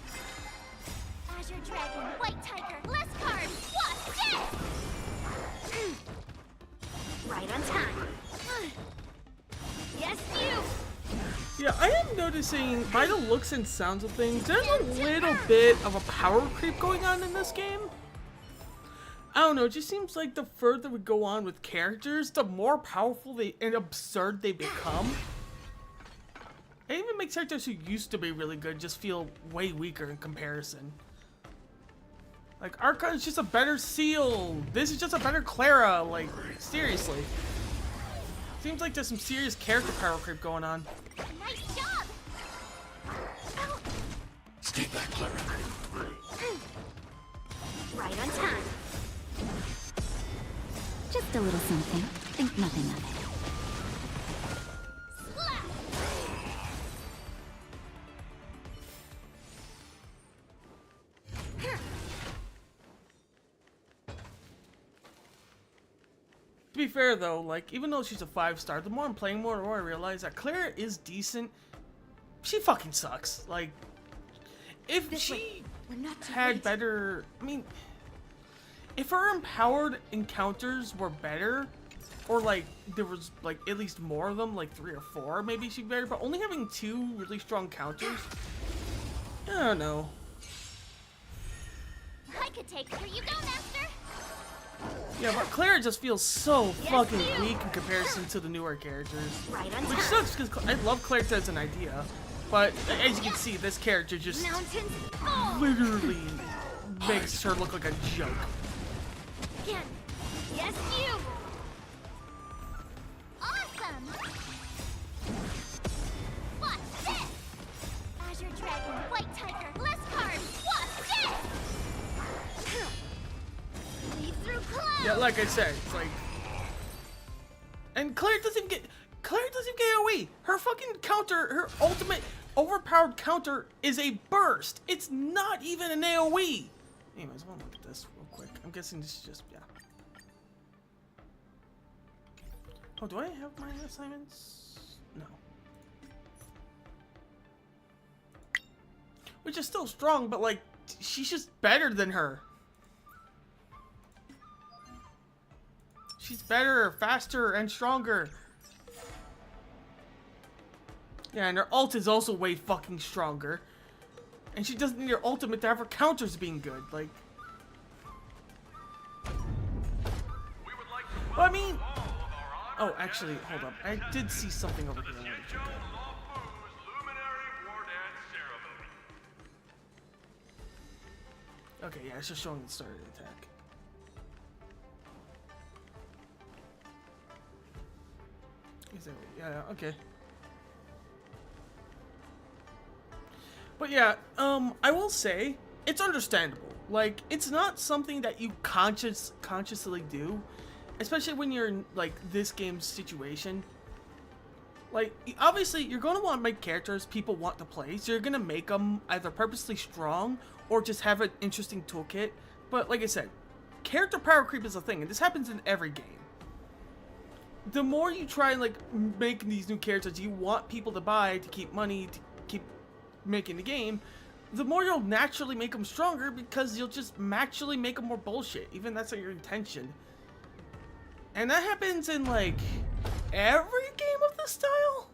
Azure Dragon, White Tiger, Leskard, Wasp, dead! Right on time. Yes, you! Yeah, I am noticing, by the looks and sounds of things, there's a little bit of a power creep going on in this game. I don't know, it just seems like the further we go on with characters, the more powerful they and absurd they become. It even makes characters who used to be really good just feel way weaker in comparison. Like, Arca is just a better Seal. This is just a better Clara. Like, seriously. Seems like there's some serious character power creep going on. Nice job! Stay back, Clara. Right on time. Just a little something. Think nothing of it. To be fair though, like, even though she's a 5-star, the more I'm playing more, the more I realize that Clara is decent. She fucking sucks. Like, if she had better, I mean, if her empowered encounters were better, or like there was like at least more of them, like 3 or 4, maybe she'd be better. But only having 2 really strong counters, I don't know. I could take her. You go, Master. Yeah, but Clara just feels so fucking weak in comparison to the newer characters. Right on Which time. sucks, because I love Clara as an idea. But as you can see, this character just literally makes her look like a joke. Again. Yes, you. Awesome. What's this? Azure Dragon, White Tiger, Bless Card. What's this? Leave through cloud. Yeah, like I said, it's like, and Claire doesn't get AoE. Her fucking counter, her ultimate overpowered counter is a burst. It's not even an AoE. Anyways, I want to look at this real quick. I'm guessing this is just, yeah. Oh, do I have my assignments? No. Which is still strong, but like, she's just better than her. She's better, faster, and stronger. Yeah, and her ult is also way fucking stronger. And she doesn't need her ultimate to have her counters being good. Like, well, I mean, oh, actually, hold up. I did see something over here. I wanted to check out. Okay, yeah, it's just showing the start of the attack. Is that, yeah, okay. But yeah, I will say, it's understandable. Like, it's not something that you consciously do, especially when you're in, like, this game's situation. Like, obviously, you're going to want to make characters people want to play, so you're going to make them either purposely strong or just have an interesting toolkit. But like I said, character power creep is a thing, and this happens in every game. The more you try and, like, make these new characters you want people to buy to keep money, to keep making the game, the more you'll naturally make them stronger because you'll just naturally make them more bullshit, even if that's not your intention. And that happens in, like, every game of this style?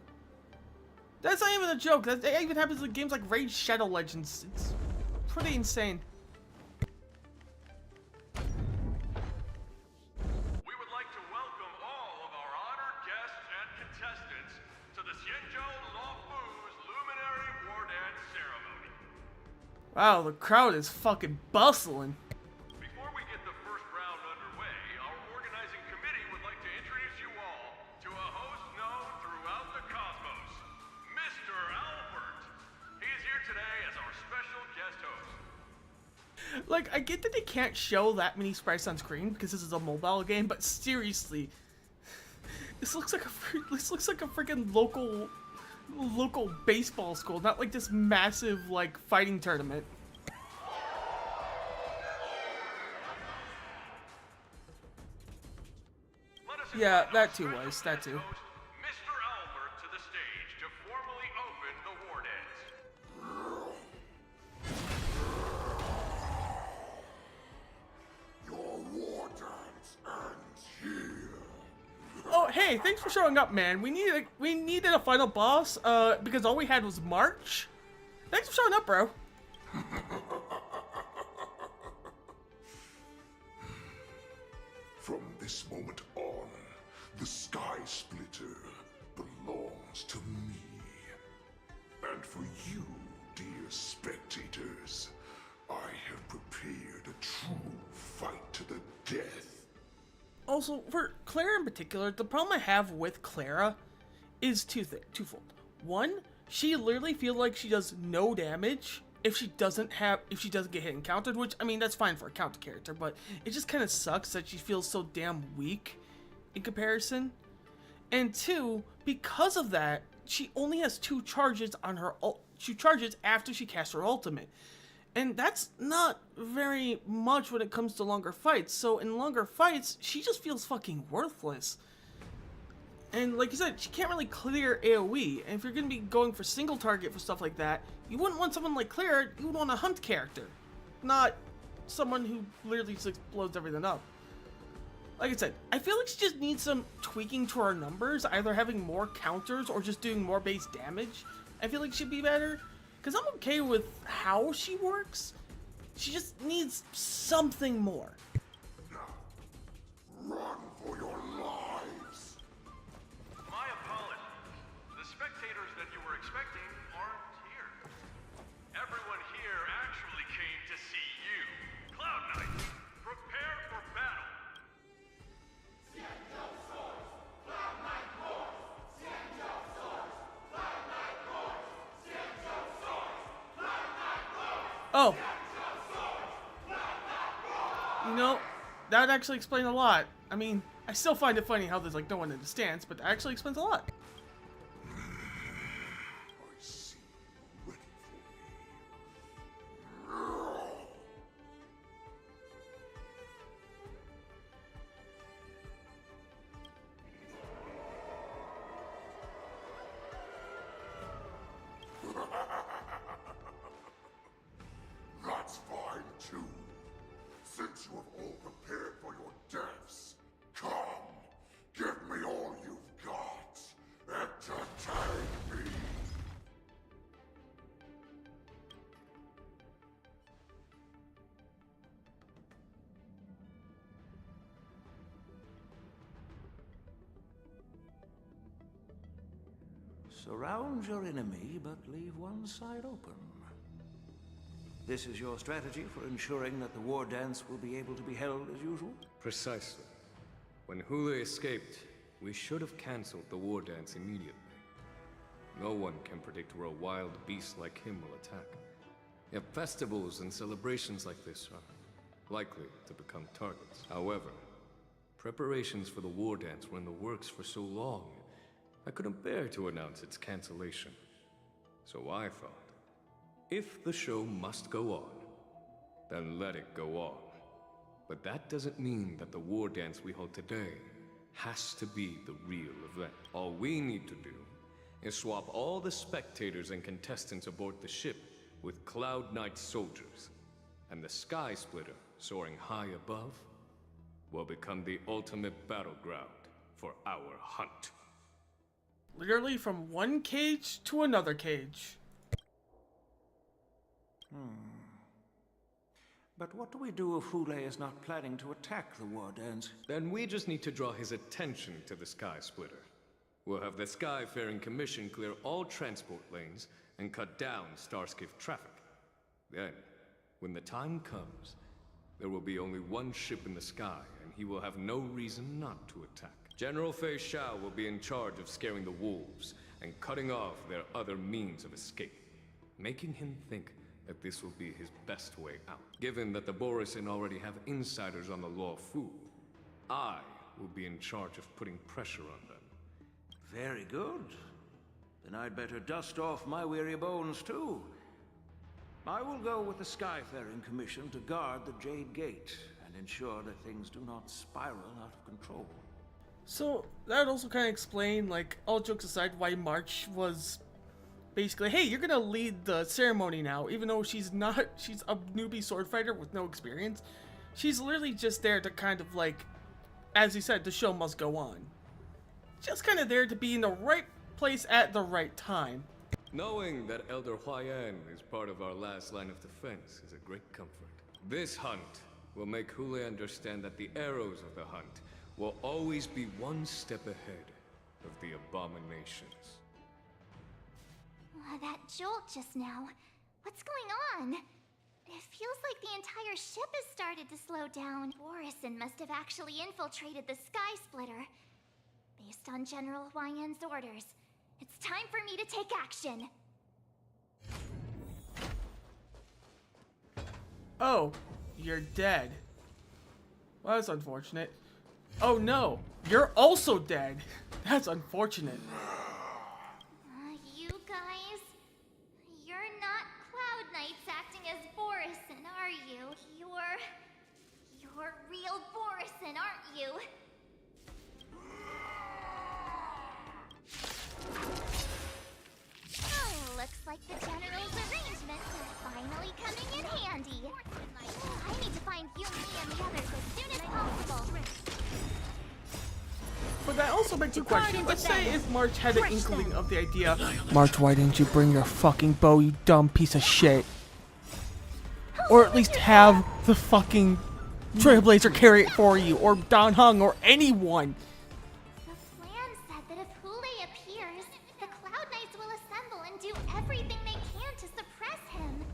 That's not even a joke. That even happens in games like Raid Shadow Legends. It's pretty insane. Wow, the crowd is fucking bustling. Before we get the first round underway, our organizing committee would like to introduce you all to a host known throughout the cosmos, Mr. Albert. He is here today as our special guest host. Like, I get that they can't show that many sprites on screen because this is a mobile game, but seriously, this looks like a freaking local baseball school, not like this massive, like, fighting tournament. Yeah, that too. Mr. Albert to the stage to formally open the wardance. Your wardance ends here. Oh, hey, thanks for showing up, man. We needed a final boss, because all we had was March. Thanks for showing up, bro. this moment on, the Sky Splitter belongs to me. And for you, dear spectators, I have prepared a true fight to the death. Also, for Clara in particular, the problem I have with Clara is twofold. One, she literally feels like she does no damage if she doesn't get hit and countered, which, I mean, that's fine for a counter character, but it just kind of sucks that she feels so damn weak in comparison. And two, because of that, she only has 2 charges on her two charges after she casts her ultimate. And that's not very much when it comes to longer fights. So in longer fights, she just feels fucking worthless. And like you said, she can't really clear AoE. And if you're going to be going for single target for stuff like that, you wouldn't want someone like Clara, you would want a hunt character. Not someone who literally just explodes everything up. Like I said, I feel like she just needs some tweaking to her numbers, either having more counters or just doing more base damage. I feel like she'd be better. Because I'm okay with how she works. She just needs something more. Run for your lives! My apologies. The spectators that you were expecting aren't here. Everyone here actually came to see you. Cloud Knight, prepare for battle. Oh. You know, that actually explains a lot. I mean, I still find it funny how there's like no one in the stance, but that actually explains a lot. That's fine too. Since you have all prepared for your deaths, come, give me all you've got. Entertain me. Surround your enemy, but leave one side open. This is your strategy for ensuring that the war dance will be able to be held as usual? Precisely. When Hule escaped, we should have cancelled the war dance immediately. No one can predict where a wild beast like him will attack. Yet festivals and celebrations like this are likely to become targets. However, preparations for the war dance were in the works for so long, I couldn't bear to announce its cancellation. So I thought, if the show must go on, then let it go on. But that doesn't mean that the war dance we hold today has to be the real event. All we need to do is swap all the spectators and contestants aboard the ship with Cloud Knight soldiers, and the Sky Splitter, soaring high above, will become the ultimate battleground for our hunt. Literally from one cage to another cage. But what do we do if Hule is not planning to attack the war dance? Then we just need to draw his attention to the Sky Splitter. We'll have the Skyfaring Commission clear all transport lanes and cut down Starskiff traffic. Then, when the time comes, there will be only one ship in the sky, and he will have no reason not to attack. General Fei Shao will be in charge of scaring the wolves and cutting off their other means of escape, making him think that this will be his best way out. Given that the Borisin already have insiders on the Law Fu, I will be in charge of putting pressure on them. Very good. Then I'd better dust off my weary bones too. I will go with the Skyfaring Commission to guard the Jade Gate and ensure that things do not spiral out of control. So that would also kind of explain, like, all jokes aside, why March was basically, hey, you're gonna lead the ceremony now, even though she's a newbie sword fighter with no experience. She's literally just there to kind of like, as you said, the show must go on. Just kind of there to be in the right place at the right time. Knowing that Elder Huayan is part of our last line of defense is a great comfort. This hunt will make Hule understand that the arrows of the hunt will always be one step ahead of the abominations. That jolt just now. What's going on? It feels like the entire ship has started to slow down. Borison must have actually infiltrated the Sky Splitter. Based on General Huayan's orders, it's time for me to take action. Oh, you're dead. Well, that's unfortunate. Oh no, you're also dead. That's unfortunate. You guys, you're not Cloud Knights acting as Borison, are you? You're real Borison, aren't you? Oh, looks like the General's arrangements are finally coming in handy. I need to find Yumi and the others as soon as possible. But that also begs the question, let's say if March had an inkling of the idea, March, why didn't you bring your fucking bow, you dumb piece of shit? Or at least have the fucking Trailblazer carry it for you, or Don Hung, or anyone. The plan said that if Hule appears, the Cloud Knights will assemble and do everything they can to suppress him.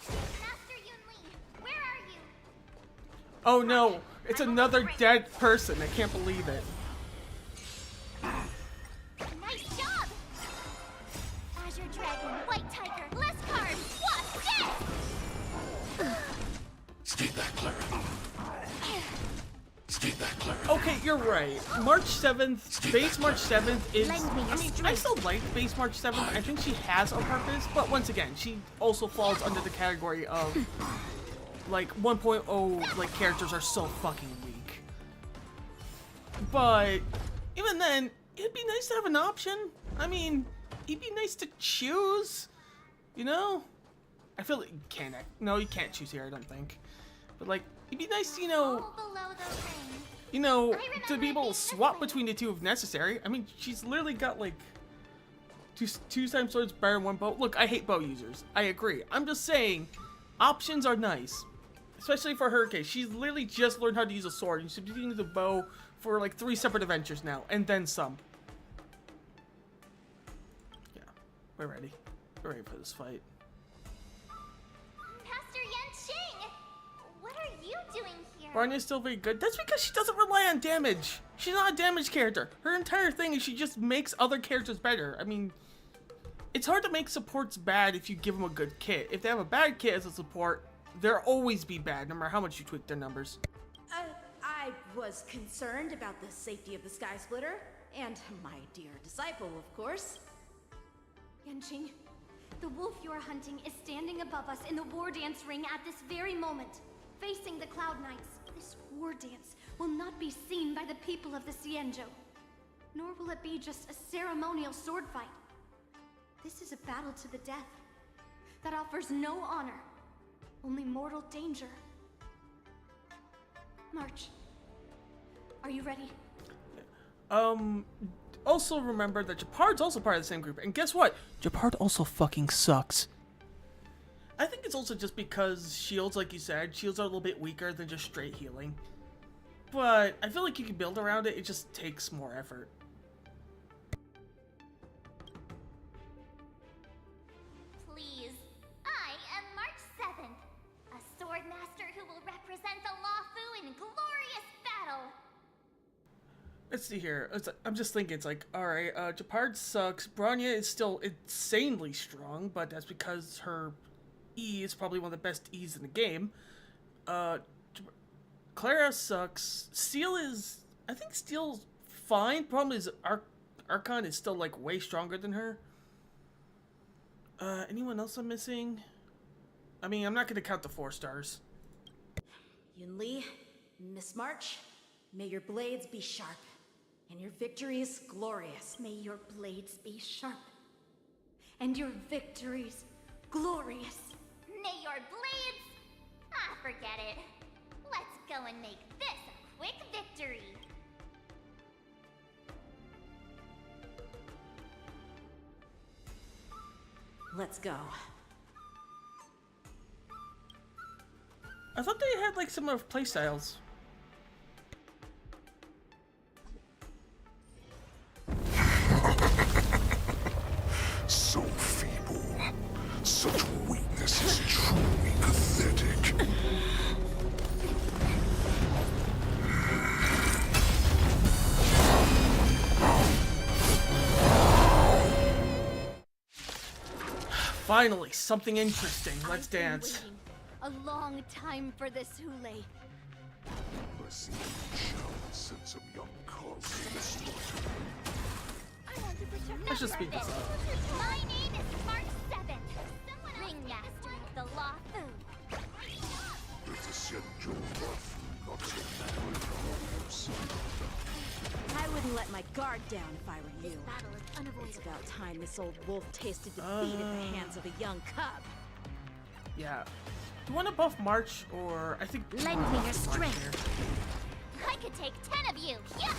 Master Yunli, where are you? Oh no, it's another dead person. I can't believe it. Nice job! Azure Dragon, White Tiger, Leskard, Wasp, dead! Stay back, Clara. Stay back, Clara. Okay, you're right. March 7th, base March 7th is... I mean, I still like base March 7th. I think she has a purpose, but once again, she also falls under the category of... Like, 1.0, like, characters are so fucking weak. But, even then, it'd be nice to have an option. I mean, it'd be nice to choose, you know? I feel like you can't, no, you can't choose here, I don't think. But, like, it'd be nice, you know, to be able to swap between the two if necessary. I mean, she's literally got, like, two times swords better than one bow. Look, I hate bow users. I agree. I'm just saying, options are nice. Especially for her case. She's literally just learned how to use a sword. And she's been using the bow for like 3 separate adventures now. And then some. Yeah. We're ready. We're ready for this fight. Master Yanqing! What are you doing here? Barney's still very good. That's because she doesn't rely on damage. She's not a damage character. Her entire thing is she just makes other characters better. I mean, it's hard to make supports bad if you give them a good kit. If they have a bad kit as a support, they'll always be bad, no matter how much you tweak their numbers. I was concerned about the safety of the Sky Splitter, and my dear disciple, of course. Yanqing, the wolf you're hunting is standing above us in the war dance ring at this very moment, facing the Cloud Knights. This war dance will not be seen by the people of the Xianzhou, nor will it be just a ceremonial sword fight. This is a battle to the death that offers no honor. Only mortal danger. March, are you ready? Also remember that Japard's also part of the same group, and guess what? Japard also fucking sucks. I think it's also just because shields, like you said, shields are a little bit weaker than just straight healing. But I feel like you can build around it, it just takes more effort. Please, I am March 7th, a sword master who will represent the Lawfu in glorious battle. Let's see here. I'm just thinking, it's like, alright, Japard sucks. Bronya is still insanely strong, but that's because her E is probably one of the best E's in the game. Clara sucks. Steel is... I think Steel's fine. Problem is, Archon is still, like, way stronger than her. Anyone else I'm missing? I mean, I'm not gonna count the 4 stars. Yunli, Miss March, may your blades be sharp, and your victories glorious. May your blades be sharp, and your victories glorious. May your blades... Ah, forget it. Let's go and make this a quick victory. Let's go. I thought they had like similar playstyles. Finally, something interesting. Let's I've been dance. waiting a long time for this, Hule. I see you shall send some young cubs to the slaughter. I want to protect Let's just speed this up. My name is Mark 7, Ringmaster of the Law Food. It's a Senjo Rafu, not some I wouldn't let my guard down if I were you. This battle is unavoidable. It's about time this old wolf tasted defeat at the hands of a young cub. Yeah. Do you want to buff March, or I think... Lend me your March strength. here. I could take 10 of you. Yeah.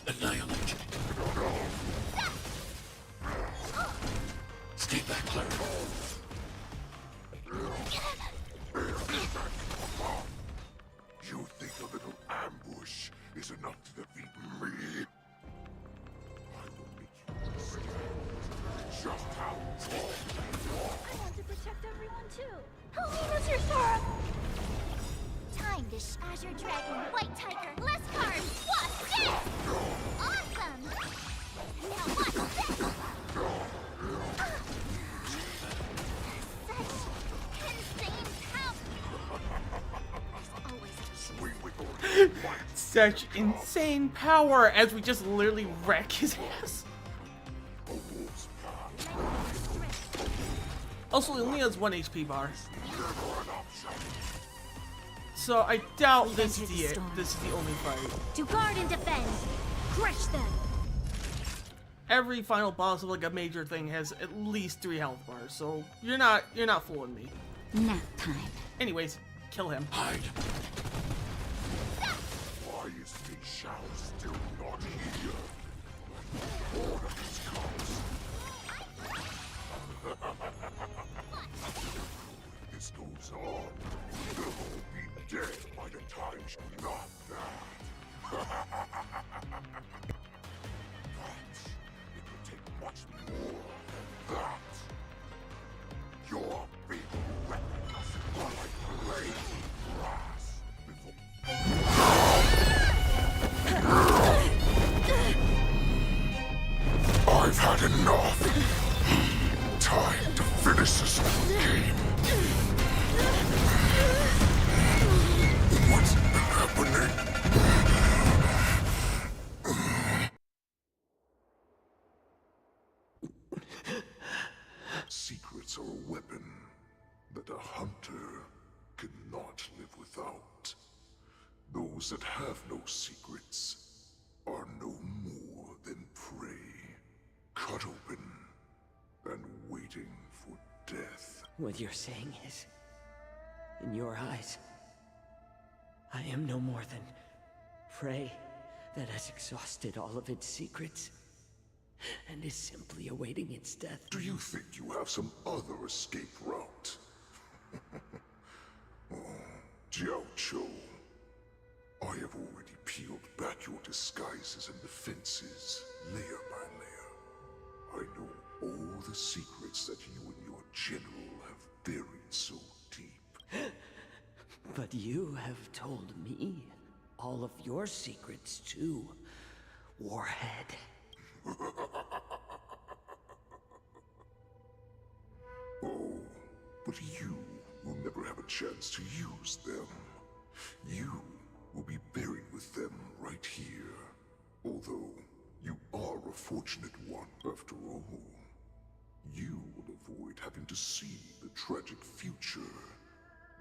Annihilate. Stay back, Claire. You think a little ambush is enough to defeat me? I will make you understand just how tall you are. I want to protect everyone too. Help me, Mr. Sora. Time to Azure Dragon, White Tiger, less cards. What's this? Awesome. Now what's this? Such insane power as we just literally wreck his ass. Also, he only has 1 HP bar. So I doubt this is the only fight. To guard and defend. Crush them. Every final boss of like a major thing has at least 3 health bars, so you're not fooling me. Nap time. Anyways, kill him. Hide. Why is Fei Shao still not here? All of these comes. This goes on. They'll all be dead by the time she's not that. It will take much more than that. Your big weapons are like blade grass I've had enough. Time to finish this game. What's happening? Secrets are a weapon that a hunter cannot live without. Those that have no secrets are no more than prey, cut open and waiting for death. What you're saying is, in your eyes, I am no more than prey that has exhausted all of its secrets and is simply awaiting its death. Do you think you have some other escape route? Oh, Jiao Cho, I have already peeled back your disguises and defenses, layer by layer. I know all the secrets that you and your general have buried so deep. But you have told me all of your secrets too, Warhead. Oh, but you will never have a chance to use them. You will be buried with them right here. Although, you are a fortunate one after all. You will avoid having to see the tragic future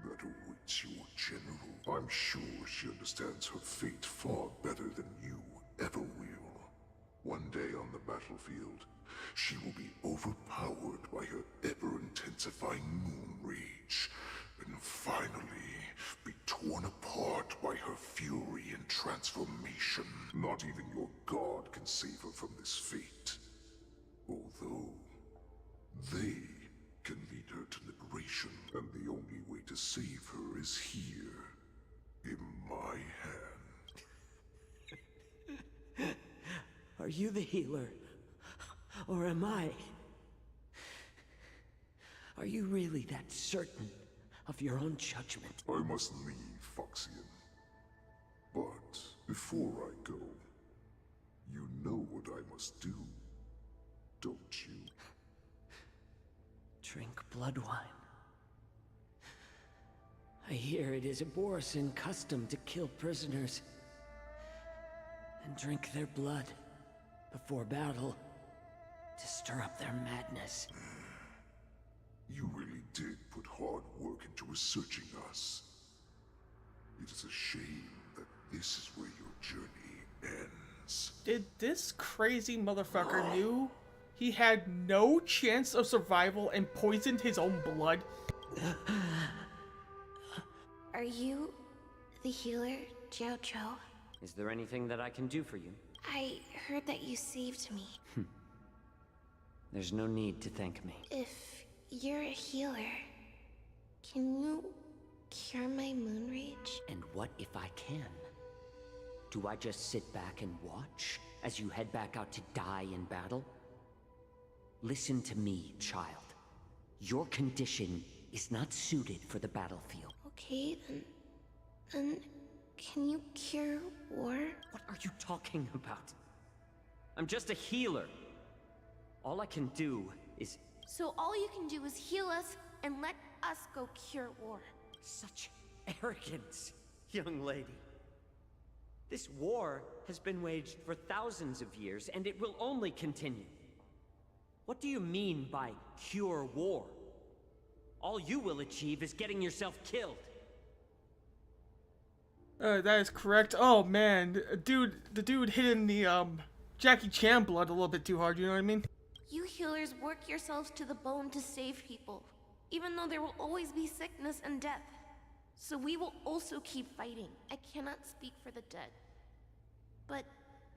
that awaits your general. I'm sure she understands her fate far better than you ever will. One day on the battlefield, she will be overpowered by her ever-intensifying moon rage, and finally be torn apart by her fury and transformation. Not even your god can save her from this fate. Although, they can lead her to liberation, and the only way to save her is here, in my hand. Are you the healer? Or am I? Are you really that certain of your own judgment? I must leave, Foxian. But before I go, You know what I must do, don't you? Drink blood wine. I hear it is a Borisin custom to kill prisoners and drink their blood before battle to stir up their madness. You really did put hard work into researching us. It is a shame that this is where your journey ends. Did this crazy motherfucker knew he had no chance of survival and poisoned his own blood? Are you the healer, Jiao Cho? Is there anything that I can do for you? I heard that you saved me. There's no need to thank me. If you're a healer, can you cure my moon rage? And what if I can? Do I just sit back and watch as you head back out to die in battle? Listen to me, child. Your condition is not suited for the battlefield. Okay, then can you cure war? What are you talking about? I'm just a healer. All I can do is... So all you can do is heal us and let us go cure war. Such arrogance, young lady. This war has been waged for thousands of years, and it will only continue. What do you mean by cure war? All you will achieve is getting yourself killed. That is correct. Oh man, the dude hit in the Jackie Chan blood a little bit too hard, you know what I mean? You healers work yourselves to the bone to save people, even though there will always be sickness and death. So we will also keep fighting. I cannot speak for the dead. But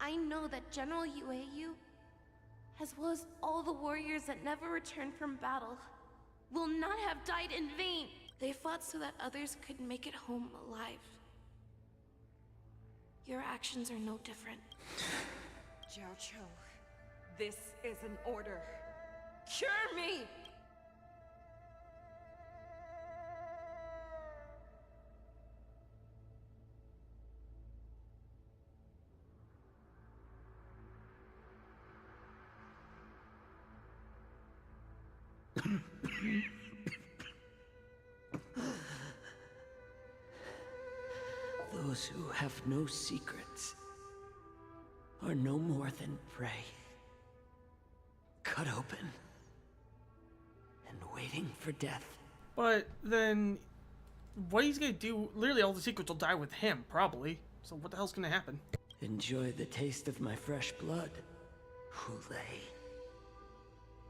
I know that General Yueyu, as well as all the warriors that never returned from battle, will not have died in vain. They fought so that others could make it home alive. Your actions are no different. Jiao Cho, this is an order. Cure me! Those who have no secrets are no more than prey. Cut open and waiting for death. But then, what he's gonna do, literally all the secrets will die with him, probably. So what the hell's gonna happen? Enjoy the taste of my fresh blood, Hulei.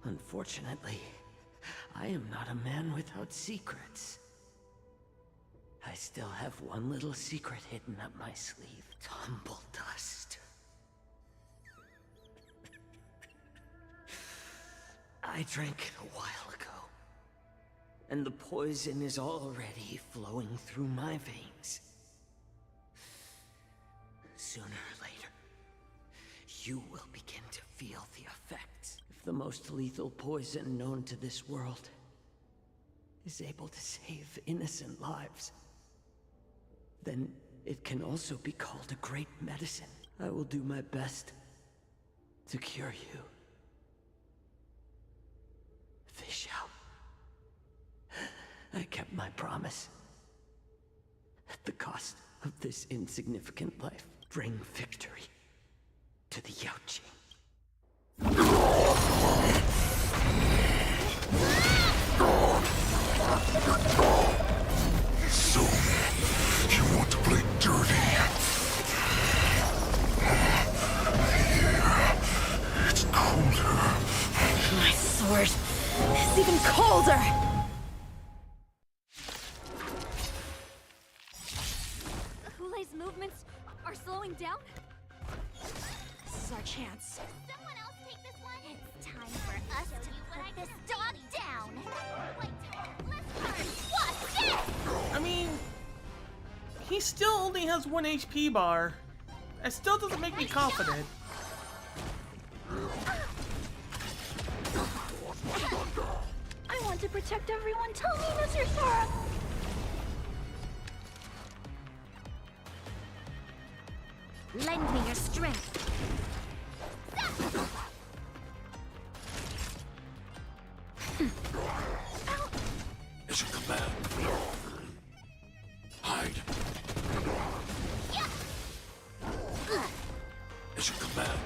Unfortunately, I am not a man without secrets. I still have one little secret hidden up my sleeve. Tumble dust. I drank it a while ago, and the poison is already flowing through my veins. Sooner or later, you will begin to feel the effects. If the most lethal poison known to this world is able to save innocent lives, then it can also be called a great medicine. I will do my best to cure you. Fish out. I kept my promise. At the cost of this insignificant life, bring victory to the Yaoqing. So, you want to play dirty? Yeah, it's colder. My sword is even colder! Hulei's movements are slowing down? This is our chance. Someone else take this one? It's time for us to put this dog down. Wait, what's this? I mean, he still only has 1 HP bar. It still doesn't make me confident. I want to protect everyone. Tell me, Mr. Sora. Lend me your strength. Is your command. Hide. Is your command.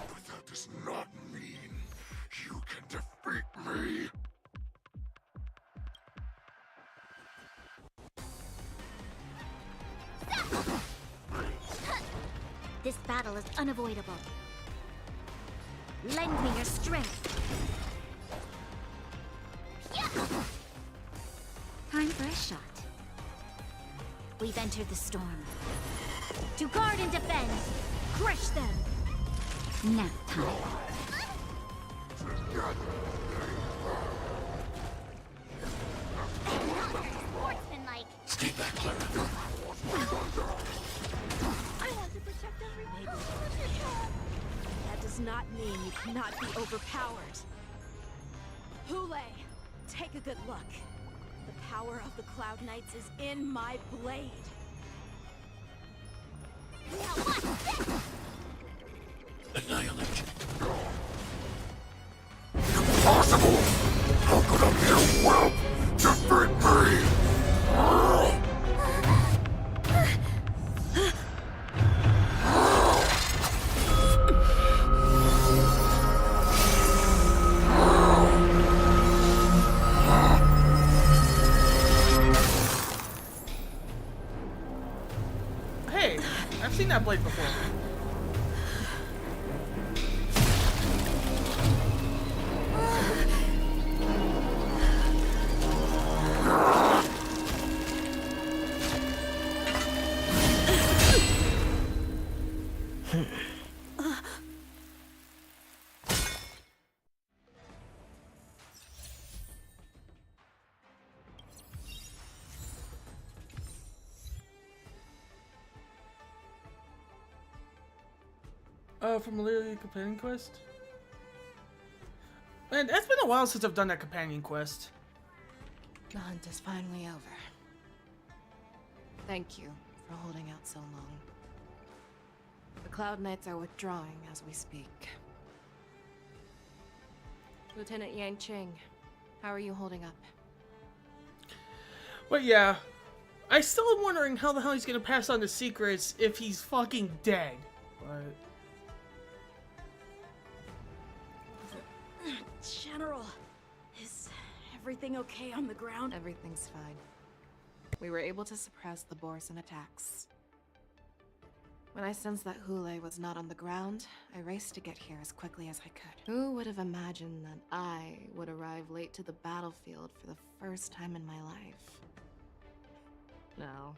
But that does not mean you can defeat me. This battle is unavoidable. Lend me your strength. Time for a shot. We've entered the storm. To guard and defend. Crush them. Nap time. Sportsmanlike. Stay back, Clara. I want to protect everything. That does not mean you cannot be overpowered. Hule, take a good look. The power of the Cloud Knights is in my blade. Now watch this! Annihilate. Impossible! How could a mere whelp defeat me? Hey, I've seen that blade before. From Lily Companion Quest? Man, it's been a while since I've done that companion quest. The hunt is finally over. Thank you for holding out so long. The Cloud Knights are withdrawing as we speak. Lieutenant Yanqing, how are you holding up? But yeah, I still am wondering how the hell he's gonna pass on the secrets if he's fucking dead. But General, is everything okay on the ground? Everything's fine. We were able to suppress the Borson attacks. When I sensed that Hule was not on the ground, I raced to get here as quickly as I could. Who would have imagined that I would arrive late to the battlefield for the first time in my life? No.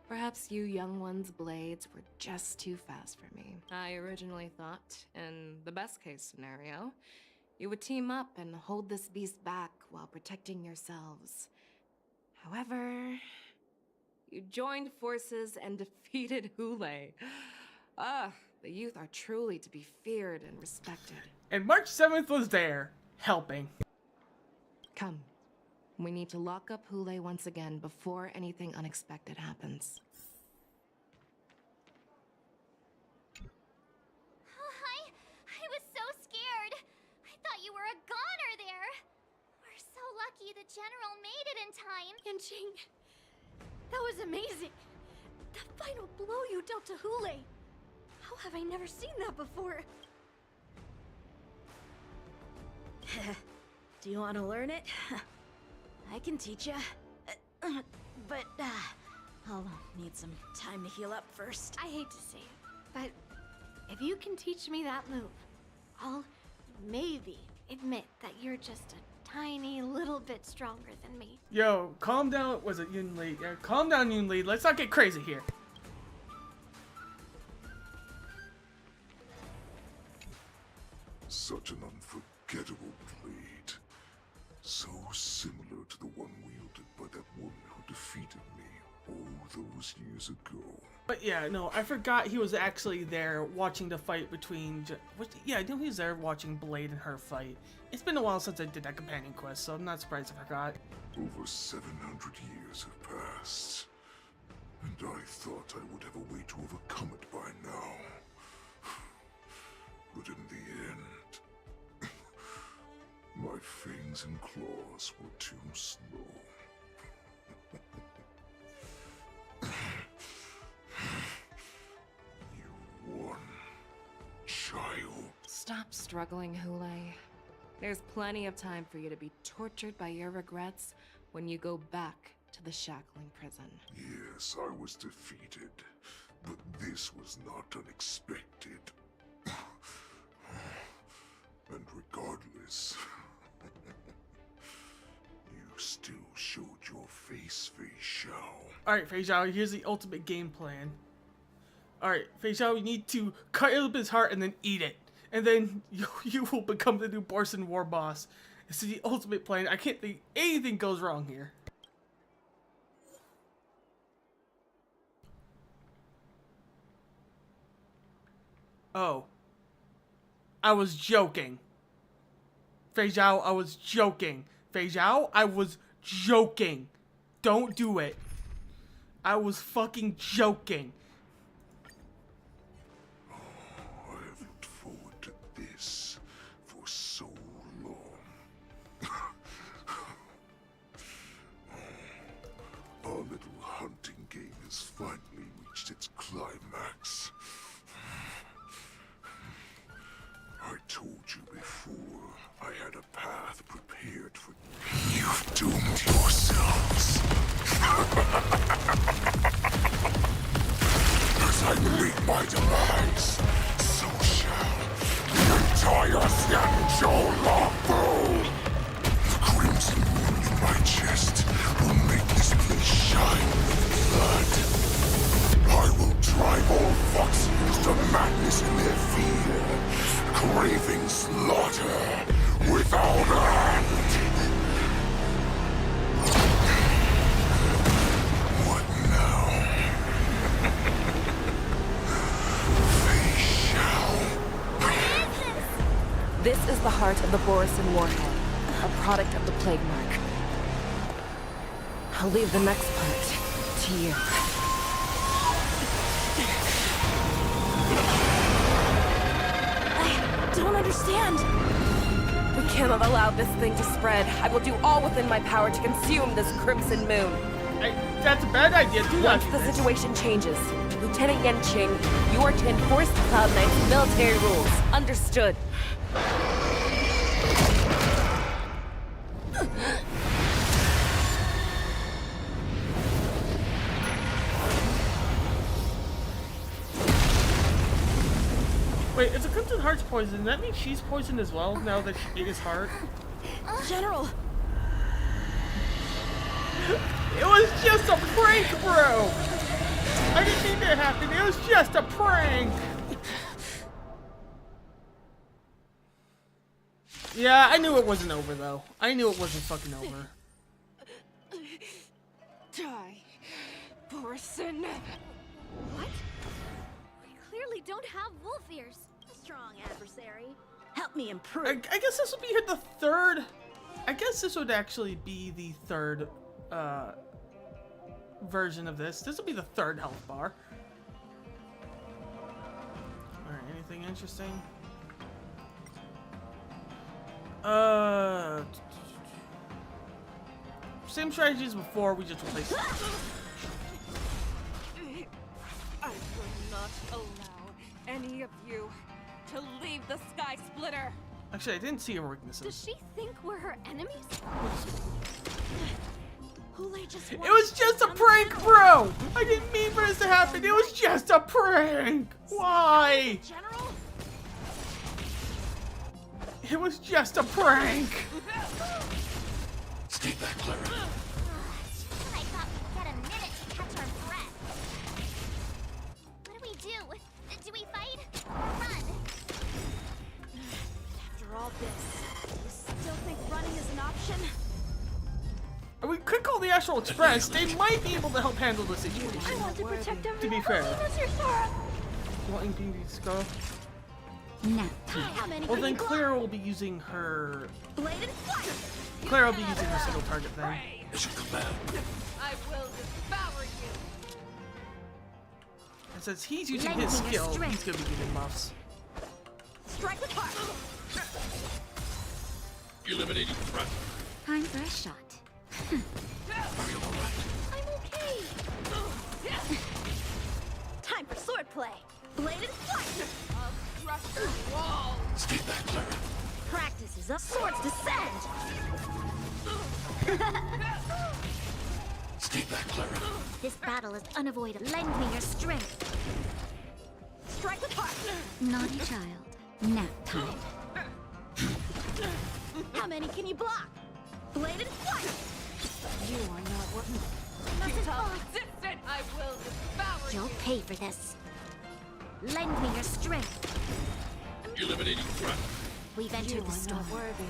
Perhaps you young ones' blades were just too fast for me. I originally thought, in the best case scenario, you would team up and hold this beast back while protecting yourselves. However, you joined forces and defeated Hule. Ah, the youth are truly to be feared and respected. And March 7th was there, helping. Come. We need to lock up Hule once again before anything unexpected happens. I was so scared. I thought you were a goner there. We're so lucky the General made it in time. Yanqing, that was amazing. The final blow you dealt to Hule. How have I never seen that before? Do you want to learn it? I can teach you. But I'll need some time to heal up first. I hate to say it, but if you can teach me that move, I'll maybe admit that you're just a tiny little bit stronger than me. Yo, calm down. Was it Yun Li? Yeah, calm down, Yun Li. Let's not get crazy here. Such an unforgettable blade. So similar to the one wielded by that woman who defeated me all those years ago. But yeah, no, I forgot he was actually there watching the fight between... Yeah, I knew he was there watching Blade and her fight. It's been a while since I did that companion quest, so I'm not surprised I forgot. Over 700 years have passed, and I thought I would have a way to overcome it by now. But in the end, my fangs and claws were too slow. You won, child. Stop struggling, Hule. There's plenty of time for you to be tortured by your regrets when you go back to the shackling prison. Yes, I was defeated, but this was not unexpected. And regardless, you still showed your face, Fei Xiao. Alright, Fei Xiao, here's the ultimate game plan. Alright, Fei Xiao, you need to cut Elizabeth's heart and then eat it. And then you will become the new Borson War boss. This is the ultimate plan. I can't think anything goes wrong here. Oh. I was joking. Fei Xiao, I was joking. Fei Xiao, I was joking. Don't do it. I was fucking joking. This for so long. Our little hunting game has finally reached its climax. I told you before, I had a path prepared for you. You've doomed yourselves. As I meet my demise, so shall entire Xianzhou Longbow! The crimson wound in my chest will make this place shine with blood. I will drive all Foxians to madness in their fear, craving slaughter without end. What now? They shall. This is the heart of the Borison Warhead, a product of the Plague Mark. I'll leave the next part to you. I don't understand. We cannot allow this thing to spread. I will do all within my power to consume this Crimson Moon. That's a bad idea. Once the situation changes, Lieutenant Yanqing, you are to enforce the Cloud9's military rules. Understood. Wait, if the Crimson Heart's poisoned, that means she's poisoned as well now that she ate his heart? General! It was just a prank, bro! I didn't mean that happen. It was just a prank! Yeah, I knew it wasn't over, though. I knew it wasn't fucking over. Die, Borson. What? We clearly don't have wolf ears. A strong adversary. Help me improve. I guess this would be the third... I guess this would actually be the third version of this. This will be the third health bar. Alright, anything interesting? Same strategy as before, we just replaced it. I will not allow any of you to leave the Sky Splitter. Actually, I didn't see her weaknesses. Does she think we're her enemies? It was just a prank, bro! I didn't mean for this to happen. It was just a prank! Why? General? It was just a prank! Stay back, Clara. I thought we'd get a minute to catch our breath. What do we do? Do we fight or run? After all this, you still think running is an option? We could call the the Astral Express, they might be able to help handle the situation. I want to protect everyone. To be fair. Mr. Sora. Wanting beauty to go. Now, Well, then Claire will be using her. Blade and flight. Claire will be using her single target thing. I will devour you. And since he's using his skill, he's gonna be getting buffs. Strike with heart. Eliminating threat. time for a shot. I'm okay. Time for swordplay. Blade and flight. I'll crush your wall. Stay back, Clara. Practice is up. Swords descend. Stay back, Clara. This battle is unavoidable. Lend me your strength. Strike with heart. Naughty child. Nap time. How many can you block? Blade and flight. You are not what futile resistant. I will devour You'll pay for this. Lend me your strength. Eliminating threat. We've entered the storm. worthy.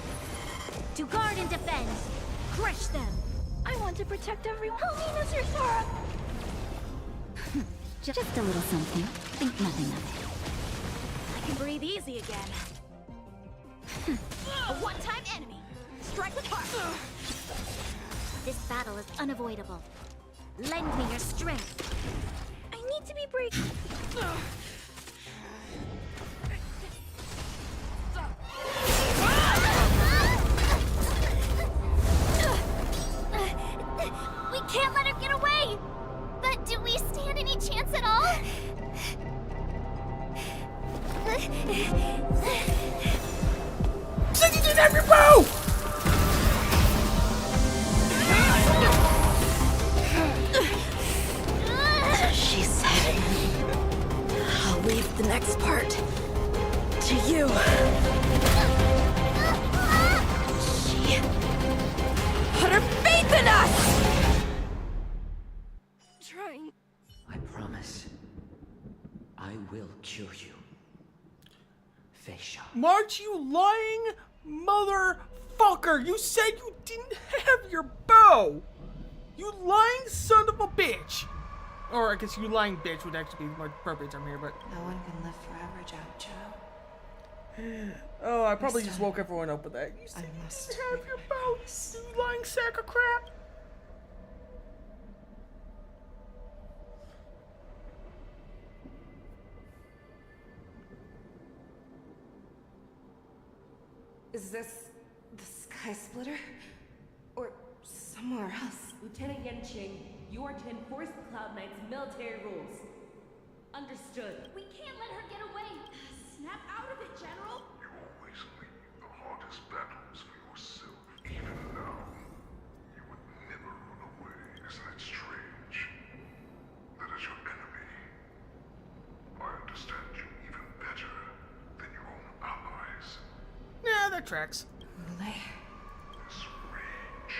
To guard and defend. Crush them. I want to protect everyone. Help me, Mr. Sora. Just a little something. Think nothing of it. I can breathe easy again. A one-time enemy. Strike with heart. This battle is unavoidable. Lend me your strength. I need to be brave. We can't let her get away! But do we stand any chance at all? Send it in every bow! She said, I'll leave the next part to you. She put her faith in us! Trying. I promise. I will cure you. Feisha. March, you lying motherfucker! You said you didn't have your bow! You lying son of a bitch! Or I guess you lying bitch would actually be the more appropriate term here, but... No one can live forever, Jojo. Oh, I probably just woke everyone up with that. You said you must didn't have your bow, you lying sack of crap! Is this the Sky Splitter? Or somewhere else? Lieutenant Yanqing, you are to enforce the Cloud Knight's military rules. Understood. We can't let her get away. Snap out of it, General. You always leave the hardest battles for yourself. Even now, you would never run away. Is that strange? That is your enemy. I understand you even better than your own allies. Yeah, that tracks. This rage,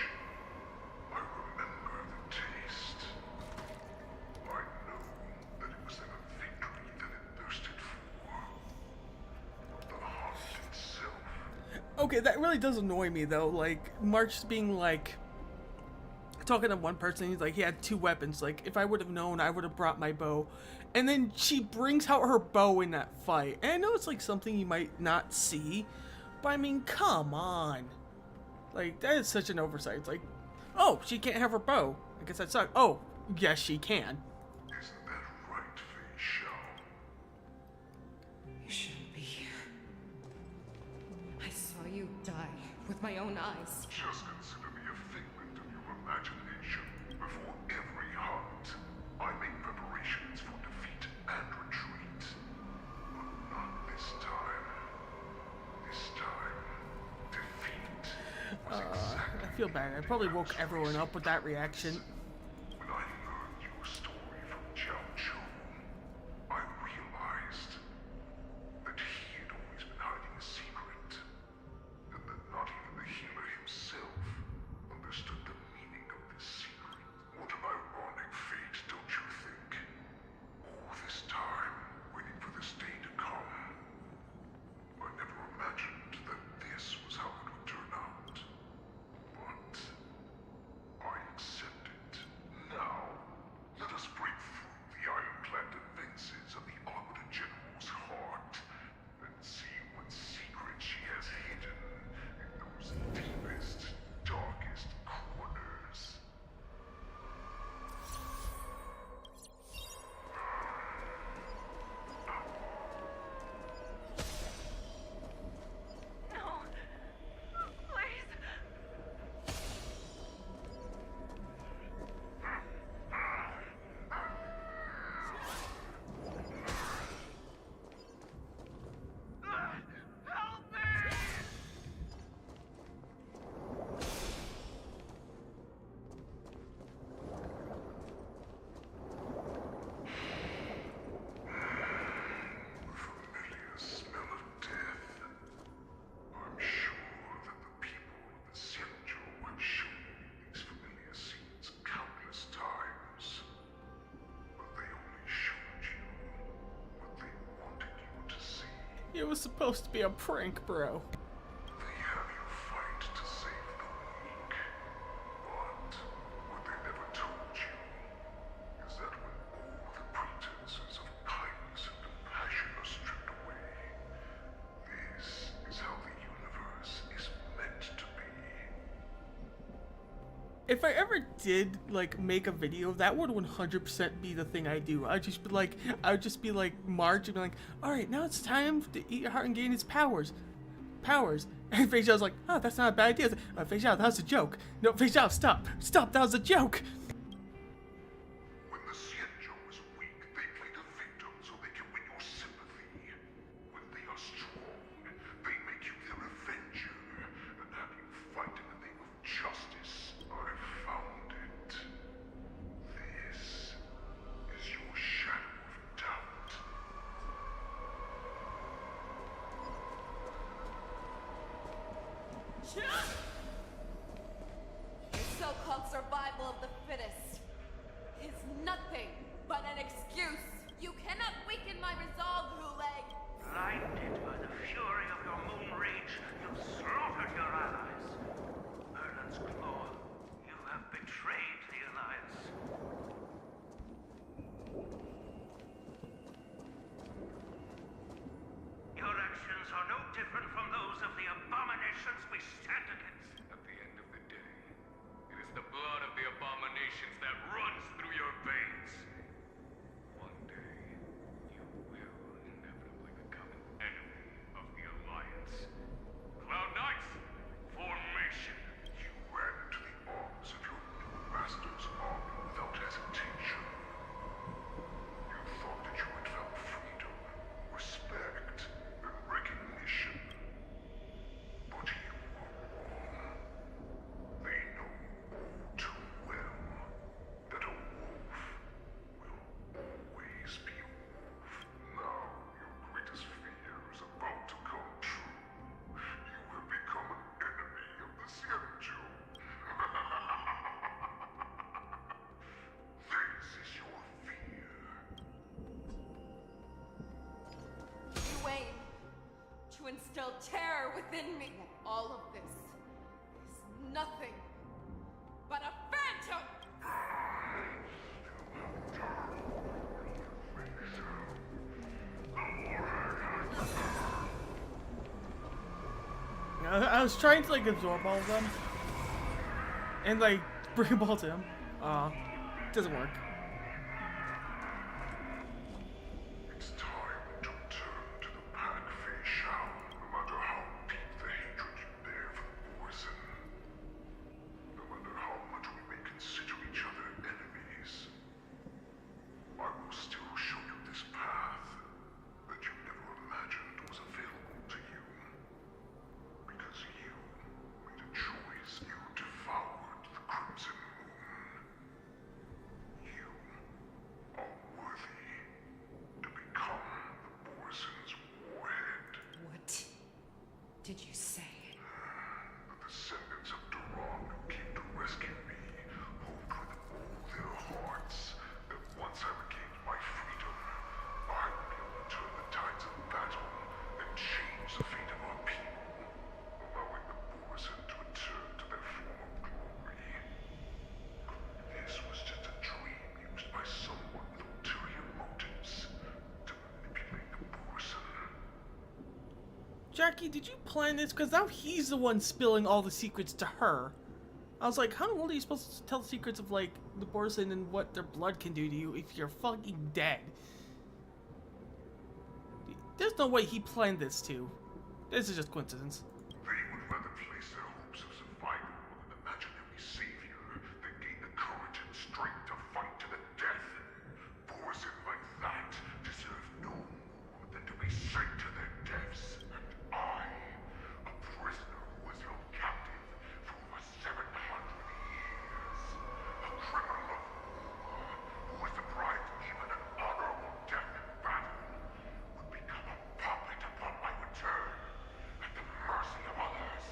I remember the taste. I know that it was never victory that it thirsted for, but the hunt itself. Okay, that really does annoy me though. Like, March being like, talking to one person, he's like, he had 2 weapons. Like, if I would have known, I would have brought my bow. And then she brings out her bow in that fight. And I know it's like something you might not see, but I mean, come on. Like, that is such an oversight. It's like, oh, she can't have her bow. I guess that sucks. Oh, yes, she can. Isn't that right, Feisha? You shouldn't be here. I saw you die with my own eyes. Just consider me a figment of your imagination. Before every hunt, I make preparations for defeat and retreat. But not this time. This time, defeat was exactly I feel bad. I probably woke everyone up with that reaction. when I learned your story from Jiao Chu. I realized that he had always been hiding a secret, and that not even the healer himself understood the meaning of this secret. What an ironic fate, don't you think? All this time, waiting for this day to come. I never imagined that this was how it would turn out. But I accept It was supposed to be a prank, bro. They have you fight to save the weak. But what they never told you is that when all the pretenses of kindness and compassion are stripped away, this is how the universe is meant to be. If I ever did like make a video, that would 100% be the thing I do. I'd just be like Marge and be like, all right, now it's time to eat your heart and gain its powers. And Fei Xiao's like, oh, that's not a bad idea. Fei Xiao, that was a joke. No, Fei Xiao, stop, that was a joke. When the Xianzhou is weak, they play the victim so they can win your sympathy. When they are strong, they make you their avenger and have you fight in the name of justice. I found it. This is your shadow of doubt. Your so-called survival of the fittest is nothing but an excuse. You cannot weaken my resolve, Roulet. Blinded by the fury of your moon rage, you've slaughtered your allies. Merlin's Claw, you have betrayed the Alliance. Your actions are no different from those of the abominations we stand against. At the end of the day, it is the blood of the abominations that runs through your veins. One day, you will inevitably become an enemy of the Alliance. Cloud Knights, formation! You ran into the arms of your new master's army without hesitation. You thought that you had found freedom, respect, and recognition. But you were wrong. They know all too well that a wolf will always be a wolf. Now your greatest fear is about to come true. You have become an enemy of the Xianzhou. This is your fear. You aim to instill terror within me. All of this is nothing but a phantom! I was trying to like absorb all of them and like bring them all to him. Doesn't work. It's time to turn to the pack, Fei Xiao, no matter how deep the hatred you bear for the Borson. No matter how much we may consider each other enemies, I will still show you this path that you never imagined was available to you. Because you made a choice. You devoured the Crimson Moon. You are worthy to become the Borson's warhead. What did you say? The descendants of Duran who came to rescue me hoped with all their hearts that once I regained my freedom, I would be able to turn the tides of battle and change the fate of our people, allowing the Borson to return to their former glory. This was just a dream used by someone with ulterior motives to manipulate the Borson. Jackie, did you plan this? Because now he's the one spilling all the secrets to her. I was like, how in the world are you supposed to tell the secrets of, like, the Borson and what their blood can do to you if you're fucking dead? There's no way he planned this, too. This is just coincidence. They would rather place their hopes of survival on an imaginary savior than gain the courage and strength to fight to the death. Borson like that deserve no more than to be sent to their deaths. And I, a prisoner who was held captive for over 700 years, a criminal of war who was deprived even an honorable death in battle, would become a puppet upon my return, at the mercy of others.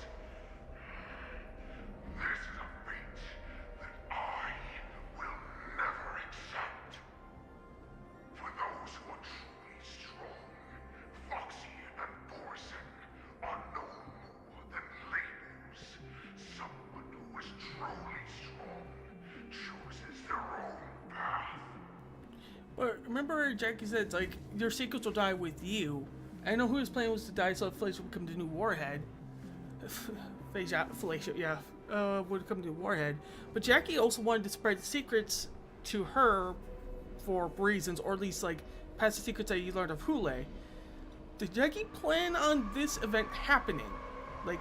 But remember, Jackie said, like, your secrets will die with you. I know who his plan was to die so Felicia would become the new warhead. Felicia, yeah, would become the new warhead. But Jackie also wanted to spread secrets to her for reasons, or at least, like, pass the secrets that you learned of Hule. Did Jackie plan on this event happening? Like,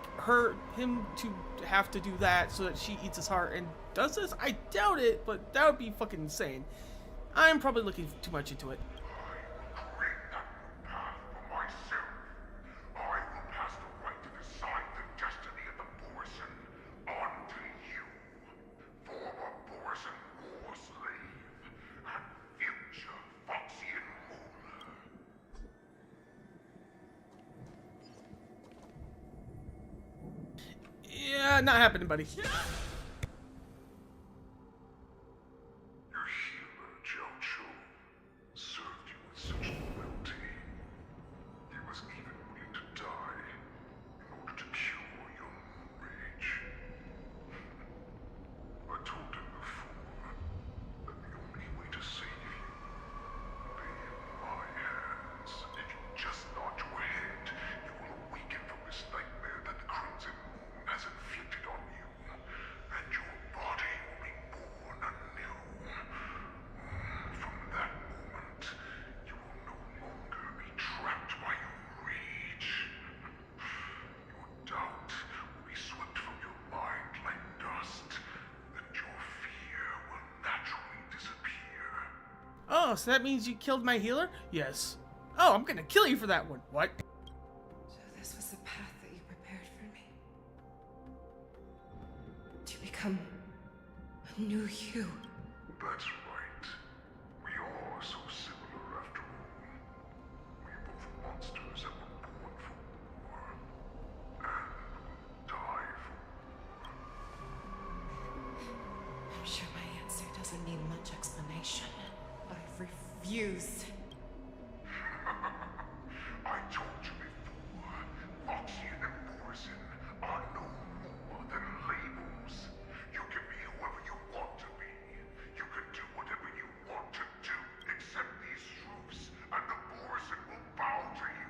him to have to do that so that she eats his heart and does this? I doubt it, but that would be fucking insane. I'm probably looking too much into it. Yeah, not happening, buddy. Oh, so that means you killed my healer? Yes. Oh, I'm gonna kill you for that one. What? So this was the path that you prepared for me. To become a new you. That's right. We are so similar after all. We are both monsters that were born for war. And will die for war. I'm sure my answer doesn't need much explanation. I refuse. I told you before, Foxian and Borison are no more than labels. You can be whoever you want to be. You can do whatever you want to do, except these truths, and the Borison will bow to you.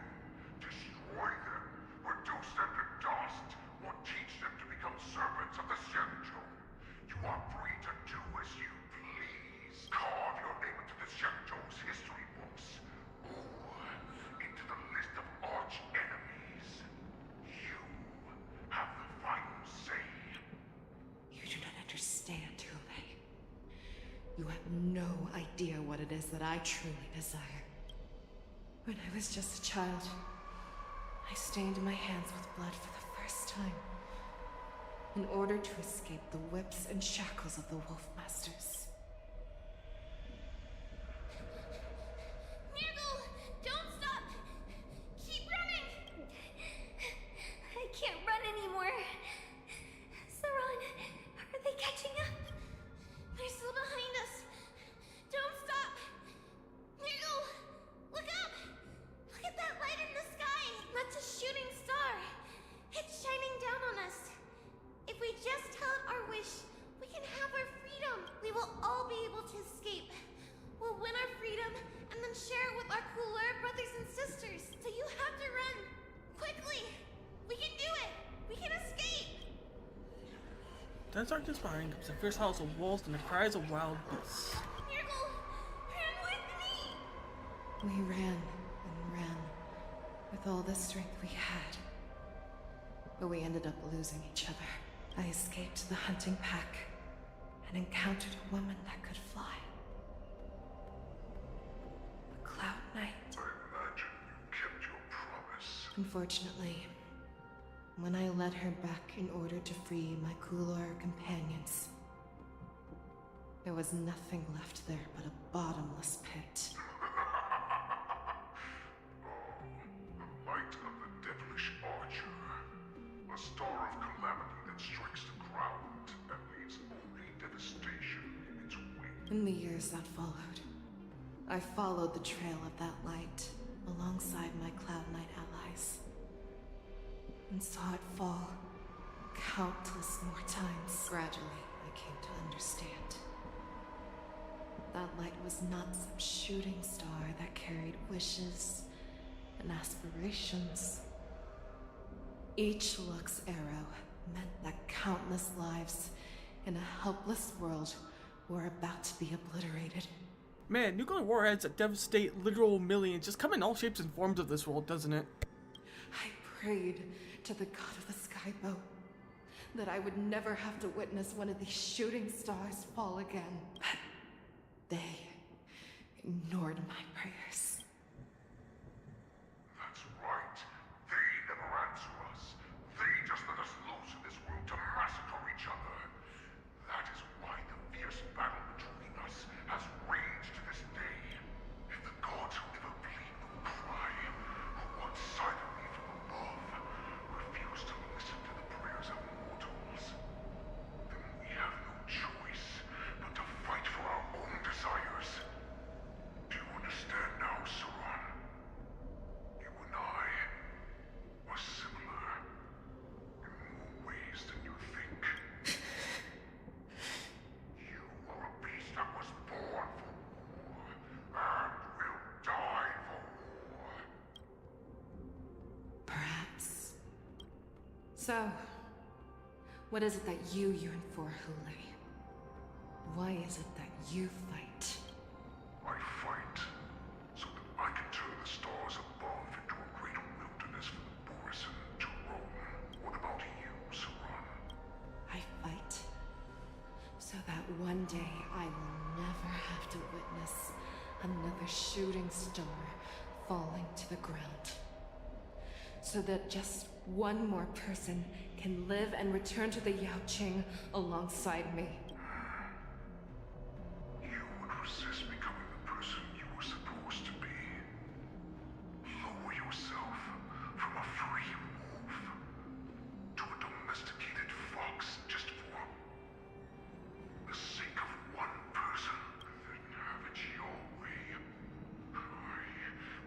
Destroy them, reduce them to dust, or teach them to become servants of the Shenjo. You are free to do as you please. Carve your name into the Shenjo's history books, or into the list of arch enemies. You have the final say. You do not understand, Hule. You have no idea what it is that I truly desire. When I was just a child, I stained my hands with blood for the first time, in order to escape the whips and shackles of the Wolf Masters. Niggle, don't stop! Keep running! I can't run anymore. Saran, are they catching up? They're still behind us. Don't stop! Niggle, look up! Look at that light in the sky! That's a shooting star. It's shining down on us. If we just tell it our wish, we can have our freedom. We will all be able to escape. We'll win our freedom and then share it with our cooler brothers and sisters. So you have to run. Quickly! We can do it! We can escape! Then darkness behind comes the fierce howls of wolves and the cries of wild beasts. Nirgle, run with me! We ran and ran with all the strength we had. But we ended up losing each other. I escaped the hunting pack and encountered a woman that could fly. A Cloud Knight. I imagine you kept your promise. Unfortunately, when I led her back in order to free my Kulor companions, there was nothing left there but a bottomless pit. The light of the devilish archer. A star of calamity that strikes the ground and leaves only devastation in its wake. In the years that followed, I followed the trail of that light alongside my Cloud Knight allies, and saw it fall countless more times. Gradually, I came to understand. that light was not some shooting star that carried wishes and aspirations. Each Lux arrow meant that countless lives in a helpless world were about to be obliterated. Man, nuclear warheads that devastate literal millions just come in all shapes and forms of this world, doesn't it? I prayed to the god of the skyboat that I would never have to witness one of these shooting stars fall again. But they ignored my prayers. That's right. They never answer us. They just let us loose in this world to massacre each other. That is why the fierce battle between us has raged to this day. If the gods who never bleed nor cry, who watch silently from above, refuse to listen to the prayers of mortals, then we have no choice but to fight for our own desires. Do you understand now, Saran? You and I are similar in more ways than you think. You are a beast that was born for war and will die for war. Perhaps. So, what is it that you yearn for, Hule? Why is it that you fight? I fight so that I can turn the stars above into a great wilderness for the Borisin to roam. What about you, Saran? I fight so that one day I will never have to witness another shooting star falling to the ground. So that just one more person can live and return to the Yaoqing alongside me. You would resist becoming the person you were supposed to be. Lower yourself from a free wolf to a domesticated fox just for the sake of one person. Then have it your way. I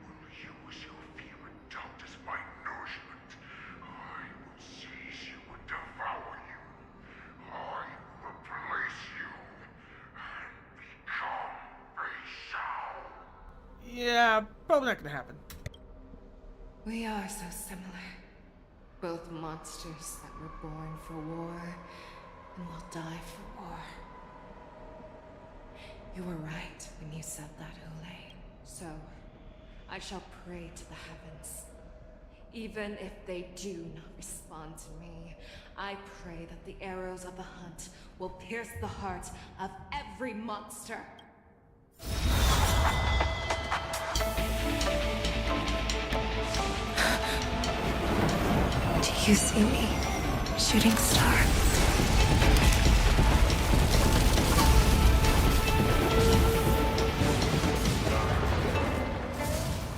will use your fear and doubt as my nourishment. I will seize you and devour you. I will replace you and become a Shao. Yeah, probably not gonna happen. We are so similar. Both monsters that were born for war and will die for war. You were right when you said that, Hule. So, I shall pray to the heavens. Even if they do not respond to me, I pray that the arrows of the hunt will pierce the heart of every monster. Do you see me, shooting star?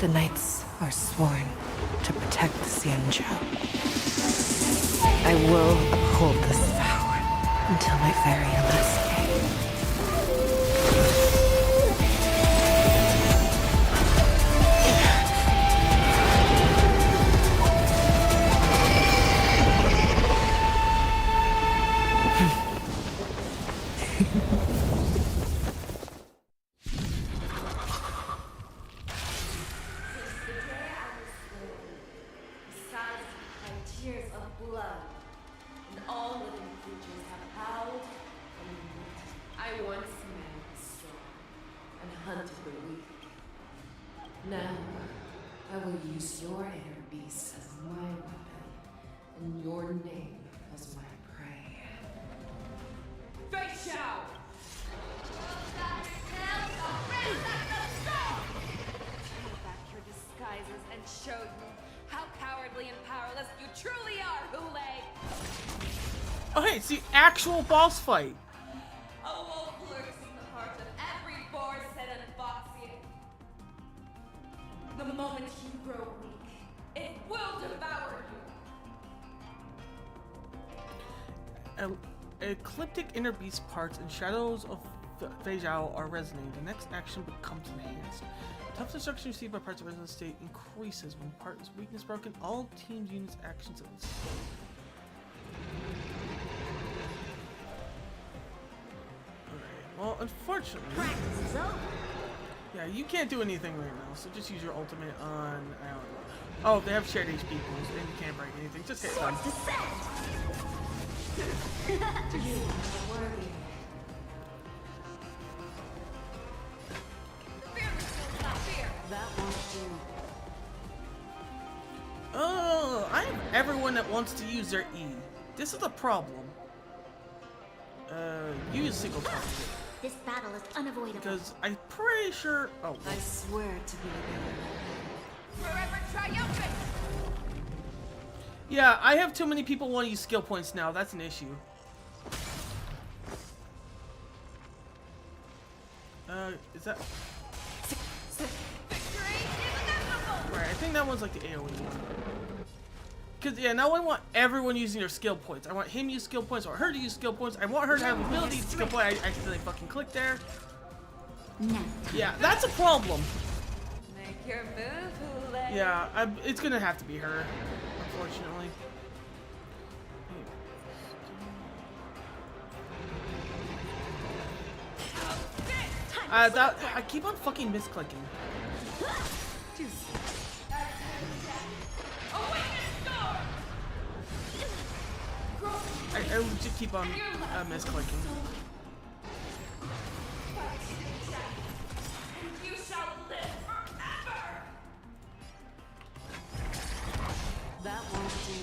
The knights are sworn to protect the Xianzhou. I will uphold this vow until my very last day. Tears of blood, and all living creatures have howled and wept. I once man the strong and hunted the weak. Now, I will use your inner beast as my weapon, and your name as my prey. Face Shao! Peel back your disguises and show you how cowardly and powerless you truly are, Hule! Oh hey, it's the actual boss fight. A wolf lurks in the heart of every Borisin and Foxian. The moment you grow weak, it will devour you. Ecliptic inner beast parts and shadows of Feijao are resonating. The next action becomes enhanced. Tough destruction received by parts of resonant state increases when part is weakness broken. All teams units actions of this. Alright, Well, unfortunately... Practice is over. Yeah, you can't do anything right now, so just use your ultimate on... I don't know. Oh, they have shared HP pools, and you can't break anything. Just hit them. Oh, I have everyone that wants to use their E. This is the problem. Use single target. This battle is unavoidable. Because I'm pretty sure... Oh. I swear to be Forever triumphant! Yeah, I have too many people want to use skill points now. That's an issue. Is that... Right, I think that one's like the AoE one. Because, yeah, now I want everyone using their skill points. I want him to use skill points. I want her to use skill points. I want her to have ability to skill point. I accidentally fucking clicked there. Yeah, that's a problem. Make your move, Hule. Yeah, it's gonna have to be her, unfortunately. I keep on fucking misclicking. I would just keep on misclicking. You shall live forever! That won't do.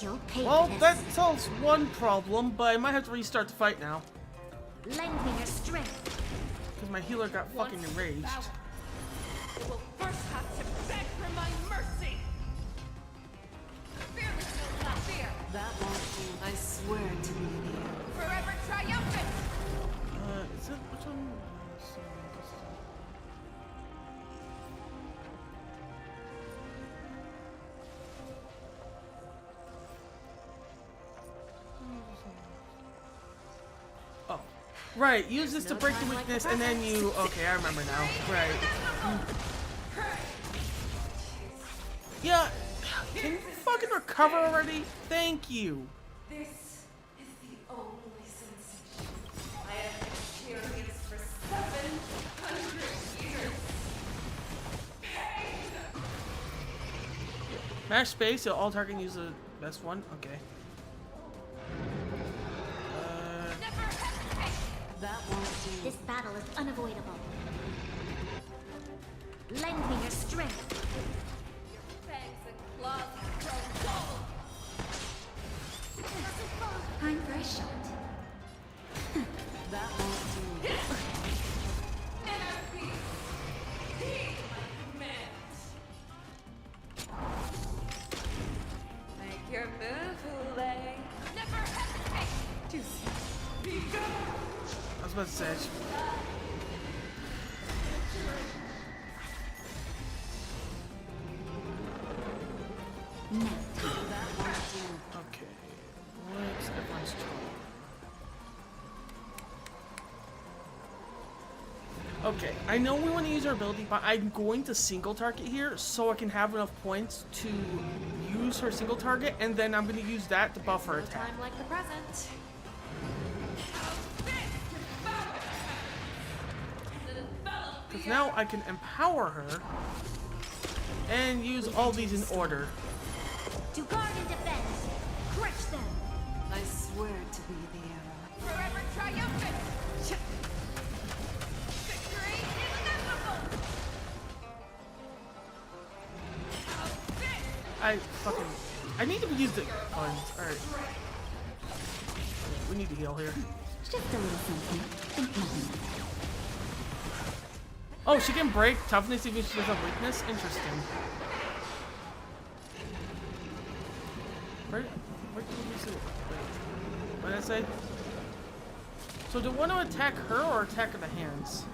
You'll pay Well, for this. that solves one problem, but I might have to restart the fight now. Lend me your strength. Because my healer got fucking enraged. You will first have to beg for my mercy! Fearless will not fear! That won't do. I swear to be the Forever triumphant! Is it which one? Oh, right. Use this to break the weakness, and then you. Okay, I remember now. Right. Yeah. Can you fucking recover already? Thank you. This is the only sensation I have experienced for 700 years. Pain! Mash space, so all target use the best one. Okay. That won't do. This battle is unavoidable. Lend me your strength. Fangs and claws have grown cold. Time for a shot. That won't do. Inner peace. Heed my commands. Make your move, Hule. Never hesitate. Be gone. I was about to say. Okay. What's everyone's turn? Okay, I know we want to use our ability, but I'm going to single target here so I can have enough points to use her single target, and then I'm going to use that to buff her attack. Time like the present. Because now I can empower her and use all these in order. To guard and defend. Crush them. I swear to be the arrow. Forever triumphant. Victory is inevitable. I need to use the funds. Alright. We need to heal here. Just a little something. Think nothing of it. Oh, she can break toughness even if she doesn't have weakness? Interesting. Where did we see it? Wait, what did I say? So do I want to attack her or attack the hands?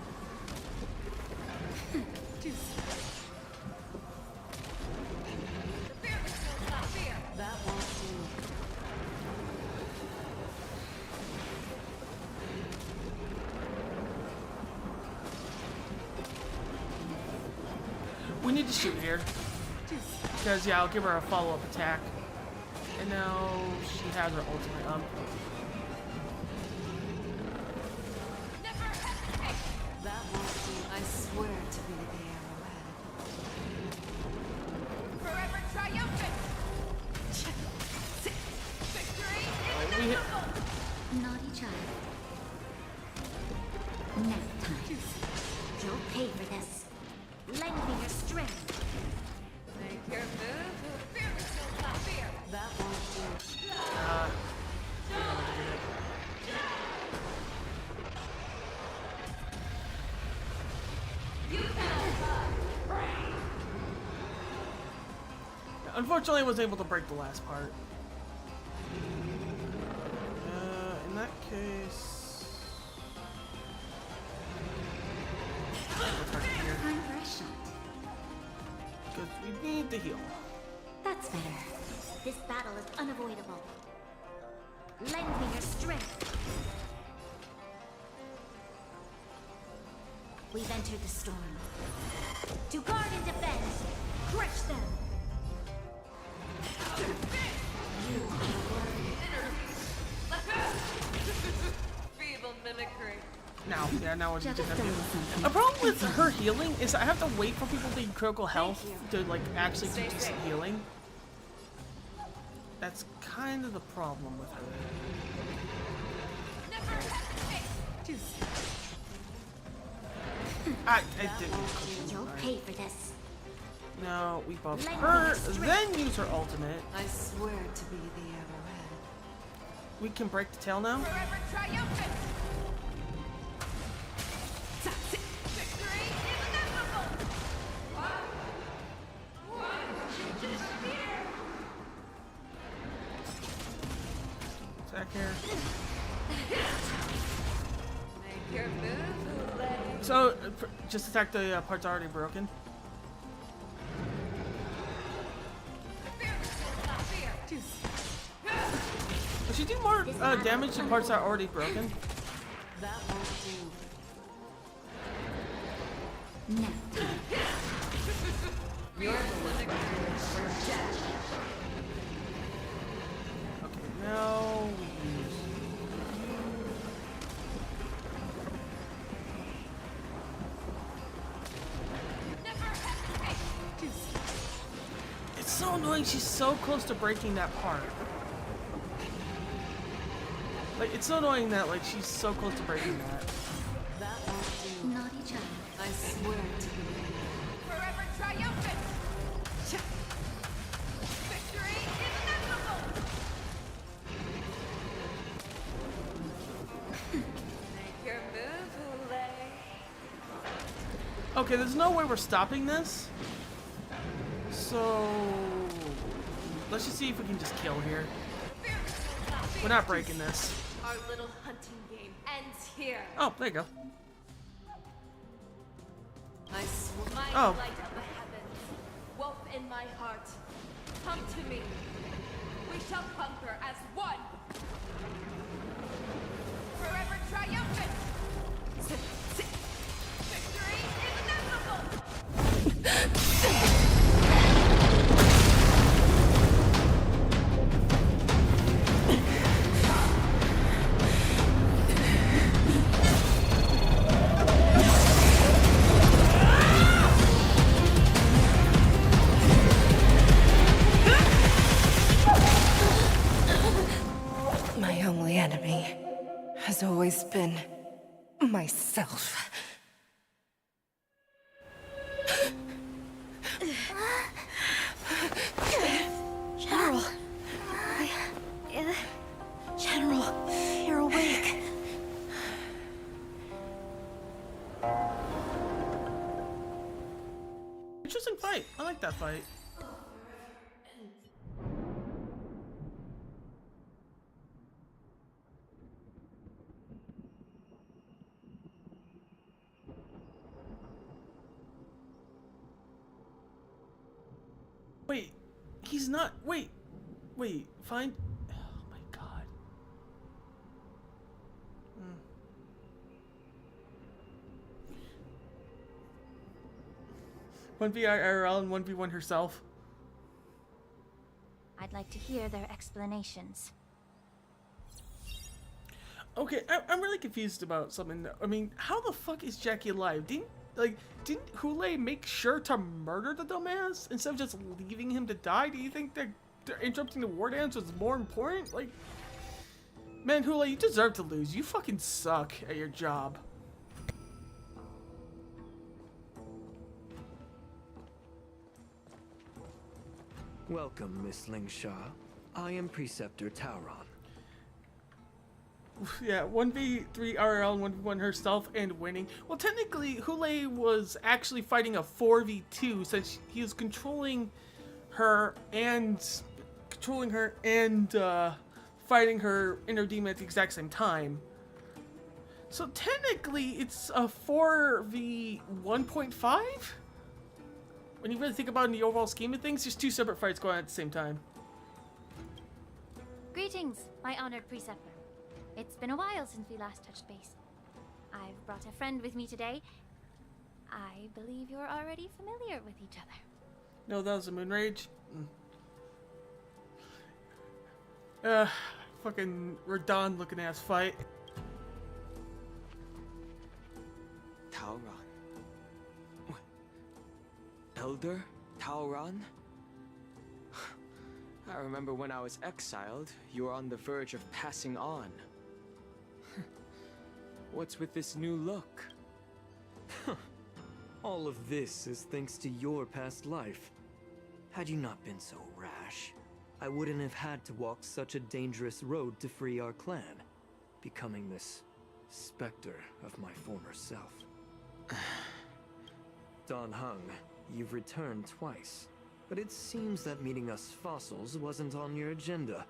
That won't do. we need to shoot here. Because, yeah, I'll give her a follow-up attack. And now she has her ultimate up. That won't do. I swear to be the arrowhead. Forever triumphant! Victory is inevitable! Naughty child. Nap time. You'll pay for this. Lend me your strength. Make your move. Fear still not fear. That won't do. You cannot run. Unfortunately, I was able to break the last part. In that case... Time for a shot. Because we need to heal. That's better. This battle is unavoidable. Lend me your strength. We've entered the storm. To guard and defend. Crush them. Feeble mimicry. Now, yeah, now we're just a problem with her healing is I have to wait for people to be critical health to like actually do decent healing. That's kind of the problem with her. I didn't. You'll pay for this. No, we buff her, then use her ultimate. I swear to be the arrowhead. We can break the tail now. Forever triumphant! Victory is inevitable! Attack here. Make your move, Ulay. So, just attack the parts already broken. Does she do more damage to parts that are already broken? That won't do. No. Your mimicry for death. Okay, now we use... It's so annoying, she's so close to breaking that part. Like, it's so annoying that, like, she's so close to breaking that. That won't do. Naughty child. I swear to be. Forever triumphant! Victory is inevitable! Make your move, Ulay. Okay, there's no way we're stopping this. So... let's just see if we can just kill here. We're not breaking this. Our little hunting game ends here. Oh, there you go. I swear. My Oh. light of the heavens, wolf in my heart, come to me. We shall conquer as one. Forever triumphant. Victory is inevitable. My only enemy has always been myself. General. General, you're awake. Interesting fight. I like that fight. Wait, he's not. Wait, find. Oh my god. 1v IRL and 1v1 herself. I'd like to hear their explanations. Okay, I'm really confused about something. I mean, how the fuck is Jackie alive? Didn't Hule make sure to murder the dumbass instead of just leaving him to die? Do you think that interrupting the wardance was more important? Like, man, Hule, you deserve to lose. You fucking suck at your job. Welcome, Miss Lingshaw. I am Preceptor Tauron. Yeah, 1v3 RL, 1v1 herself, and winning. Well, technically, Hule was actually fighting a 4v2 since he was controlling her and fighting her inner demon at the exact same time. So technically, it's a 4v1.5? When you really think about it in the overall scheme of things, there's two separate fights going on at the same time. Greetings, my honored preceptor. It's been a while since we last touched base. I've brought a friend with me today. I believe you're already familiar with each other. No, that was a moon rage. Fucking Radon looking ass fight. Tauron. Elder Tauron? I remember when I was exiled, you were on the verge of passing on. What's with this new look? All of this is thanks to your past life. Had you not been so rash, I wouldn't have had to walk such a dangerous road to free our clan, becoming this specter of my former self. Dan Heng, you've returned twice, but it seems that meeting us fossils wasn't on your agenda.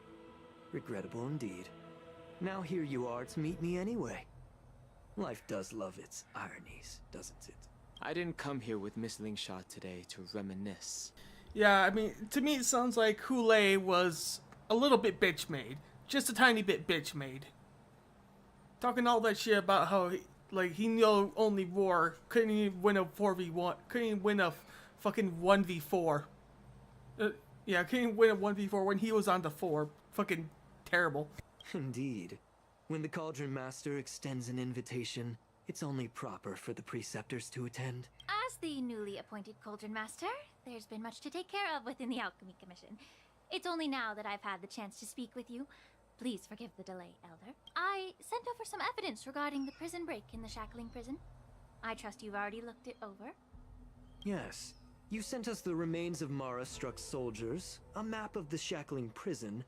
Regrettable indeed. Now here you are to meet me anyway. Life does love its ironies, doesn't it? I didn't come here with Miss Lingshaw today to reminisce. Yeah, I mean, to me it sounds like Hule was a little bit bitch-made. Just a tiny bit bitch-made. Talking all that shit about how, he knew only war, couldn't even win a 4v1, couldn't even win a fucking 1v4. Yeah, couldn't even win a 1v4 when he was on the 4. Fucking terrible. Indeed. When the Cauldron Master extends an invitation, it's only proper for the Preceptors to attend. As the newly appointed Cauldron Master, there's been much to take care of within the Alchemy Commission. It's only now that I've had the chance to speak with you. Please forgive the delay, Elder. I sent over some evidence regarding the prison break in the Shackling Prison. I trust you've already looked it over. Yes. You sent us the remains of Mara-struck soldiers, a map of the Shackling Prison,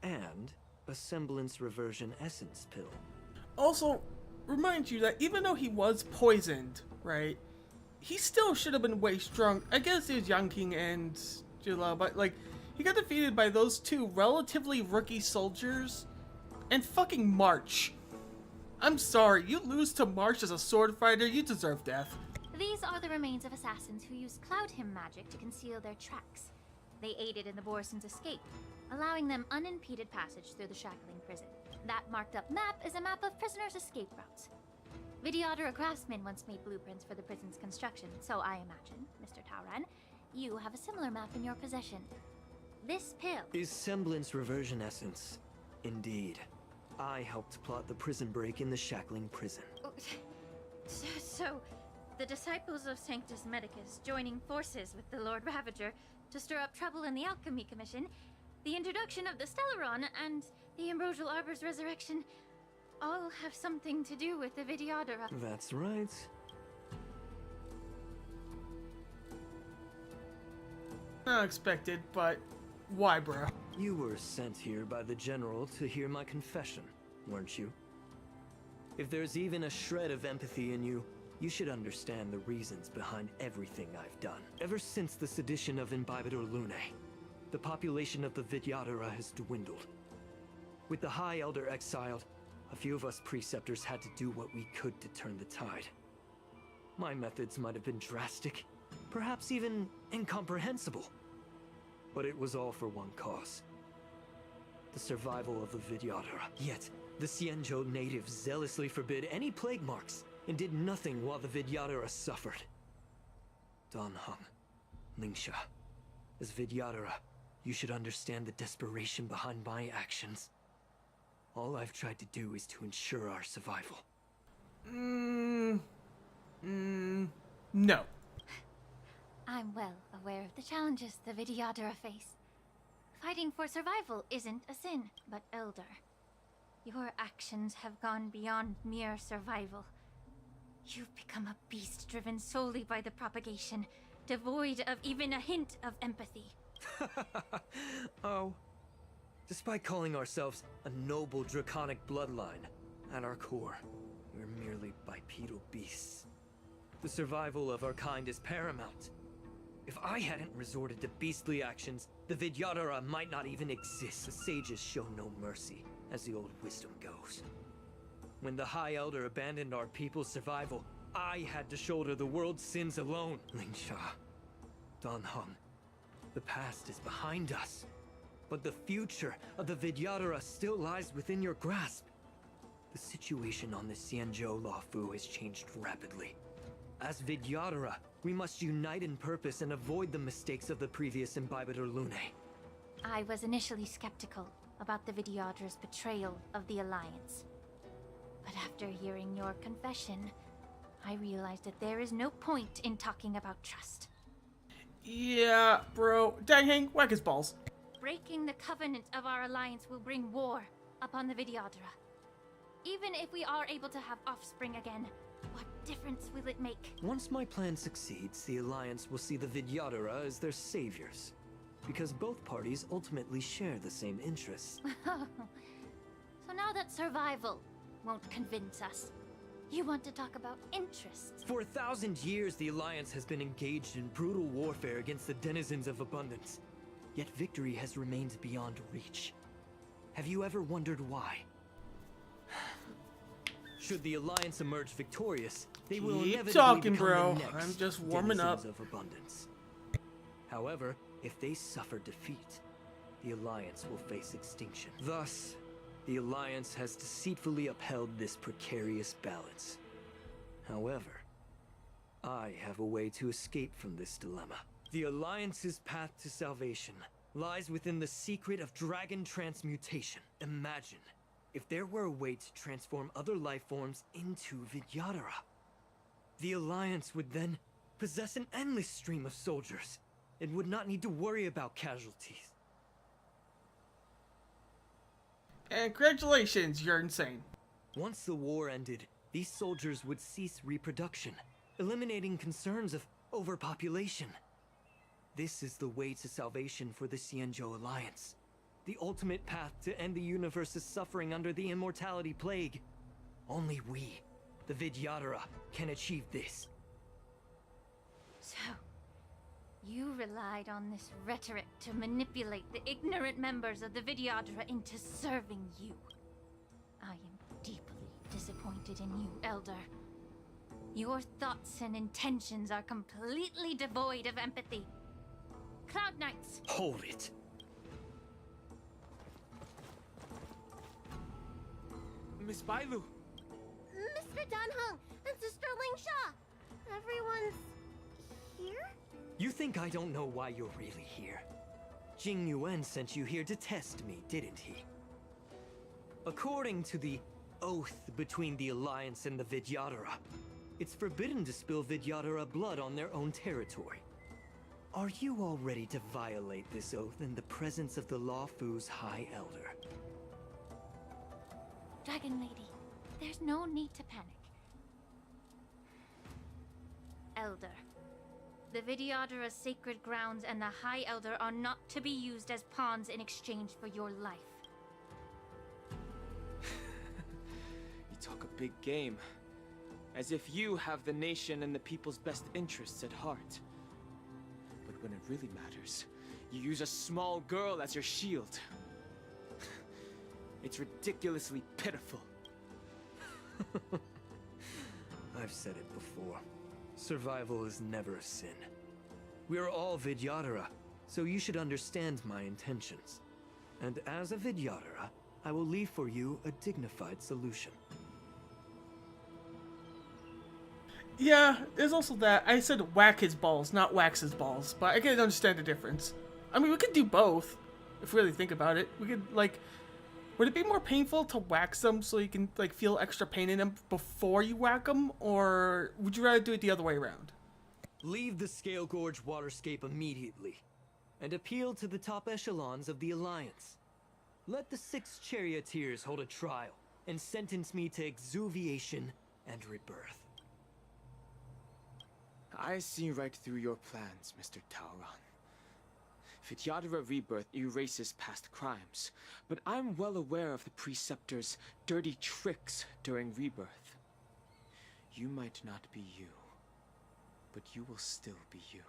and a semblance reversion essence pill. Also, remind you that even though he was poisoned, right, he still should have been way strong. I guess it was Yang King and Jula, but he got defeated by those two relatively rookie soldiers and fucking March. I'm sorry, you lose to March as a sword fighter, you deserve death. These are the remains of assassins who used Cloud Hymn magic to conceal their tracks. They aided in the Borison's escape, allowing them unimpeded passage through the Shackling Prison. That marked up map is a map of prisoners' escape routes. Vidyadhara craftsmen once made blueprints for the prison's construction, so I imagine, Mr. Tauron, you have a similar map in your possession. This pill is semblance reversion essence. Indeed. I helped plot the prison break in the Shackling Prison. So, the disciples of Sanctus Medicus joining forces with the Lord Ravager to stir up trouble in the Alchemy Commission, the introduction of the Stellaron, and the Ambrosial Arbor's resurrection all have something to do with the Vidyadhara. That's right. Not expected, but why, bro? You were sent here by the General to hear my confession, weren't you? If there's even a shred of empathy in you, you should understand the reasons behind everything I've done. Ever since the sedition of Imbibitor Lunae, the population of the Vidyadhara has dwindled. With the High Elder exiled, a few of us Preceptors had to do what we could to turn the tide. My methods might have been drastic, perhaps even incomprehensible. But it was all for one cause. The survival of the Vidyadhara. Yet, the Xianzhou natives zealously forbid any plague marks, and did nothing while the Vidyadhara suffered. Dan Heng, Lingsha, as Vidyadhara, you should understand the desperation behind my actions. All I've tried to do is to ensure our survival. No. I'm well aware of the challenges the Vidyadhara face. Fighting for survival isn't a sin, but Elder. Your actions have gone beyond mere survival. You've become a beast driven solely by the propagation, devoid of even a hint of empathy. Oh. Despite calling ourselves a noble draconic bloodline, at our core, we're merely bipedal beasts. The survival of our kind is paramount. If I hadn't resorted to beastly actions, the Vidyadhara might not even exist. The sages show no mercy, as the old wisdom goes. When the High Elder abandoned our people's survival, I had to shoulder the world's sins alone. Lingsha, Danheng, the past is behind us. But the future of the Vidyadhara still lies within your grasp. The situation on the Xianzhou Luofu has changed rapidly. As Vidyadhara, we must unite in purpose and avoid the mistakes of the previous Imbibitor Lune. I was initially skeptical about the Vidyadhara's betrayal of the Alliance. But after hearing your confession, I realized that there is no point in talking about trust. Yeah, bro. Dang, whack his balls. Breaking the covenant of our alliance will bring war upon the Vidyadhara. Even if we are able to have offspring again, what difference will it make? Once my plan succeeds, the Alliance will see the Vidyadhara as their saviors. Because both parties ultimately share the same interests. So now that survival won't convince us, you want to talk about interests? For 1,000 years, the Alliance has been engaged in brutal warfare against the denizens of abundance. Yet victory has remained beyond reach. Have you ever wondered why? Should the Alliance emerge victorious, they will Keep inevitably talking, become bro. the next I'm just warming up. denizens of abundance. However, if they suffer defeat, the Alliance will face extinction. Thus, the Alliance has deceitfully upheld this precarious balance. However, I have a way to escape from this dilemma. The Alliance's path to salvation lies within the secret of dragon transmutation. Imagine if there were a way to transform other life forms into Vidyadhara. The Alliance would then possess an endless stream of soldiers. It would not need to worry about casualties. And congratulations, you're insane. Once the war ended, these soldiers would cease reproduction, eliminating concerns of overpopulation. This is the way to salvation for the Xianzhou Alliance. The ultimate path to end the universe's suffering under the immortality plague. Only we, the Vidyadhara, can achieve this. So, you relied on this rhetoric to manipulate the ignorant members of the Vidyadhara into serving you. I am deeply disappointed in you, Elder. Your thoughts and intentions are completely devoid of empathy. Cloud Knights! Hold it! Miss Bailu! Mr. Danheng and Sister Lingsha! Everyone's here? You think I don't know why you're really here? Jing Yuan sent you here to test me, didn't he? According to the oath between the Alliance and the Vidyadhara, it's forbidden to spill Vidyadhara blood on their own territory. Are you all ready to violate this oath in the presence of the Luofu's High Elder? Dragon Lady, there's no need to panic. Elder, the Vidyadhara's sacred grounds and the High Elder are not to be used as pawns in exchange for your life. You talk a big game. As if you have the nation and the people's best interests at heart. But when it really matters, you use a small girl as your shield. It's ridiculously pitiful. I've said it before. Survival is never a sin. We are all Vidyadhara, so you should understand my intentions. And as a Vidyadhara, I will leave for you a dignified solution. Yeah, there's also that. I said whack his balls, not wax his balls, but I can understand the difference. I mean, we could do both, if we really think about it. We could, like, would it be more painful to wax them so you can, like, feel extra pain in them before you whack them, or would you rather do it the other way around? Leave the Scale Gorge waterscape immediately, and appeal to the top echelons of the Alliance. Let the 6 charioteers hold a trial, and sentence me to exuviation and rebirth. I see right through your plans, Mr. Tauron. Vidyadhara Rebirth erases past crimes, but I'm well aware of the Preceptor's dirty tricks during Rebirth. You might not be you, but you will still be you.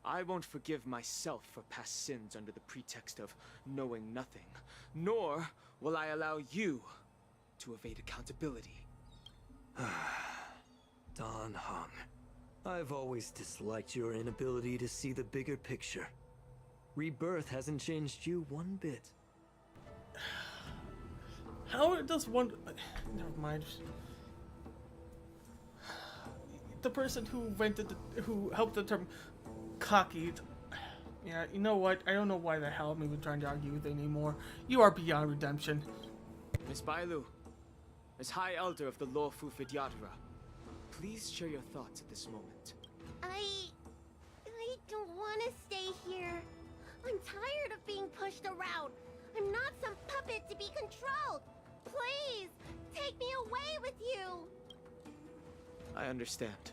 I won't forgive myself for past sins under the pretext of knowing nothing, nor will I allow you to evade accountability. Dan Heng, I've always disliked your inability to see the bigger picture. Rebirth hasn't changed you one bit. How does one... Never mind. The person who who helped the term cocky... Yeah, you know what? I don't know why the hell I'm even trying to argue with it anymore. You are beyond redemption. Miss Bailu, as High Elder of the Lawfu Vidyadhara, please share your thoughts at this moment. I don't want to stay here. I'm tired of being pushed around. I'm not some puppet to be controlled. Please, take me away with you. I understand.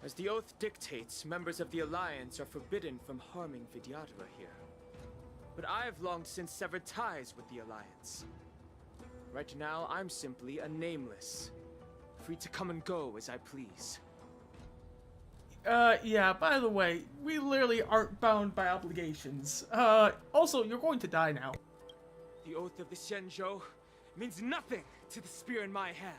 As the oath dictates, members of the Alliance are forbidden from harming Vidyadhara here. But I've long since severed ties with the Alliance. Right now, I'm simply a nameless, free to come and go as I please. Yeah, by the way, we literally aren't bound by obligations. Also, you're going to die now. The oath of the Xianzhou means nothing to the spear in my hand.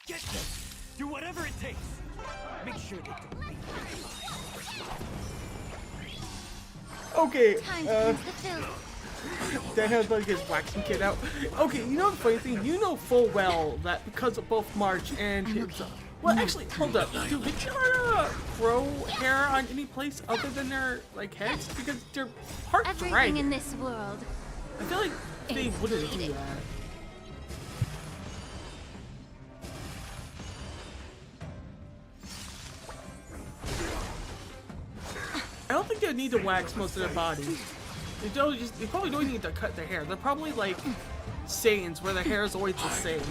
Get them! Do whatever it takes! Make sure they don't leave. Okay, Time to cleanse the filth. Daniel's about to get his waxing kit out. Okay, you know the funny thing? You know full well that because of both March and his... Well, actually, hold up. Do Vidyadhara grow hair on any place other than their, like, heads? Because they're part Everything dragon. in this world. I feel like they wouldn't do that. I don't think they need to wax most of their bodies. They probably don't need to cut their hair. They're probably like Saiyans where their hair is always the same.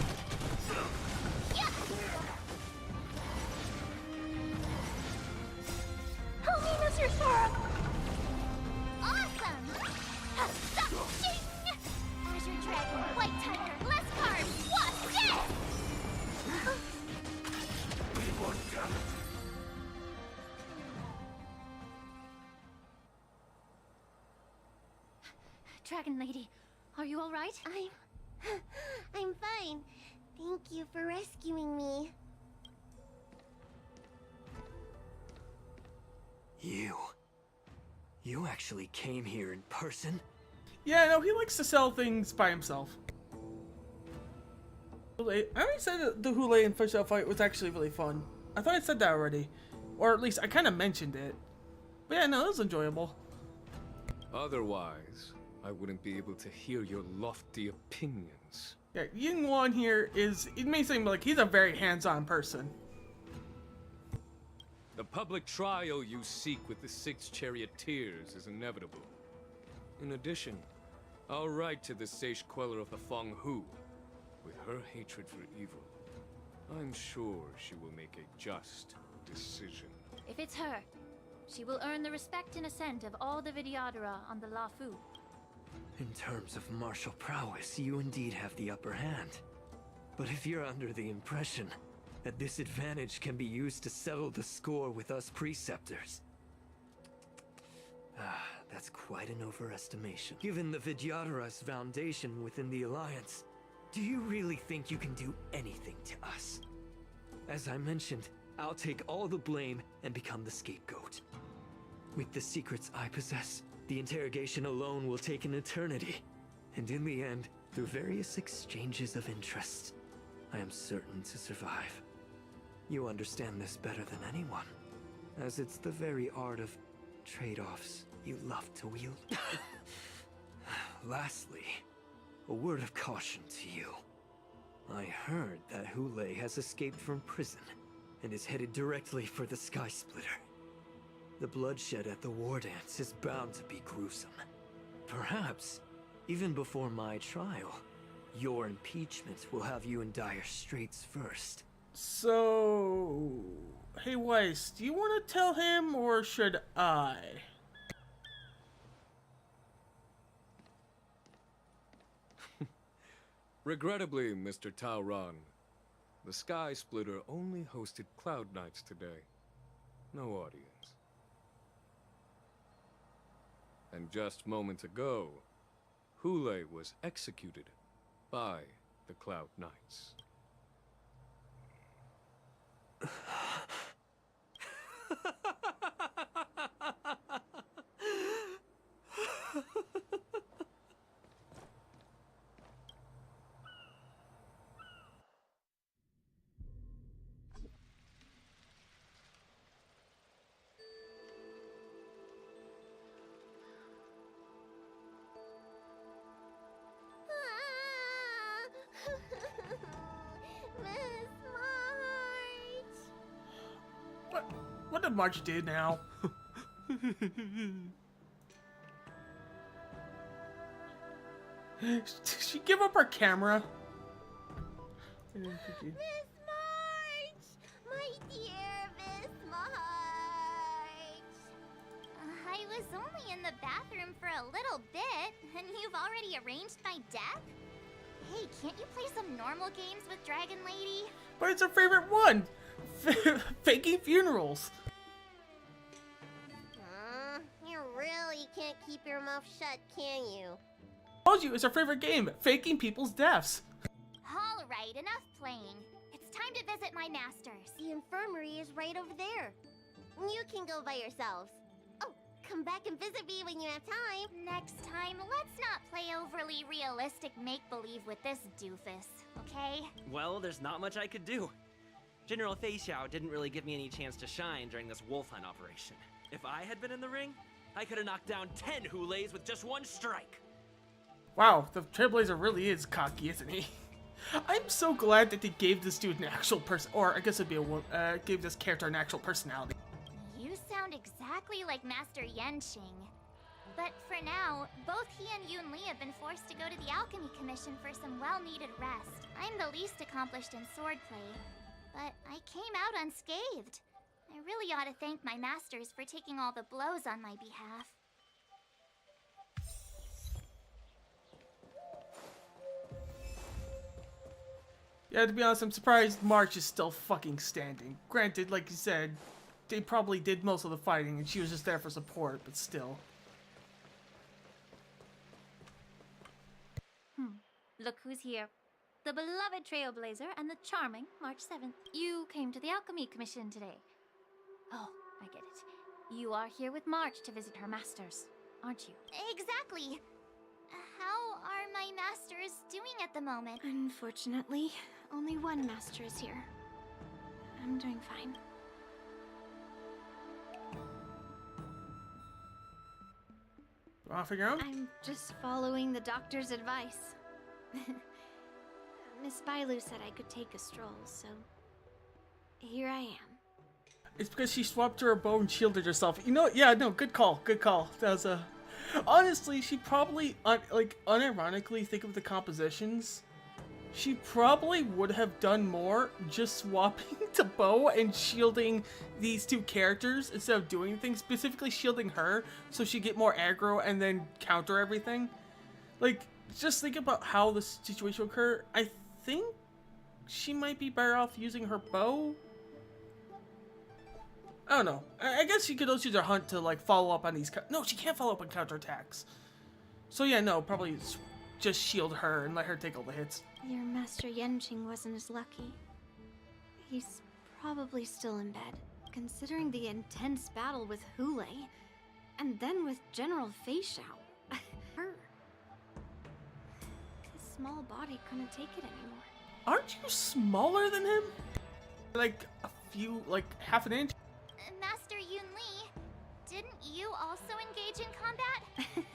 Help me, Mr. Sora! Awesome! Ding! Azure Dragon, White Tiger, less carbs, what's this? Dragon Lady, are you all right? I'm fine. Thank you for rescuing me. You actually came here in person? Yeah, no, he likes to sell things by himself. I already said that the Hule and Fish Out fight was actually really fun. I thought I said that already. Or at least I kind of mentioned it. But yeah, no, it was enjoyable. Otherwise, I wouldn't be able to hear your lofty opinions. Yeah, Yingwan here it may seem like he's a very hands-on person. The public trial you seek with the 6 charioteers is inevitable. In addition, I'll write to the Sage Queller of the Feng Hu. With her hatred for evil, I'm sure she will make a just decision. If it's her, she will earn the respect and assent of all the Vidyadhara on the Lawfu. In terms of martial prowess, you indeed have the upper hand. But if you're under the impression that this advantage can be used to settle the score with us Preceptors, that's quite an overestimation. Given the Vidyadhara's foundation within the Alliance, do you really think you can do anything to us? As I mentioned, I'll take all the blame and become the scapegoat. With the secrets I possess, the interrogation alone will take an eternity. And in the end, through various exchanges of interest, I am certain to survive. You understand this better than anyone, as it's the very art of trade-offs you love to wield. Lastly, a word of caution to you. I heard that Hule has escaped from prison and is headed directly for the Sky Splitter. The bloodshed at the wardance is bound to be gruesome. Perhaps, even before my trial, your impeachment will have you in dire straits first. So, hey Weiss, do you want to tell him or should I? Regrettably, Mr. Taoran, the Sky Splitter only hosted Cloud Knights today. No audience. And just moments ago, Hule was executed by the Cloud Knights. Miss March! What did March do now? Did she give up her camera? Miss March! My dear Miss March! I was only in the bathroom for a little bit, and you've already arranged my death? Hey, can't you play some normal games with Dragon Lady? But it's her favorite one! Faking funerals! You really can't keep your mouth shut, can you? I told you, it's her favorite game, faking people's deaths. Alright, enough playing. It's time to visit my masters. The infirmary is right over there. You can go by yourselves. Oh, come back and visit me when you have time. Next time, let's not play overly realistic make-believe with this doofus, okay? Well, there's not much I could do. General Fei Xiao didn't really give me any chance to shine during this wolf hunt operation. If I had been in the ring, I could have knocked down 10 Hules with just one strike. Wow, the Trailblazer really is cocky, isn't he? I'm so glad that they gave this dude an actual person, or I guess it'd be a gave this character an actual personality. You sound exactly like Master Yenqing. But for now, both he and Yun Li have been forced to go to the Alchemy Commission for some well-needed rest. I'm the least accomplished in swordplay, but I came out unscathed. I really ought to thank my masters for taking all the blows on my behalf. Yeah, to be honest, I'm surprised March is still fucking standing. Granted, like you said, they probably did most of the fighting and she was just there for support, but still. Look who's here. The beloved Trailblazer and the charming March 7th. You came to the Alchemy Commission today. Oh, I get it. You are here with March to visit her masters, aren't you? Exactly. How are my masters doing at the moment? Unfortunately, only one master is here. I'm doing fine. Off you go? I'm just following the doctor's advice. Miss Bailu said I could take a stroll, so here I am. It's because she swapped her bow and shielded herself. You know, yeah, no, good call, good call. That was a... Honestly, she probably, unironically, think of the compositions. She probably would have done more just swapping to bow and shielding these two characters instead of doing things, specifically shielding her so she'd get more aggro and then counter everything. Like, just think about how this situation would occur. I think she might be better off using her bow. I don't know. I guess she could also use her hunt to, like, follow up on these... No, she can't follow up on counterattacks. So yeah, no, probably just shield her and let her take all the hits. Your Master Yenqing wasn't as lucky. He's probably still in bed. Considering the intense battle with Hule, And then with General Fei Xiao. Her. His small body couldn't take it anymore. Aren't you smaller than him? Like a few, like half an inch? Master Yun Li, didn't you also engage in combat?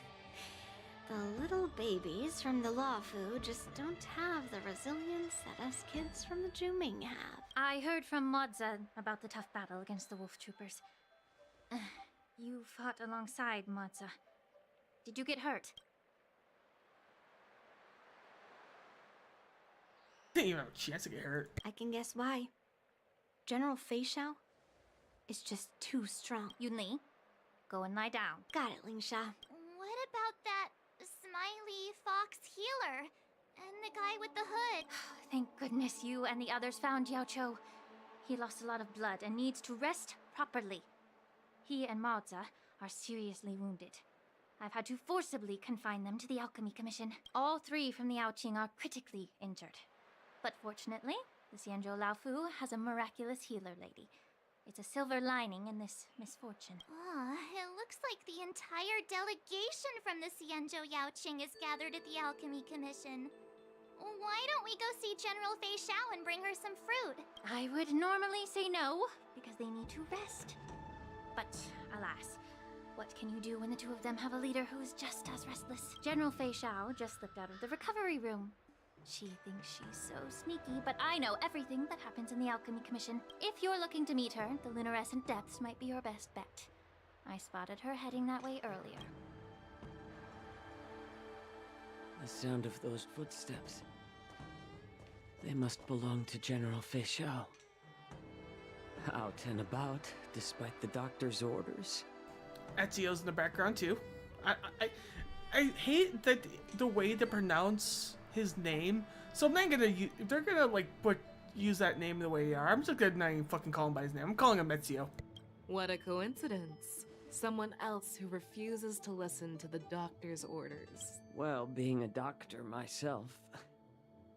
The little babies from the Luofu just don't have the resilience that us kids from the Zhuming have. I heard from Modza about the tough battle against the wolf troopers. You fought alongside Modza. Did you get hurt? Didn't even have a chance to get hurt. I can guess why. General Fei Xiao is just too strong. Yun Li, go and lie down. Got it, Ling Sha. What about that smiley fox healer? And the guy with the hood? Thank goodness you and the others found Yao Cho. He lost a lot of blood and needs to rest properly. He and Maoza are seriously wounded. I've had to forcibly confine them to the Alchemy Commission. All three from the Yaoqing are critically injured. But fortunately, the Xianzhou Laofu has a miraculous healer lady. It's a silver lining in this misfortune. It looks like the entire delegation from the Xianzhou Yaoqing is gathered at the Alchemy Commission. Why don't we go see General Fei Xiao and bring her some fruit? I would normally say no, because they need to rest. But alas, what can you do when the two of them have a leader who is just as restless? General Fei Xiao just slipped out of the recovery room. She thinks she's so sneaky, but I know everything that happens in the Alchemy Commission. If you're looking to meet her, the luminescent depths might be your best bet. I spotted her heading that way earlier. The sound of those footsteps. They must belong to General Fei Xiao. Out and about, despite the doctor's orders. Ezio's in the background too. I hate that the way to pronounce his name. So I'm not gonna if they're gonna like use that name the way they are, I'm just gonna not even fucking call him by his name. I'm calling him Ezio. What a coincidence. Someone else who refuses to listen to the doctor's orders. Well, being a doctor myself,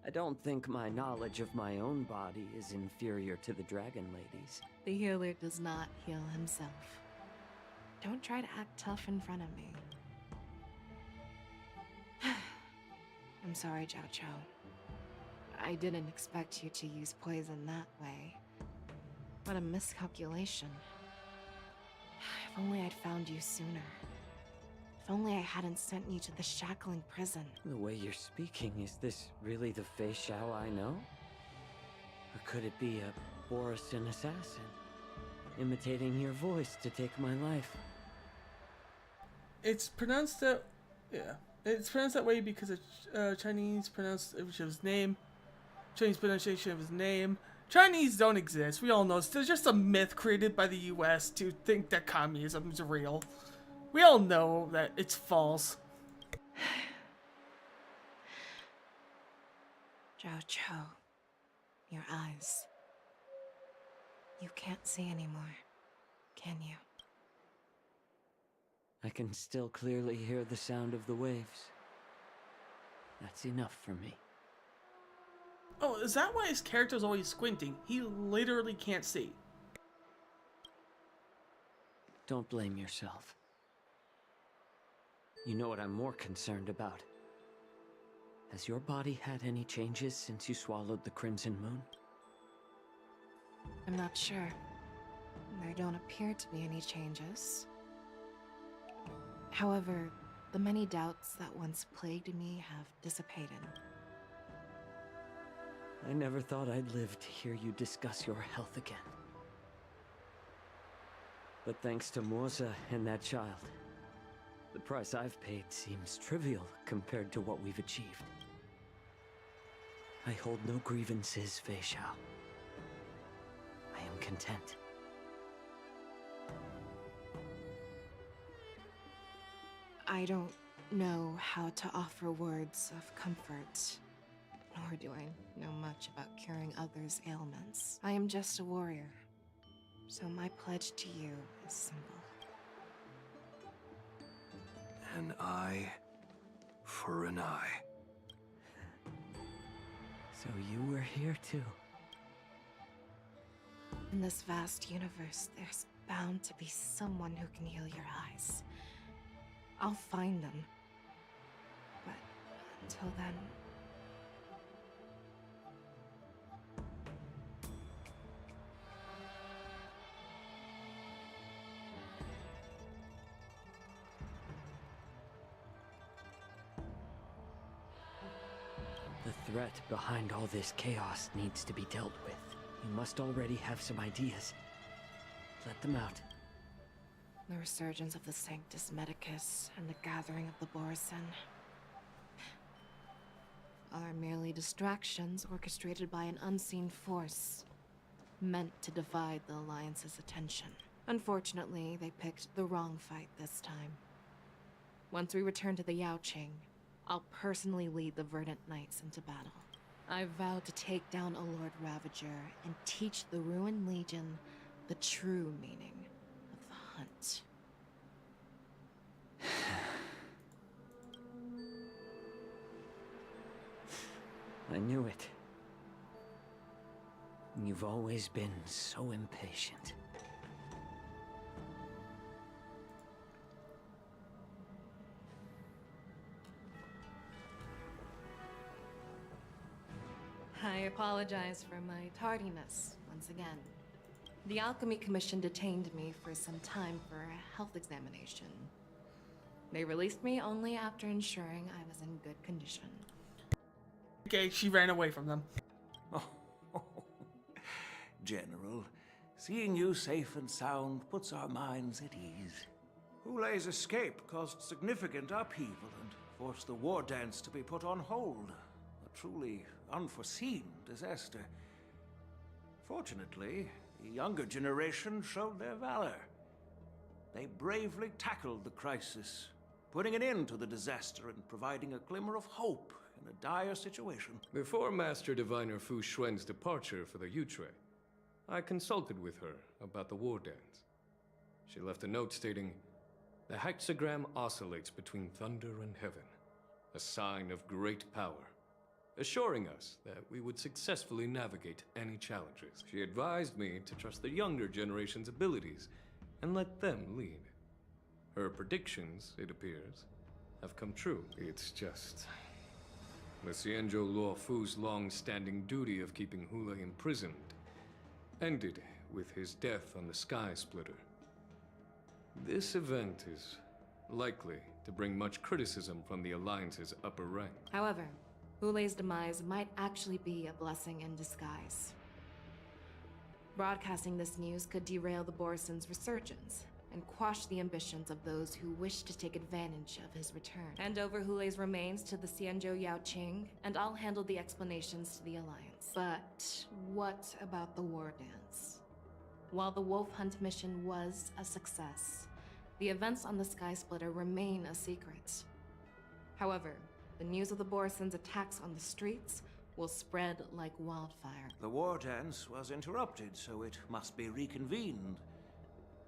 I don't think my knowledge of my own body is inferior to the Dragon Lady's. The healer does not heal himself. Don't try to act tough in front of me. I'm sorry, Zhao Cho. I didn't expect you to use poison that way. What a miscalculation. If only I'd found you sooner. If only I hadn't sent you to the shackling prison. The way you're speaking, is this really the Fei Xiao I know? Or could it be a Borisin assassin, imitating your voice to take my life? It's pronounced that, yeah. It's pronounced that way because it's Chinese pronunciation of his name. Chinese pronunciation of his name. Chinese don't exist. We all know. There's just a myth created by the U.S. to think that communism is real. We all know that it's false. Zhao Cho, your eyes. You can't see anymore, can you? I can still clearly hear the sound of the waves. That's enough for me. Oh, is that why his character's always squinting? He literally can't see. Don't blame yourself. You know what I'm more concerned about? Has your body had any changes since you swallowed the Crimson Moon? I'm not sure. There don't appear to be any changes. However, the many doubts that once plagued me have dissipated. I never thought I'd live to hear you discuss your health again. But thanks to Moza and that child, the price I've paid seems trivial compared to what we've achieved. I hold no grievances, Fei Xiao. I am content. I don't know how to offer words of comfort, nor do I know much about curing others' ailments. I am just a warrior, so my pledge to you is simple. An eye for an eye. So you were here too. In this vast universe, there's bound to be someone who can heal your eyes. I'll find them. But until then... The threat behind all this chaos needs to be dealt with. You must already have some ideas. Let them out. The resurgence of the Sanctus Medicus and the gathering of the Borison are merely distractions orchestrated by an unseen force, meant to divide the Alliance's attention. Unfortunately, they picked the wrong fight this time. Once we return to the Yaoqing, I'll personally lead the Verdant Knights into battle. I vow to take down a Lord Ravager and teach the Ruined Legion the true meaning of the hunt. I knew it. You've always been so impatient. I apologize for my tardiness once again. The Alchemy Commission detained me for some time for a health examination. They released me only after ensuring I was in good condition. Okay, she ran away from them. General, seeing you safe and sound puts our minds at ease. Hulei's escape caused significant upheaval and forced the war dance to be put on hold. A truly unforeseen disaster. Fortunately, the younger generation showed their valor. They bravely tackled the crisis, putting an end to the disaster and providing a glimmer of hope in a dire situation. Before Master Diviner Fu Xuan's departure for the Yutre, I consulted with her about the war dance. She left a note stating, "The hexagram oscillates between thunder and heaven, a sign of great power," assuring us that we would successfully navigate any challenges. She advised me to trust the younger generation's abilities and let them lead. Her predictions, it appears, have come true. It's just... the Xianzhou Luofu's long-standing duty of keeping Hulei imprisoned ended with his death on the Sky Splitter. This event is likely to bring much criticism from the Alliance's upper ranks. However, Hulei's demise might actually be a blessing in disguise. Broadcasting this news could derail the Borison's resurgence and quash the ambitions of those who wish to take advantage of his return. Hand over Hulei's remains to the Xianzhou Yaoqing, and I'll handle the explanations to the Alliance. But what about the war dance? While the Wolf Hunt mission was a success, the events on the Sky Splitter remain a secret. However, the news of the Borison's attacks on the streets will spread like wildfire. The war dance was interrupted, so it must be reconvened.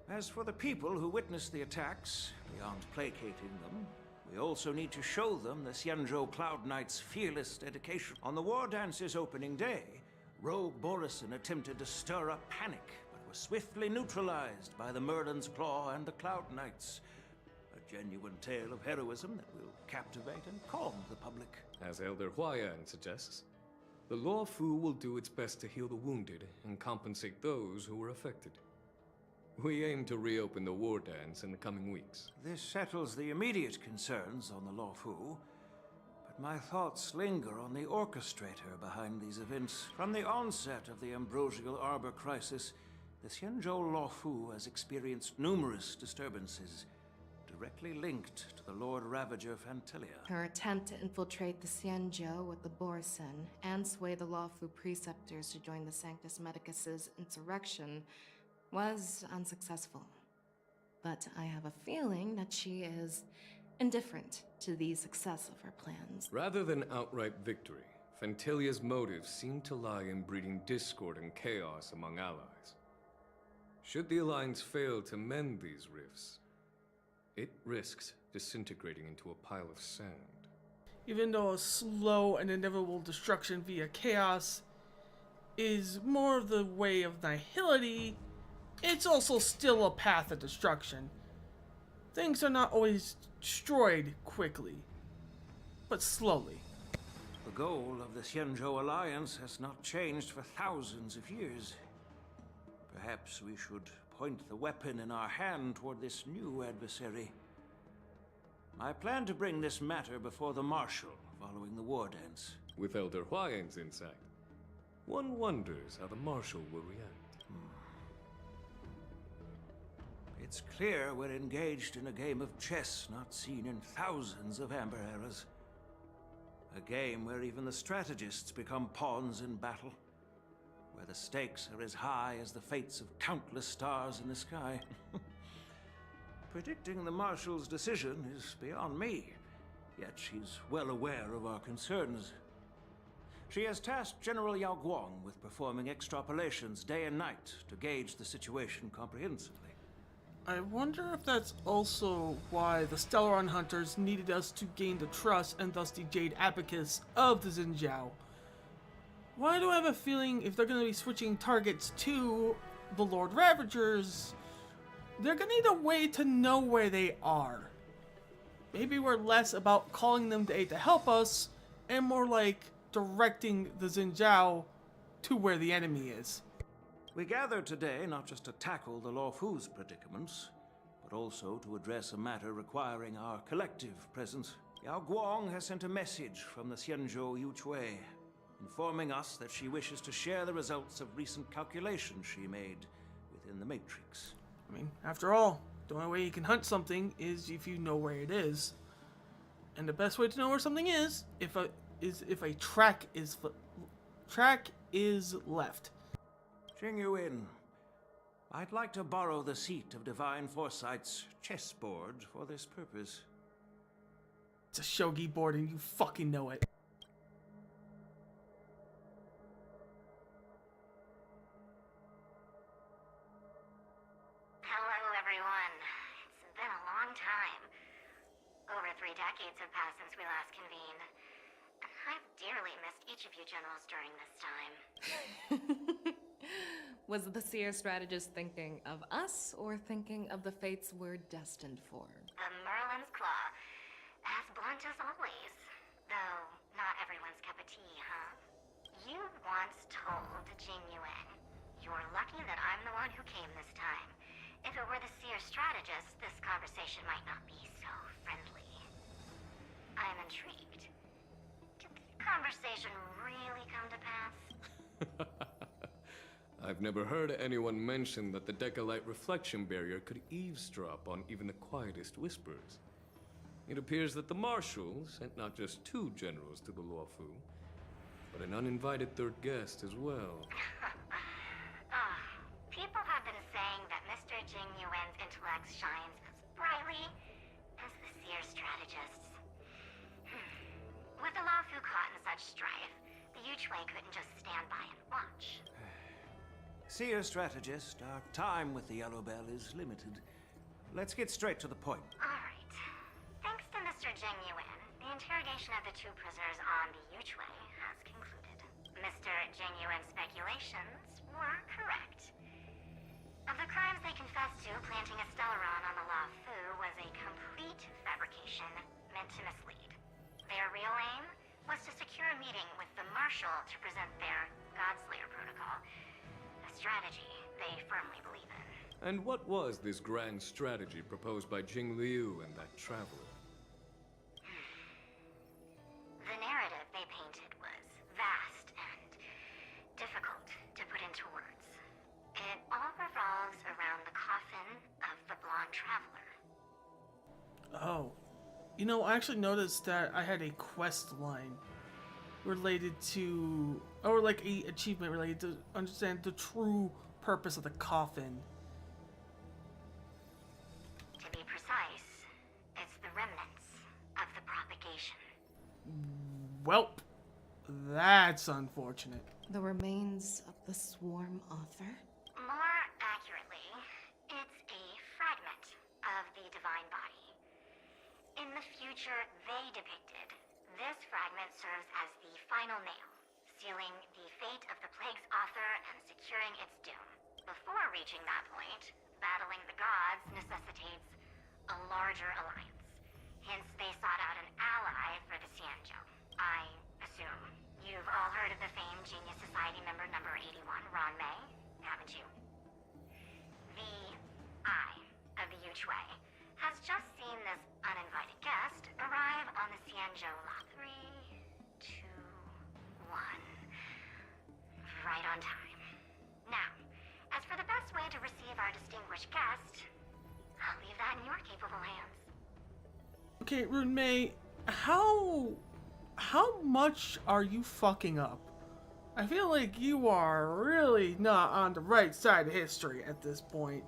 As for the people who witnessed the attacks, beyond placating them, we also need to show them the Xianzhou Cloud Knights' fearless dedication. On the war dance's opening day, rogue Borison attempted to stir up panic, but was swiftly neutralized by the Merlin's Claw and the Cloud Knights. A genuine tale of heroism that will captivate and calm the public. As Elder Huayan suggests, the Luofu will do its best to heal the wounded and compensate those who were affected. We aim to reopen the war dance in the coming weeks. This settles the immediate concerns on the Luofu, but my thoughts linger on the orchestrator behind these events. From the onset of the Ambrosial Arbor crisis, the Xianzhou Luofu has experienced numerous disturbances, directly linked to the Lord Ravager Fantilia. Her attempt to infiltrate the Xianzhou with the Borison and sway the Luofu preceptors to join the Sanctus Medicus's insurrection was unsuccessful. But I have a feeling that she is indifferent to the success of her plans. Rather than outright victory, Fantilia's motives seem to lie in breeding discord and chaos among allies. Should the Alliance fail to mend these rifts, it risks disintegrating into a pile of sand. Even though a slow and inevitable destruction via chaos is more of the way of nihility, it's also still a path of destruction. things are not always destroyed quickly, but slowly. The goal of the Xianzhou Alliance has not changed for thousands of years. Perhaps we should point the weapon in our hand toward this new adversary. I plan to bring this matter before the Marshal following the wardance. With Elder Huayan's insight, one wonders how the Marshal will react. It's clear we're engaged in a game of chess not seen in thousands of Amber eras. A game where even the strategists become pawns in battle. Where the stakes are as high as the fates of countless stars in the sky. Predicting the Marshal's decision is beyond me, yet she's well aware of our concerns. She has tasked General Yao Guang with performing extrapolations day and night to gauge the situation comprehensively. I wonder if that's also why the Stellaron Hunters needed us to gain the trust and thus the Jade Abacus of the Xinjiao. Why do I have a feeling if they're going to be switching targets to the Lord Ravagers, they're going to need a way to know where they are. Maybe we're less about calling them to aid to help us, and more like directing the Xinjiao to where the enemy is. We gathered today not just to tackle the Luofu's predicaments, but also to address a matter requiring our collective presence. Yao Guang has sent a message from the Xianzhou Yuchui, informing us that she wishes to share the results of recent calculations she made within the Matrix. I mean, after all, the only way you can hunt something is if you know where it is. And the best way to know where something is if a track is left. Jingyuin, I'd like to borrow the seat of Divine Foresight's chessboard for this purpose. It's a shogi board and you fucking know it. Hello, everyone. It's been a long time. Over 3 decades have passed since we last convened. And I've dearly missed each of you generals during this time. Was the seer strategist thinking of us or thinking of the fates we're destined for? The Merlin's Claw. As blunt as always. Though, not everyone's cup of tea, huh? You once told Jing Yuan, "You're lucky that I'm the one who came this time. If it were the seer strategist, this conversation might not be so friendly." I'm intrigued. Did the conversation really come to pass? I've never heard anyone mention that the Decalite reflection barrier could eavesdrop on even the quietest whispers. It appears that the Marshal sent not just 2 generals to the Luofu, but an uninvited 3rd guest as well. People have been saying that Mr. Jing Yuan's intellect shines as brightly as the seer strategist's. With the Luofu caught in such strife, the Yuchui couldn't just stand by and watch. Seer strategist, our time with the Yellow Bell is limited. Let's get straight to the point. Alright. Thanks to Mr. Jing Yuan, the interrogation of the 2 prisoners on the Yuchui has concluded. Mr. Jing Yuan's speculations were correct. Of the crimes they confessed to, planting a Stellaron on the Luofu was a complete fabrication meant to mislead. Their real aim was to secure a meeting with the Marshal to present their Godslayer protocol. A strategy they firmly believe in. And what was this grand strategy proposed by Jing Liu and that traveler? The narrative they painted was vast and difficult to put into words. It all revolves around the coffin of the blonde traveler. Oh. You know, I actually noticed that I had a quest line related to, or like a achievement related to understand the true purpose of the coffin. To be precise, it's the remnants of the propagation. Welp. That's unfortunate. The remains of the swarm author? More accurately, it's a fragment of the divine body. In the future they depicted, this fragment serves as the final nail, sealing the fate of the plague's author and securing its doom. Before reaching that point, battling the gods necessitates a larger alliance. Hence, they sought out an ally for the Xianzhou. I assume you've all heard of the famed Genius Society member number 81, Ron May, haven't you? The Eye of the Yuchwei has just seen this uninvited guest arrive on the Xianzhou Lot 3, 2, 1. Right on time. Now, as for the best way to receive our distinguished guest, I'll leave that in your capable hands. Okay, Rune May, how much are you fucking up? I feel like you are really not on the right side of history at this point.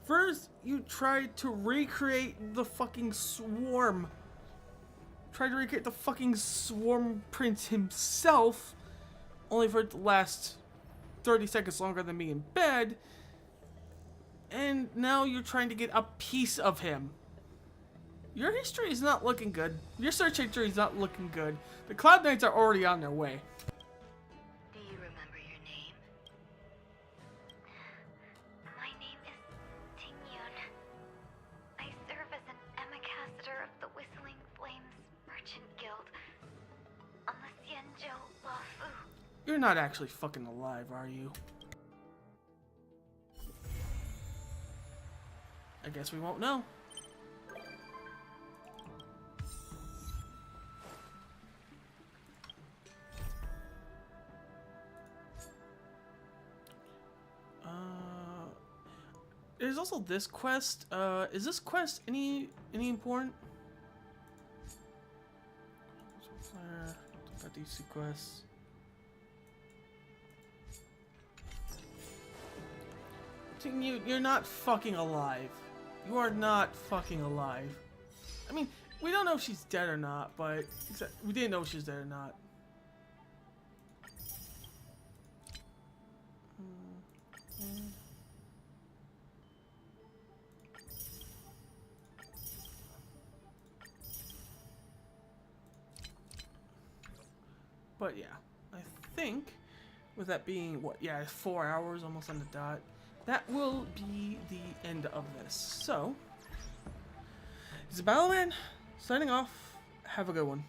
First, you tried to recreate the fucking swarm. Tried to recreate the fucking swarm prince himself, only for it to last 30 seconds longer than me in bed. And now you're trying to get a piece of him. Your history is not looking good. Your search history is not looking good. The Cloud Knights are already on their way. Do you remember your name? My name is Tingyun. I serve as an ambassador of the Whistling Flames Merchant Guild on the Xianzhou Luofu. You're not actually fucking alive, are you? I guess we won't know. There's also this quest. Is this quest any important? Got these two quests. You're not fucking alive. You are not fucking alive. I mean, we don't know if she's dead or not, but we didn't know if she was dead or not. But yeah, I think with that being, what, yeah, 4 hours almost on the dot, that will be the end of this. So, this is Battleman, signing off. Have a good one.